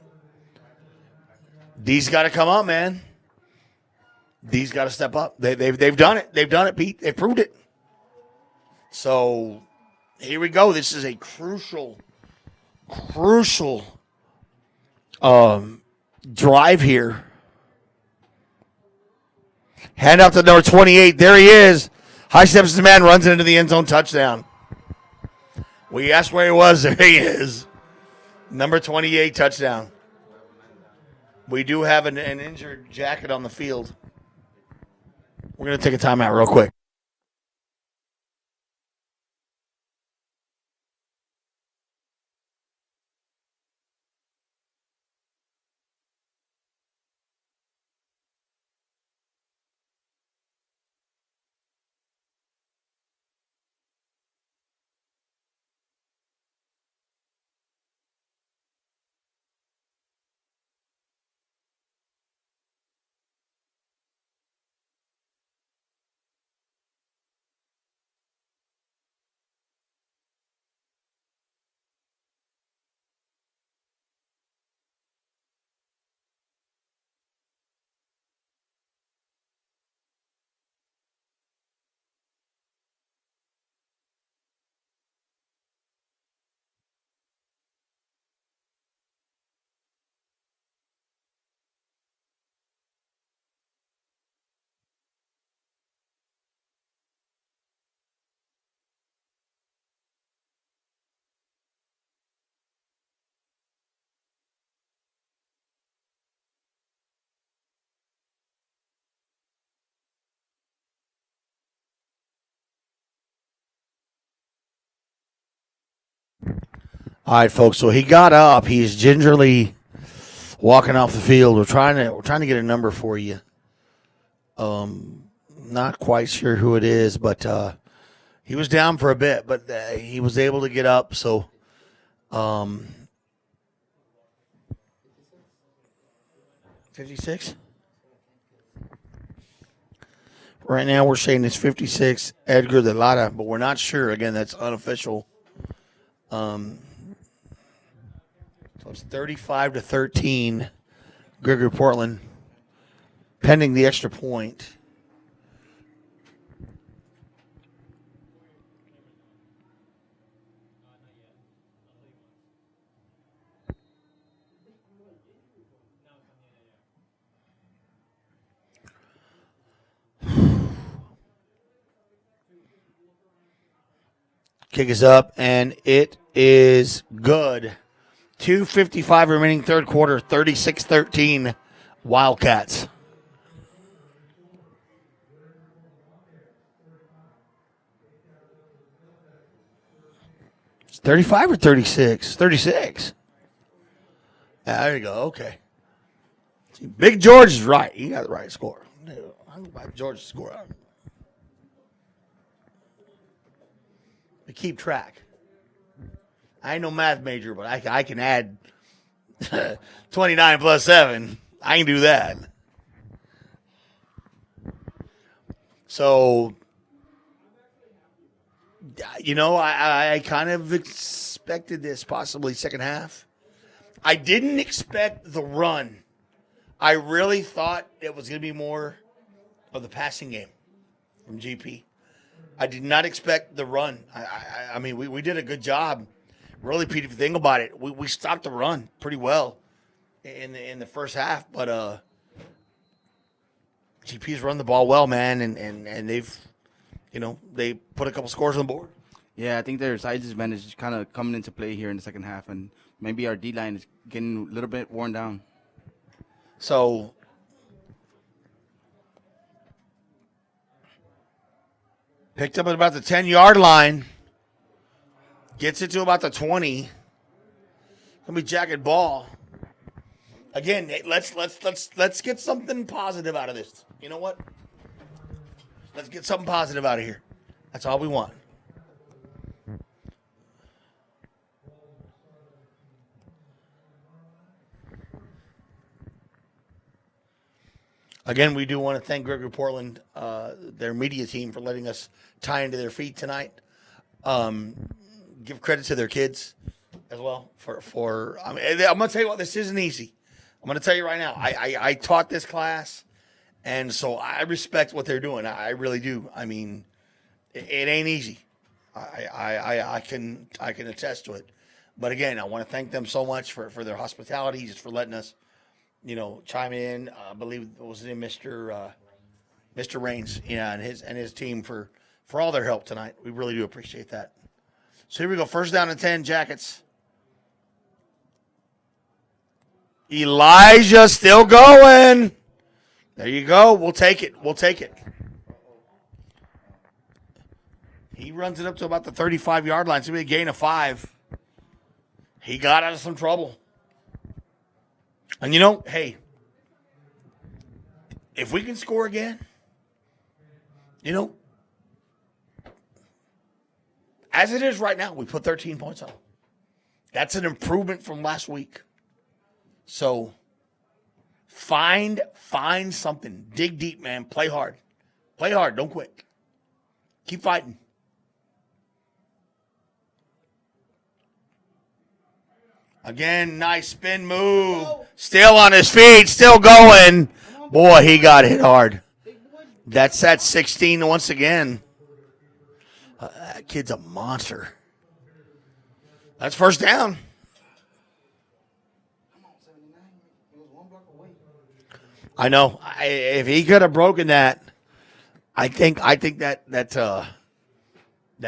These got to come up, man. These got to step up. They've done it. They've done it, Pete. They proved it. So here we go. This is a crucial drive here. Hand out to number 28. There he is. High steps the man, runs into the end zone, touchdown. We asked where he was. There he is. Number 28, touchdown. We do have an injured jacket on the field. We're going to take a timeout real quick. All right, folks. So he got up. He's gingerly walking off the field. We're trying to get a number for you. Not quite sure who it is, but he was down for a bit, but he was able to get up. So, 56. Right now, we're saying it's 56, Edgar de Lara, but we're not sure. Again, that's unofficial. So it's 35-13, Gregory Portland, pending the extra point. Kick is up, and it is good. 2:55 remaining third quarter, 36-13, Wildcats. It's 35 or 36? 36. There you go. Okay. See, Big George is right. He got the right score. I'll go back to George's score. We keep track. I ain't no math major, but I can add 29 plus 7. I can do that. So, I kind of expected this possibly second half. I didn't expect the run. I really thought it was going to be more of the passing game from GP. I did not expect the run. I mean, we did a good job. Really, Pete, if you think about it, we stopped the run pretty well in the first half. But GP's run the ball well, man, and they've, they put a couple scores on the board. Yeah, I think their size advantage is kind of coming into play here in the second half, and maybe our D-line is getting a little bit worn down. So picked up at about the 10-yard line. Gets it to about the 20. Gonna be jacket ball. Again, let's get something positive out of this. You know what? Let's get something positive out of here. That's all we want. Again, we do want to thank Gregory Portland, their media team, for letting us tie into their feet tonight. Give credit to their kids as well for I'm going to tell you what, this isn't easy. I'm going to tell you right now. I taught this class, and so I respect what they're doing. I really do. I mean, it ain't easy. I can attest to it. But again, I want to thank them so much for their hospitality, just for letting us, chime in. I believe it was in Mr. Raines, and his team for all their help tonight. We really do appreciate that. So here we go. First down and 10, Jackets. Elijah still going. There you go. We'll take it. He runs it up to about the 35-yard line. It's going to be a gain of 5. He got out of some trouble. And hey, if we can score again, as it is right now, we put 13 points on. That's an improvement from last week. So find something. Dig deep, man. Play hard. Don't quit. Keep fighting. Again, nice spin move. Still on his feet. Still going. Boy, he got hit hard. That's at 16 once again. That kid's a monster. That's first down. I know. If he could have broken that, I think that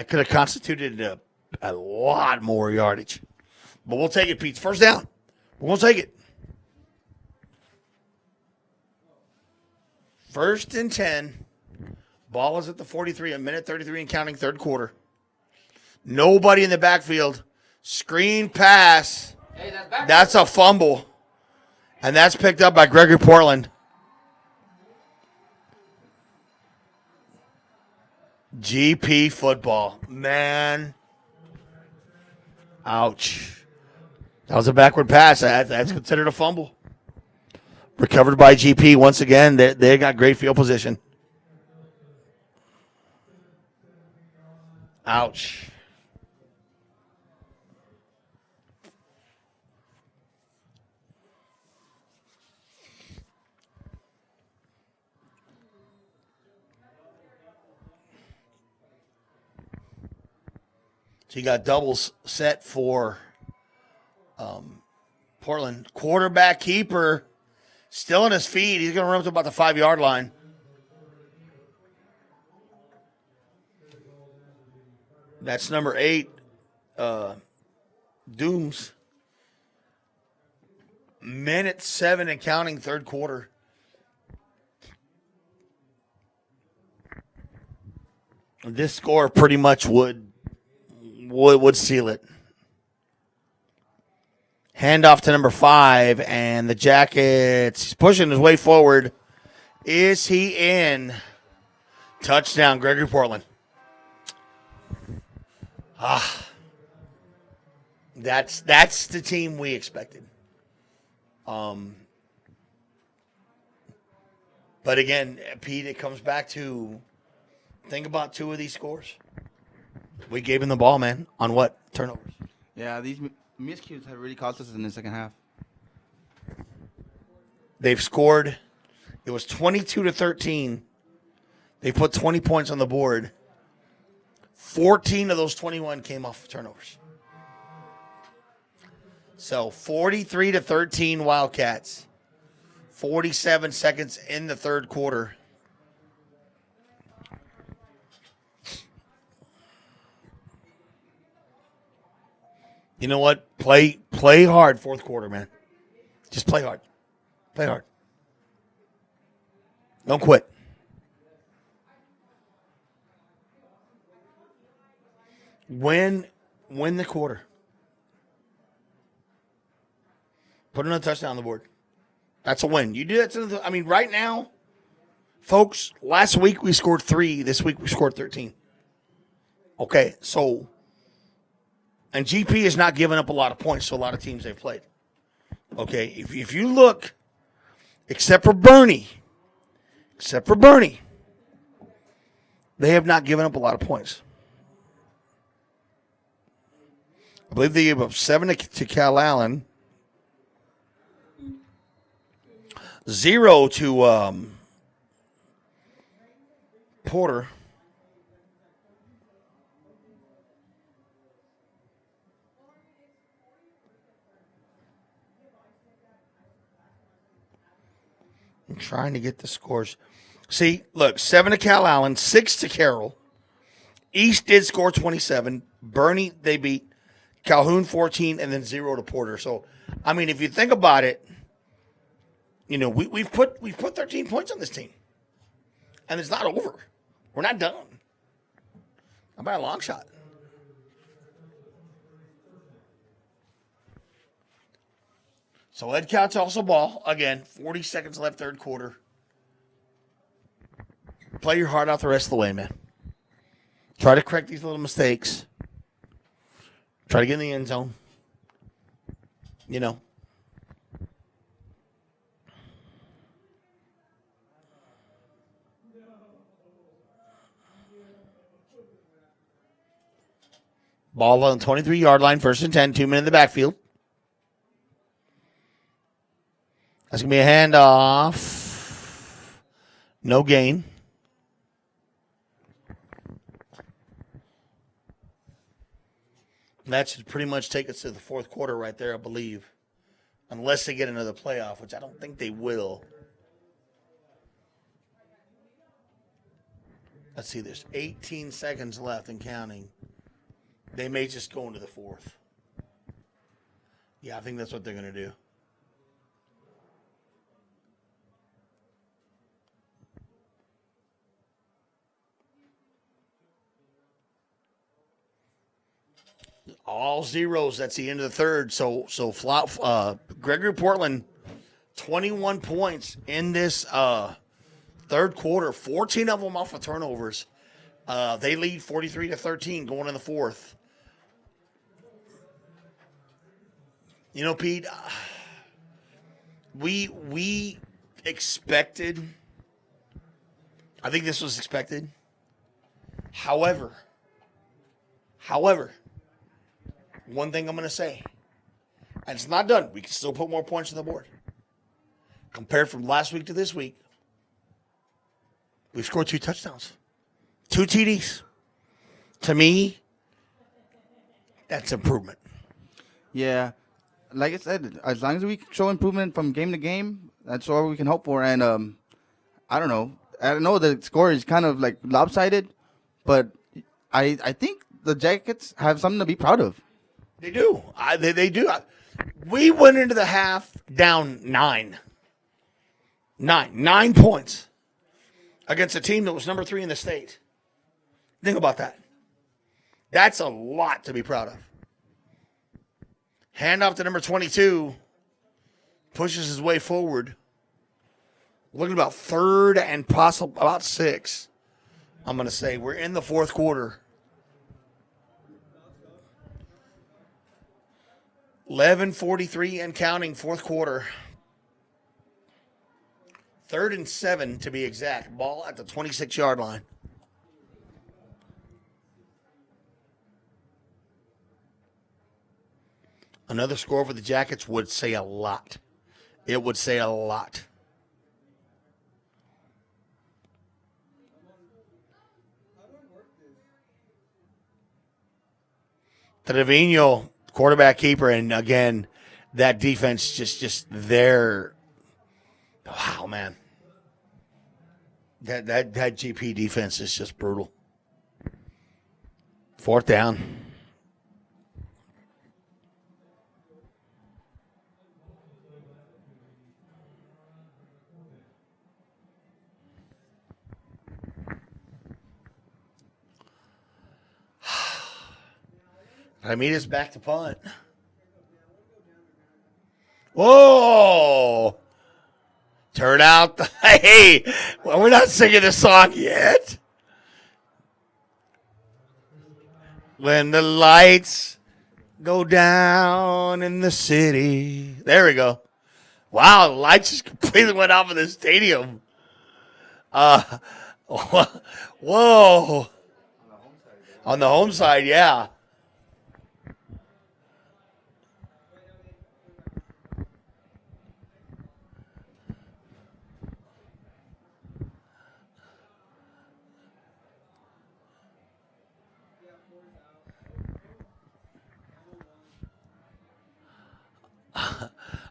could have constituted a lot more yardage. But we'll take it, Pete. First down. We'll take it. 1st and 10. Ball is at the 43, a minute 33 and counting, third quarter. Nobody in the backfield. Screen pass. Hey, that's back. That's a fumble. And that's picked up by Gregory Portland. GP football. Man. Ouch. That was a backward pass. That's considered a fumble. Recovered by GP. Once again, they got great field position. Ouch. So you got doubles set for Portland. Quarterback keeper still on his feet. He's going to run up to about the 5-yard line. That's number 8, Dooms. Minute 7 and counting, third quarter. This score pretty much would seal it. Handoff to number 5, and the Jackets. He's pushing his way forward. Is he in? Touchdown, Gregory Portland. That's the team we expected. But again, Pete, it comes back to think about 2 of these scores. We gave him the ball, man. On what? Turnovers. Yeah, these miscues have really cost us in the second half. They've scored. It was 22-13. They put 20 points on the board. 14 of those 21 came off turnovers. So 43-13 Wildcats. 47 seconds in the third quarter. You know what? Play hard fourth quarter, man. Just play hard. Play hard. Don't quit. Win the quarter. Put another touchdown on the board. That's a win. You do that right now, folks, last week we scored 3. This week we scored 13. Okay, so, and GP is not giving up a lot of points to a lot of teams they've played. Okay, if you look, except for Bernie, they have not given up a lot of points. I believe they gave up 7 to Cal Allen, 0 to Porter. I'm trying to get the scores. See, look, 7 to Cal Allen, 6 to Carroll. East did score 27. Bernie, they beat. Calhoun 14, and then 0 to Porter. So, I mean, if you think about it, you know, we've put 13 points on this team, and it's not over. We're not done. Not by a long shot. So Edcouch-Elsa ball again. 40 seconds left, third quarter. Play your heart out the rest of the way, man. Try to correct these little mistakes. Try to get in the end zone. You know. Ball on the 23-yard line, 1st and 10, 2 men in the backfield. That's going to be a handoff. No gain. That should pretty much take us to the fourth quarter right there, I believe. Unless they get another playoff, which I don't think they will. Let's see, there's 18 seconds left and counting. They may just go into the fourth. Yeah, I think that's what they're going to do. All zeros. That's the end of the third. So Gregory Portland, 21 points in this third quarter. 14 of them off of turnovers. They lead 43-13 going in the fourth. You know, Pete, we expected. I think this was expected. However, one thing I'm going to say, and it's not done. We can still put more points on the board. Compared from last week to this week, we've scored 2 touchdowns, 2 TDs. To me, that's improvement. Yeah. Like I said, as long as we show improvement from game to game, that's all we can hope for. And I don't know. I know the score is kind of like lopsided, but I think the Jackets have something to be proud of. They do. They do. We went into the half down 9 points against a team that was number 3 in the state. Think about that. That's a lot to be proud of. Handoff to number 22. Pushes his way forward. Looking about 3rd and possible about 6. I'm going to say we're in the fourth quarter. 11:43 and counting, fourth quarter. 3rd and 7 to be exact. Ball at the 26-yard line. Another score for the Jackets would say a lot. It would say a lot. Trevino, quarterback keeper, and again, that defense just there. Wow, man. That GP defense is just brutal. 4th down. I mean, it's back to punt. Whoa! Turn out. Hey, well, we're not singing the song yet. When the lights go down in the city. There we go. Wow, the lights just completely went off in the stadium. Whoa. On the home side, yeah.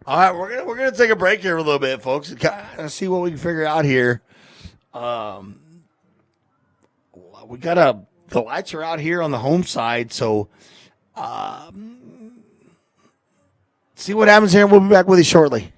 All right, we're gonna take a break here a little bit, folks, and kind of see what we can figure out here. We got the lights are out here on the home side, so see what happens here. We'll be back with you shortly.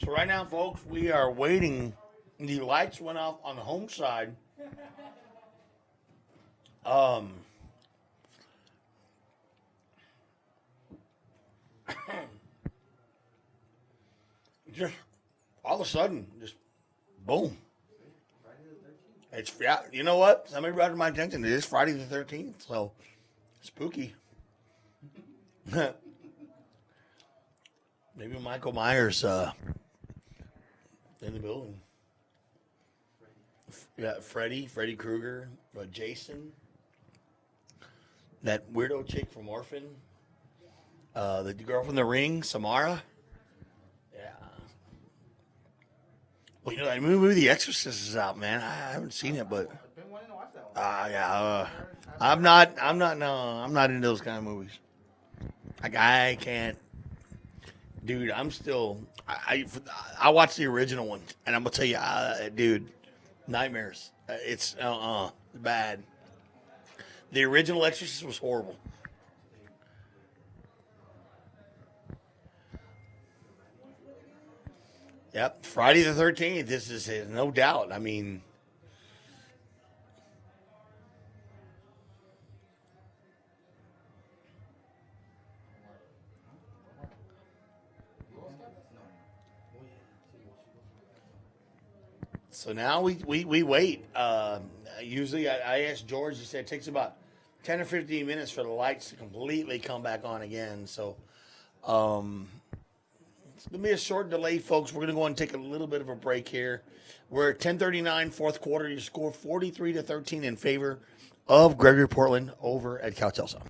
So right now, folks, we are waiting. The lights went off on the home side. Just all of a sudden, just boom. It's, yeah, you know what? Somebody brought to my attention. It is Friday the 13th, so Spooky. Maybe Michael Myers in the building. Yeah, Freddy Krueger, Jason, that weirdo chick from Orphan, the girl from The Ring, Samara. Yeah. Well, that movie The Exorcist is out, man. I haven't seen it, but I've been wanting to watch that one. yeah. I'm not into those kind of movies. Like I can't, dude. I'm still. I watched the original one, and I'm gonna tell you, dude, nightmares. It's bad. The original Exorcist was horrible. Yep, Friday the 13th. This is no doubt. I mean, so now we wait. Usually, I asked George. He said it takes about 10 or 15 minutes for the lights to completely come back on again. So, it's going to be a short delay, folks. We're going to go and take a little bit of a break here. We're at 10:39, fourth quarter. You score 43-13 in favor of Gregory Portland over at Edcouch-Elsa.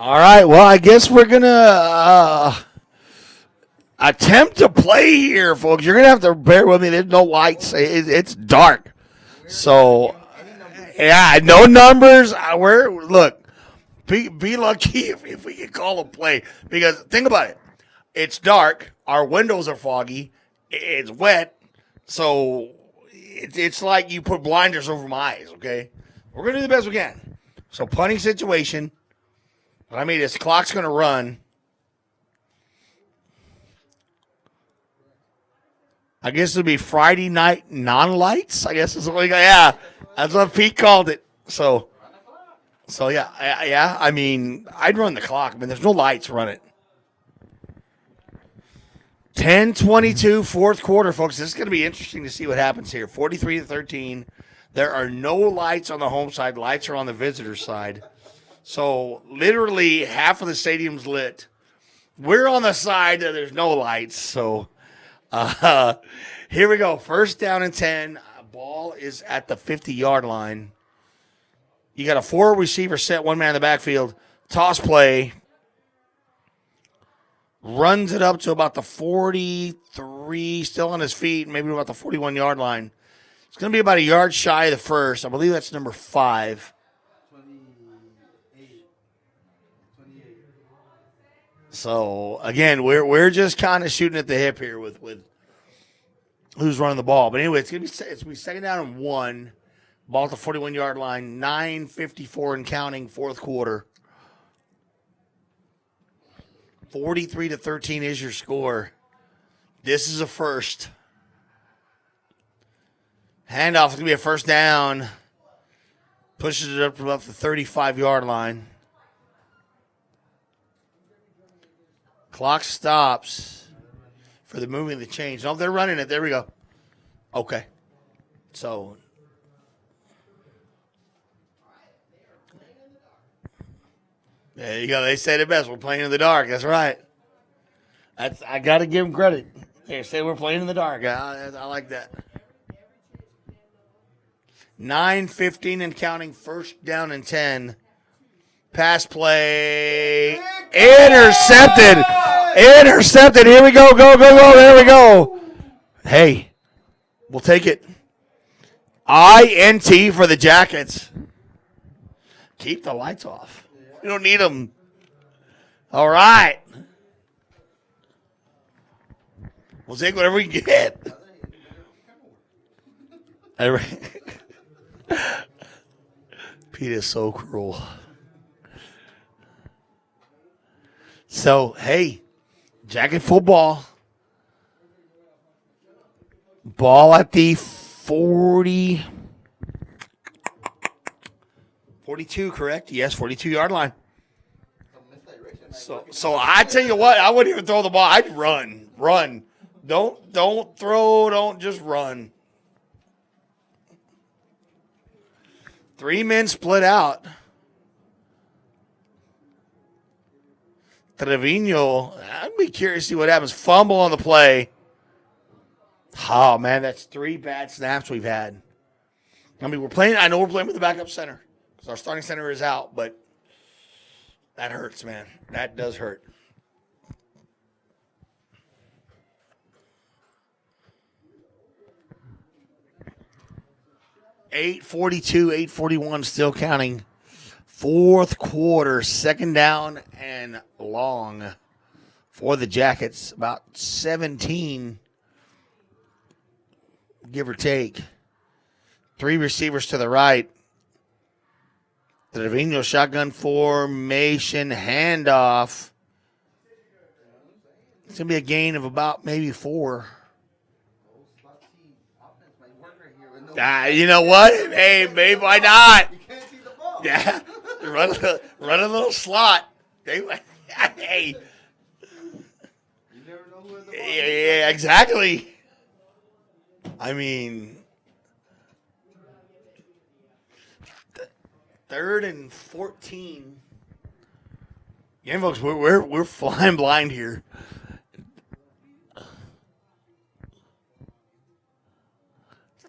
All right. Well, I guess we're gonna attempt to play here, folks. You're gonna have to bear with me. There's no lights. It's dark. So, yeah, no numbers. Look. Be lucky if we can call a play, because think about it. It's dark. Our windows are foggy. It's wet. So it's like you put blinders over my eyes, okay? We're going to do the best we can. So punting situation. I mean, this clock's going to run. I guess it'll be Friday night non-lights. I guess is what that's what Pete called it. So yeah. I mean, I'd run the clock. I mean, there's no lights. Run it. 10:22, fourth quarter, folks. This is going to be interesting to see what happens here. 43-13. There are no lights on the home side. Lights are on the visitor side. So literally half of the stadium's lit. We're on the side that there's no lights. So here we go. First down and 10. Ball is at the 50-yard line. You got a 4 receiver set, 1 man in the backfield. Toss play. Runs it up to about the 43, still on his feet, maybe about the 41-yard line. It's going to be about a yard shy of the first. I believe that's number 5. 28. So, again, we're just kind of shooting at the hip here with who's running the ball. But anyway, it's going to be second down and 1. Ball at the 41-yard line, 9:54 and counting, fourth quarter. 43-13 is your score. This is a first. Handoff is going to be a first down. Pushes it up to about the 35-yard line. Clock stops for the moving the change. Oh, they're running it. There we go. Okay. So there you go. They said it best. We're playing in the dark. That's right. I got to give them credit. They say we're playing in the dark. I like that. 9:15 and counting. First down and 10. Pass play. Intercepted. Intercepted. Here we go. Go. There we go. Hey, we'll take it. INT for the Jackets. Keep the lights off. You don't need them. All right. We'll take whatever we can get. Pete is so cruel. So, hey, Jacket football. Ball at the 40. 42, correct? Yes, 42-yard line. So I tell you what, I wouldn't even throw the ball. I'd run. Don't throw. Don't just run. 3 men split out. Trevino, I'd be curious to see what happens. Fumble on the play. Oh man, that's 3 bad snaps we've had. I mean, I know we're playing with the backup center. Our starting center is out, but that hurts, man. That does hurt. .842, 8:41 still counting. Fourth quarter, second down and long for the Jackets. About 17, give or take. 3 receivers to the right. Trevino shotgun formation, handoff. It's going to be a gain of about maybe 4. You know what? Hey, maybe why not? Yeah, run a little slot. Hey. Yeah, exactly. I mean, 3rd and 14. Yeah, folks, we're flying blind here.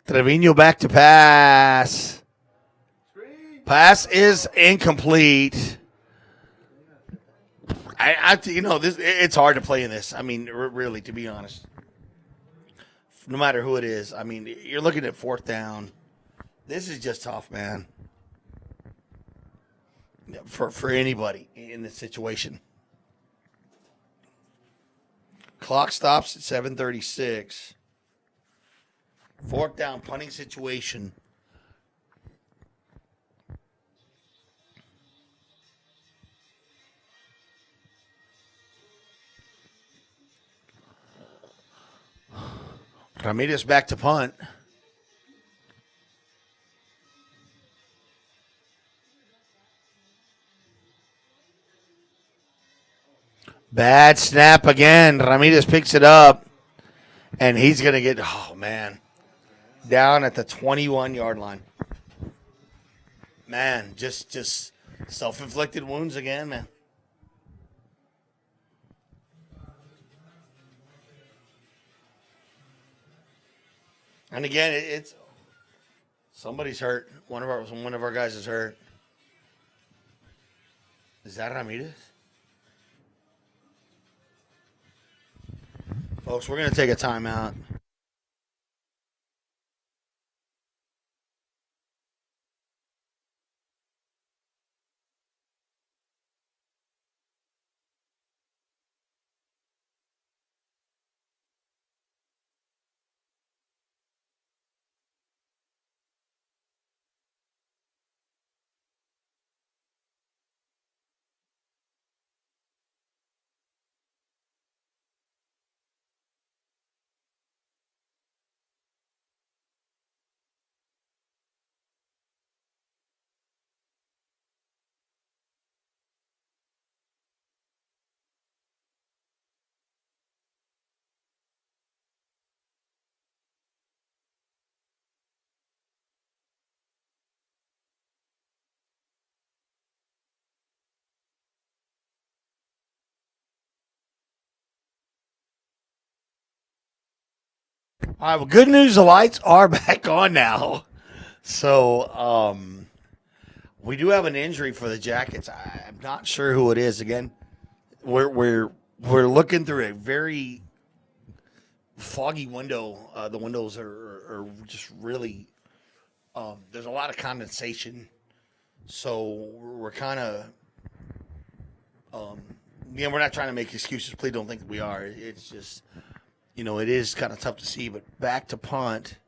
Trevino back to pass. Pass is incomplete. It's hard to play in this. I mean, really, to be honest, no matter who it is. I mean, you're looking at fourth down. This is just tough, man. For anybody in this situation. Clock stops at 7:36. Fourth down, punting situation. Ramirez back to punt. Bad snap again. Ramirez picks it up, and he's going to get, down at the 21-yard line. Man, just self-inflicted wounds again, man. And again, it's somebody's hurt. One of our guys is hurt. Is that Ramirez? Folks, we're going to take a timeout. All right, well, good news, the lights are back on now. So, we do have an injury for the Jackets. I'm not sure who it is. Again, we're looking through a very foggy window. The windows are just really there's a lot of condensation. So we're kind of we're not trying to make excuses. Please don't think that we are. It's just it is kind of tough to see. But back to punt.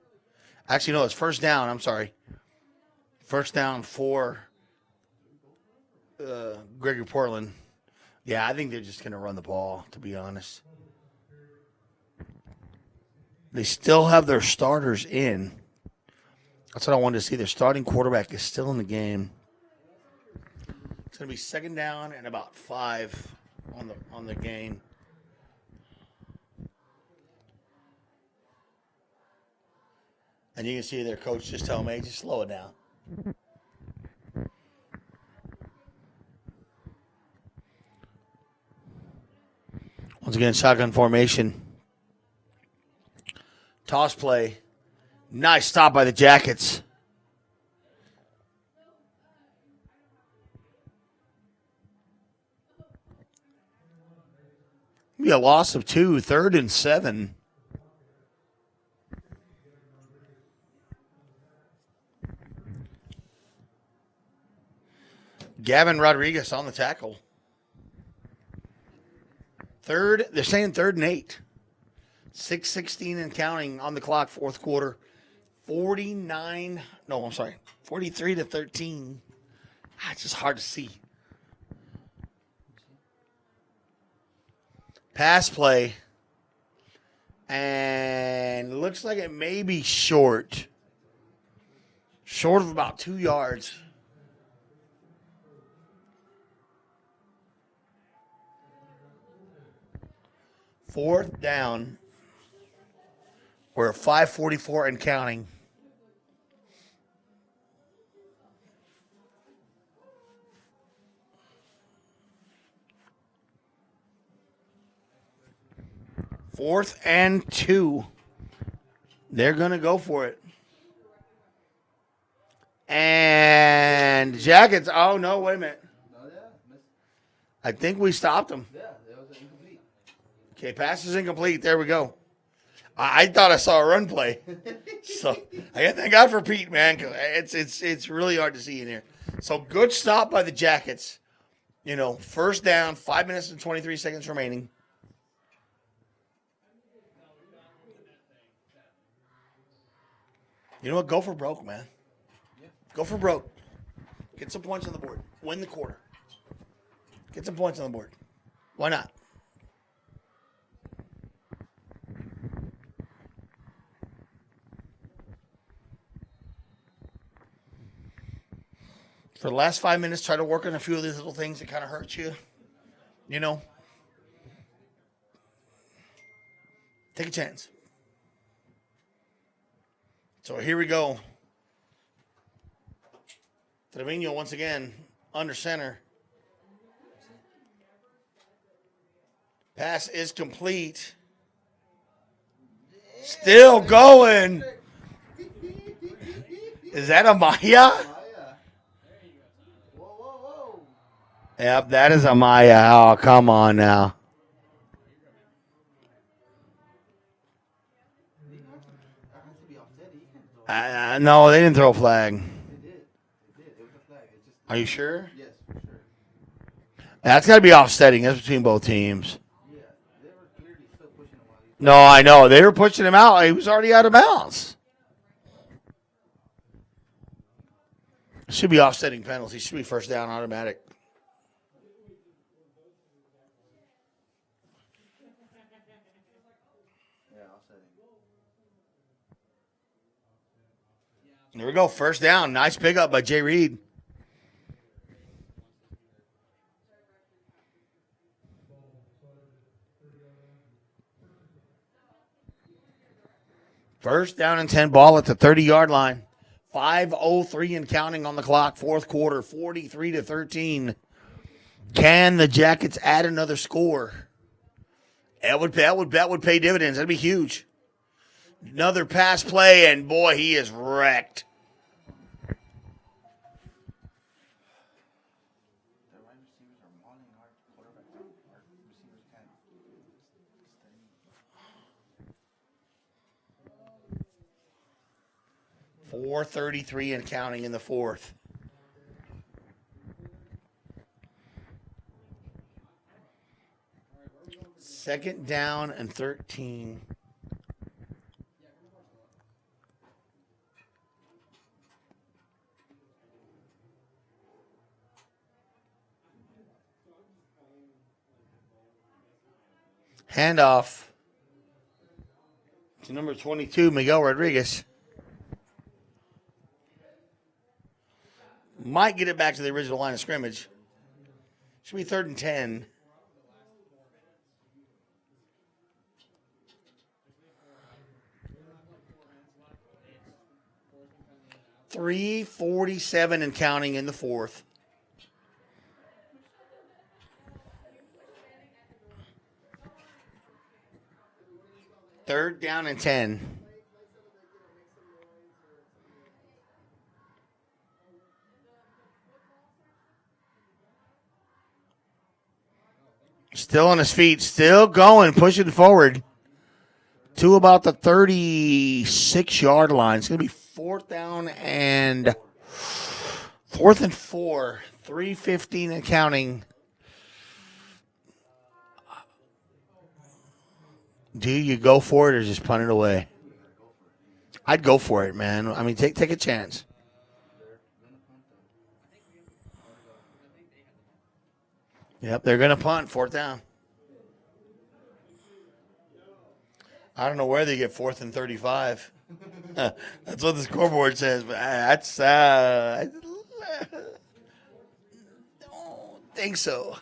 Actually, no, it's first down. I'm sorry. First down for Gregory Portland. Yeah, I think they're just going to run the ball, to be honest. They still have their starters in. That's what I wanted to see. Their starting quarterback is still in the game. It's going to be second down and about 5 on the game. And you can see their coach just tell me, just slow it down. Once again, shotgun formation. Toss play. Nice stop by the Jackets. Be a loss of 2, 3rd and 7. Gavin Rodriguez on the tackle. They're saying 3rd and 8. 6:16 and counting on the clock, fourth quarter. 43-13. It's just hard to see. Pass play. And looks like it may be short. Short of about 2 yards. Fourth down. We're at 5:44 and counting. Fourth and 2. They're going to go for it. And Jackets, oh, no, wait a minute. I think we stopped him. Yeah, it was incomplete. Okay, pass is incomplete. There we go. I thought I saw a run play. So I got to thank God for Pete, man, because it's really hard to see in here. So good stop by the Jackets. First down, 5 minutes and 23 seconds remaining. You know what? Go for broke, man. Go for broke. Get some points on the board. Win the quarter. Get some points on the board. Why not? For the last 5 minutes, try to work on a few of these little things that kind of hurt you. Take a chance. So here we go. Trevino once again under center. Pass is complete. Still going. Is that a Maya? Yep, that is a Maya. Oh, come on now. No, they didn't throw a flag. Are you sure? Yes, for sure. That's got to be offsetting. That's between both teams. Yeah, they were clearly still pushing him while No, I know. They were pushing him out. He was already out of bounds. Should be offsetting penalties. Should be first down automatic. There we go. First down. Nice pickup by Jay Reed. First down and 10, ball at the 30-yard line. 5:03 and counting on the clock. Fourth quarter, 43-13. Can the Jackets add another score? That would pay dividends. That'd be huge. Another pass play, and boy, he is wrecked. .433 and counting in the fourth. Second down and 13. Handoff to number 22, Miguel Rodriguez. Might get it back to the original line of scrimmage. Should be 3rd and 10. .347 and counting in the fourth. Third down and 10. Still on his feet, still going, pushing forward to about the 36-yard line. It's going to be fourth and 4. 3:15 and counting. Do you go for it or just punt it away? I'd go for it, man. I mean, take a chance. Yep, they're going to punt, fourth down. I don't know where they get 4th and 35. That's what the scoreboard says, but that's I don't think so.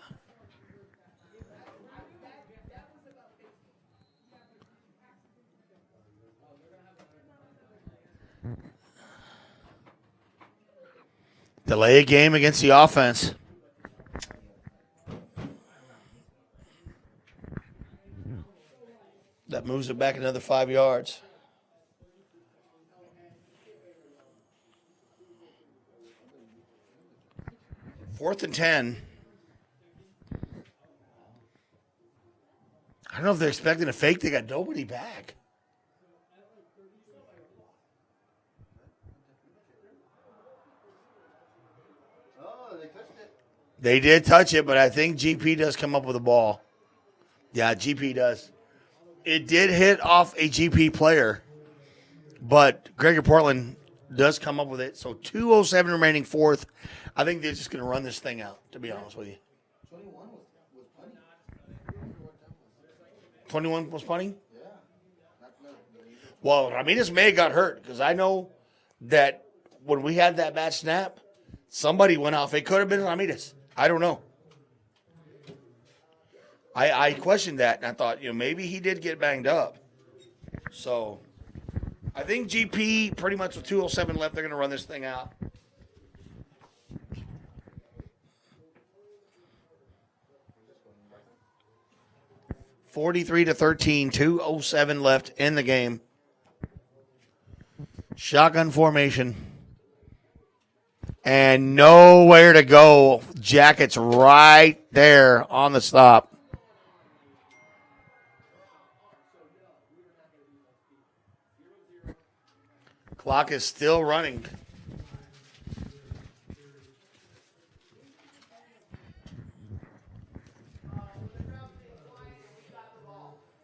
Delay a game against the offense. That moves it back another 5 yards. Fourth and 10. I don't know if they're expecting a fake. They got nobody back. Oh, they touched it. They did touch it, but I think GP does come up with a ball. Yeah, GP does. It did hit off a GP player, but Gregory Portland does come up with it. So 2:07 remaining fourth. I think they're just going to run this thing out, to be honest with you. 21 was punting? Yeah. Well, Ramirez may have got hurt because I know that when we had that bad snap, somebody went off. It could have been Ramirez. I don't know. I questioned that, and I thought, maybe he did get banged up. So I think GP, pretty much with 2:07 left, they're going to run this thing out. (43-13), 2:07 left in the game. Shotgun formation. And nowhere to go. Jackets right there on the stop. Clock is still running.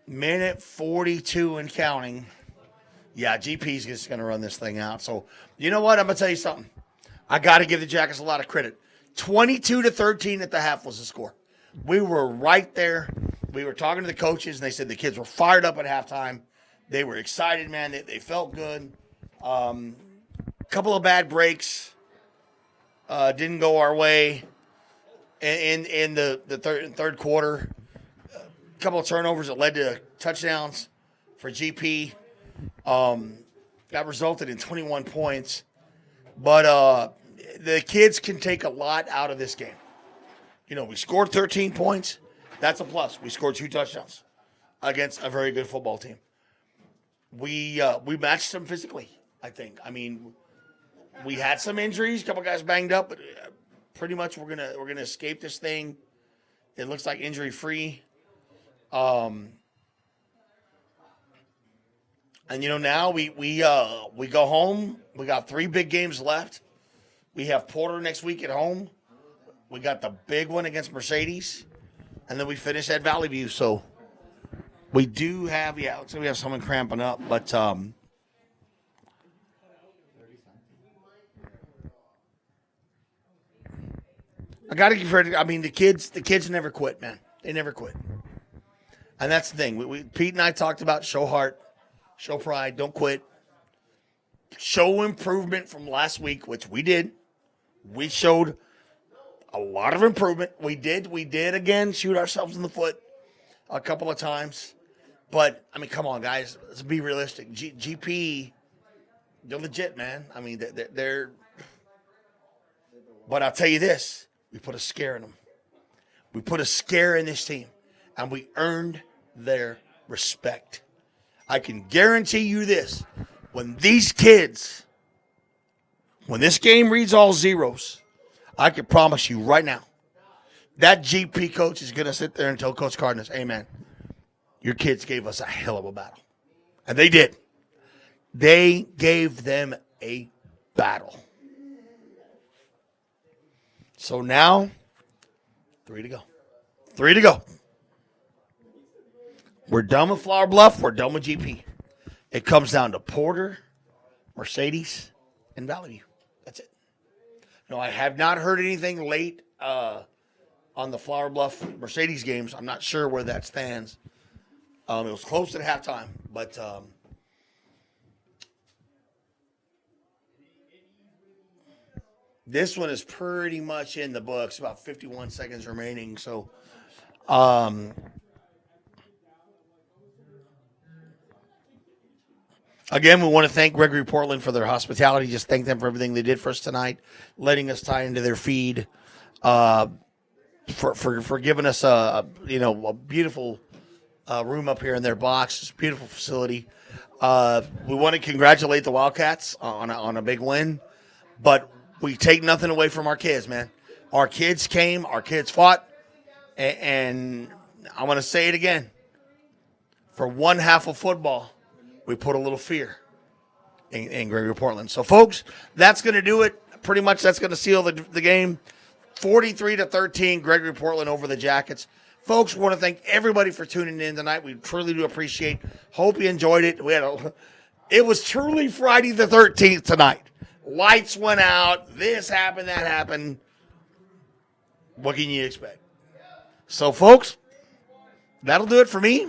Minute 42 and counting. Yeah, GP's just going to run this thing out. So, you know what? I'm going to tell you something. I got to give the Jackets a lot of credit. 22-13 at the half was the score. We were right there. We were talking to the coaches, and they said the kids were fired up at halftime. They were excited, man. They felt good. Couple of bad breaks. Didn't go our way in the third quarter. A couple of turnovers that led to touchdowns for GP. That resulted in 21 points. But the kids can take a lot out of this game. We scored 13 points. That's a plus. We scored 2 touchdowns against a very good football team. We matched them physically, I think. I mean, we had some injuries, a couple guys banged up, but pretty much we're gonna escape this thing. It looks like injury free. And now we go home. We got 3 big games left. We have Porter next week at home. We got the big one against Mercedes, and then we finish at Valley View. So we do have looks like we have someone cramping up, but I gotta give credit. I mean, the kids never quit, man. They never quit, and that's the thing. Pete and I talked about show heart. Show pride. Don't quit. Show improvement from last week, which we did. We showed a lot of improvement. We did again shoot ourselves in the foot a couple of times. But, I mean, come on, guys. Let's be realistic. GP, they're legit, man. I mean, they're – but I'll tell you this. We put a scare in them. We put a scare in this team, and we earned their respect. I can guarantee you this. When these kids, when this game reads all zeros, I can promise you right now, that GP coach is going to sit there and tell Coach Cardenas, hey, man, your kids gave us a hell of a battle. And they did. They gave them a battle. So now, 3 to go. 3 to go. We're done with Flower Bluff. We're done with GP. It comes down to Porter, Mercedes, and Valley View. That's it. No, I have not heard anything late on the Flower Bluff Mercedes games. I'm not sure where that stands. It was close at halftime, but this one is pretty much in the books. About 51 seconds remaining. So, again, we want to thank Gregory Portland for their hospitality. Just thank them for everything they did for us tonight, letting us tie into their feed, for giving us a beautiful room up here in their box. It's a beautiful facility. We want to congratulate the Wildcats on a big win, but we take nothing away from our kids, man. Our kids came, our kids fought, and I want to say it again. for one half of football, we put a little fear in Gregory Portland. So, folks, that's going to do it. Pretty much that's going to seal the game. 43-13, Gregory Portland over the Jackets. Folks, want to thank everybody for tuning in tonight. We truly do appreciate. Hope you enjoyed it. It was truly Friday the 13th tonight. Lights went out. This happened, that happened. What can you expect? So, folks, that'll do it for me,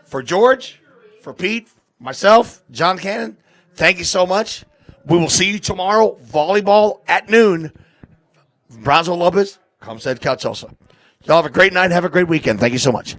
for George, for Pete, myself, John Cannon. Thank you so much. We will see you tomorrow, volleyball at noon. Brownsville Lopez, come said Edcouch-Elsa. Y'all have a great night. Have a great weekend. Thank you so much.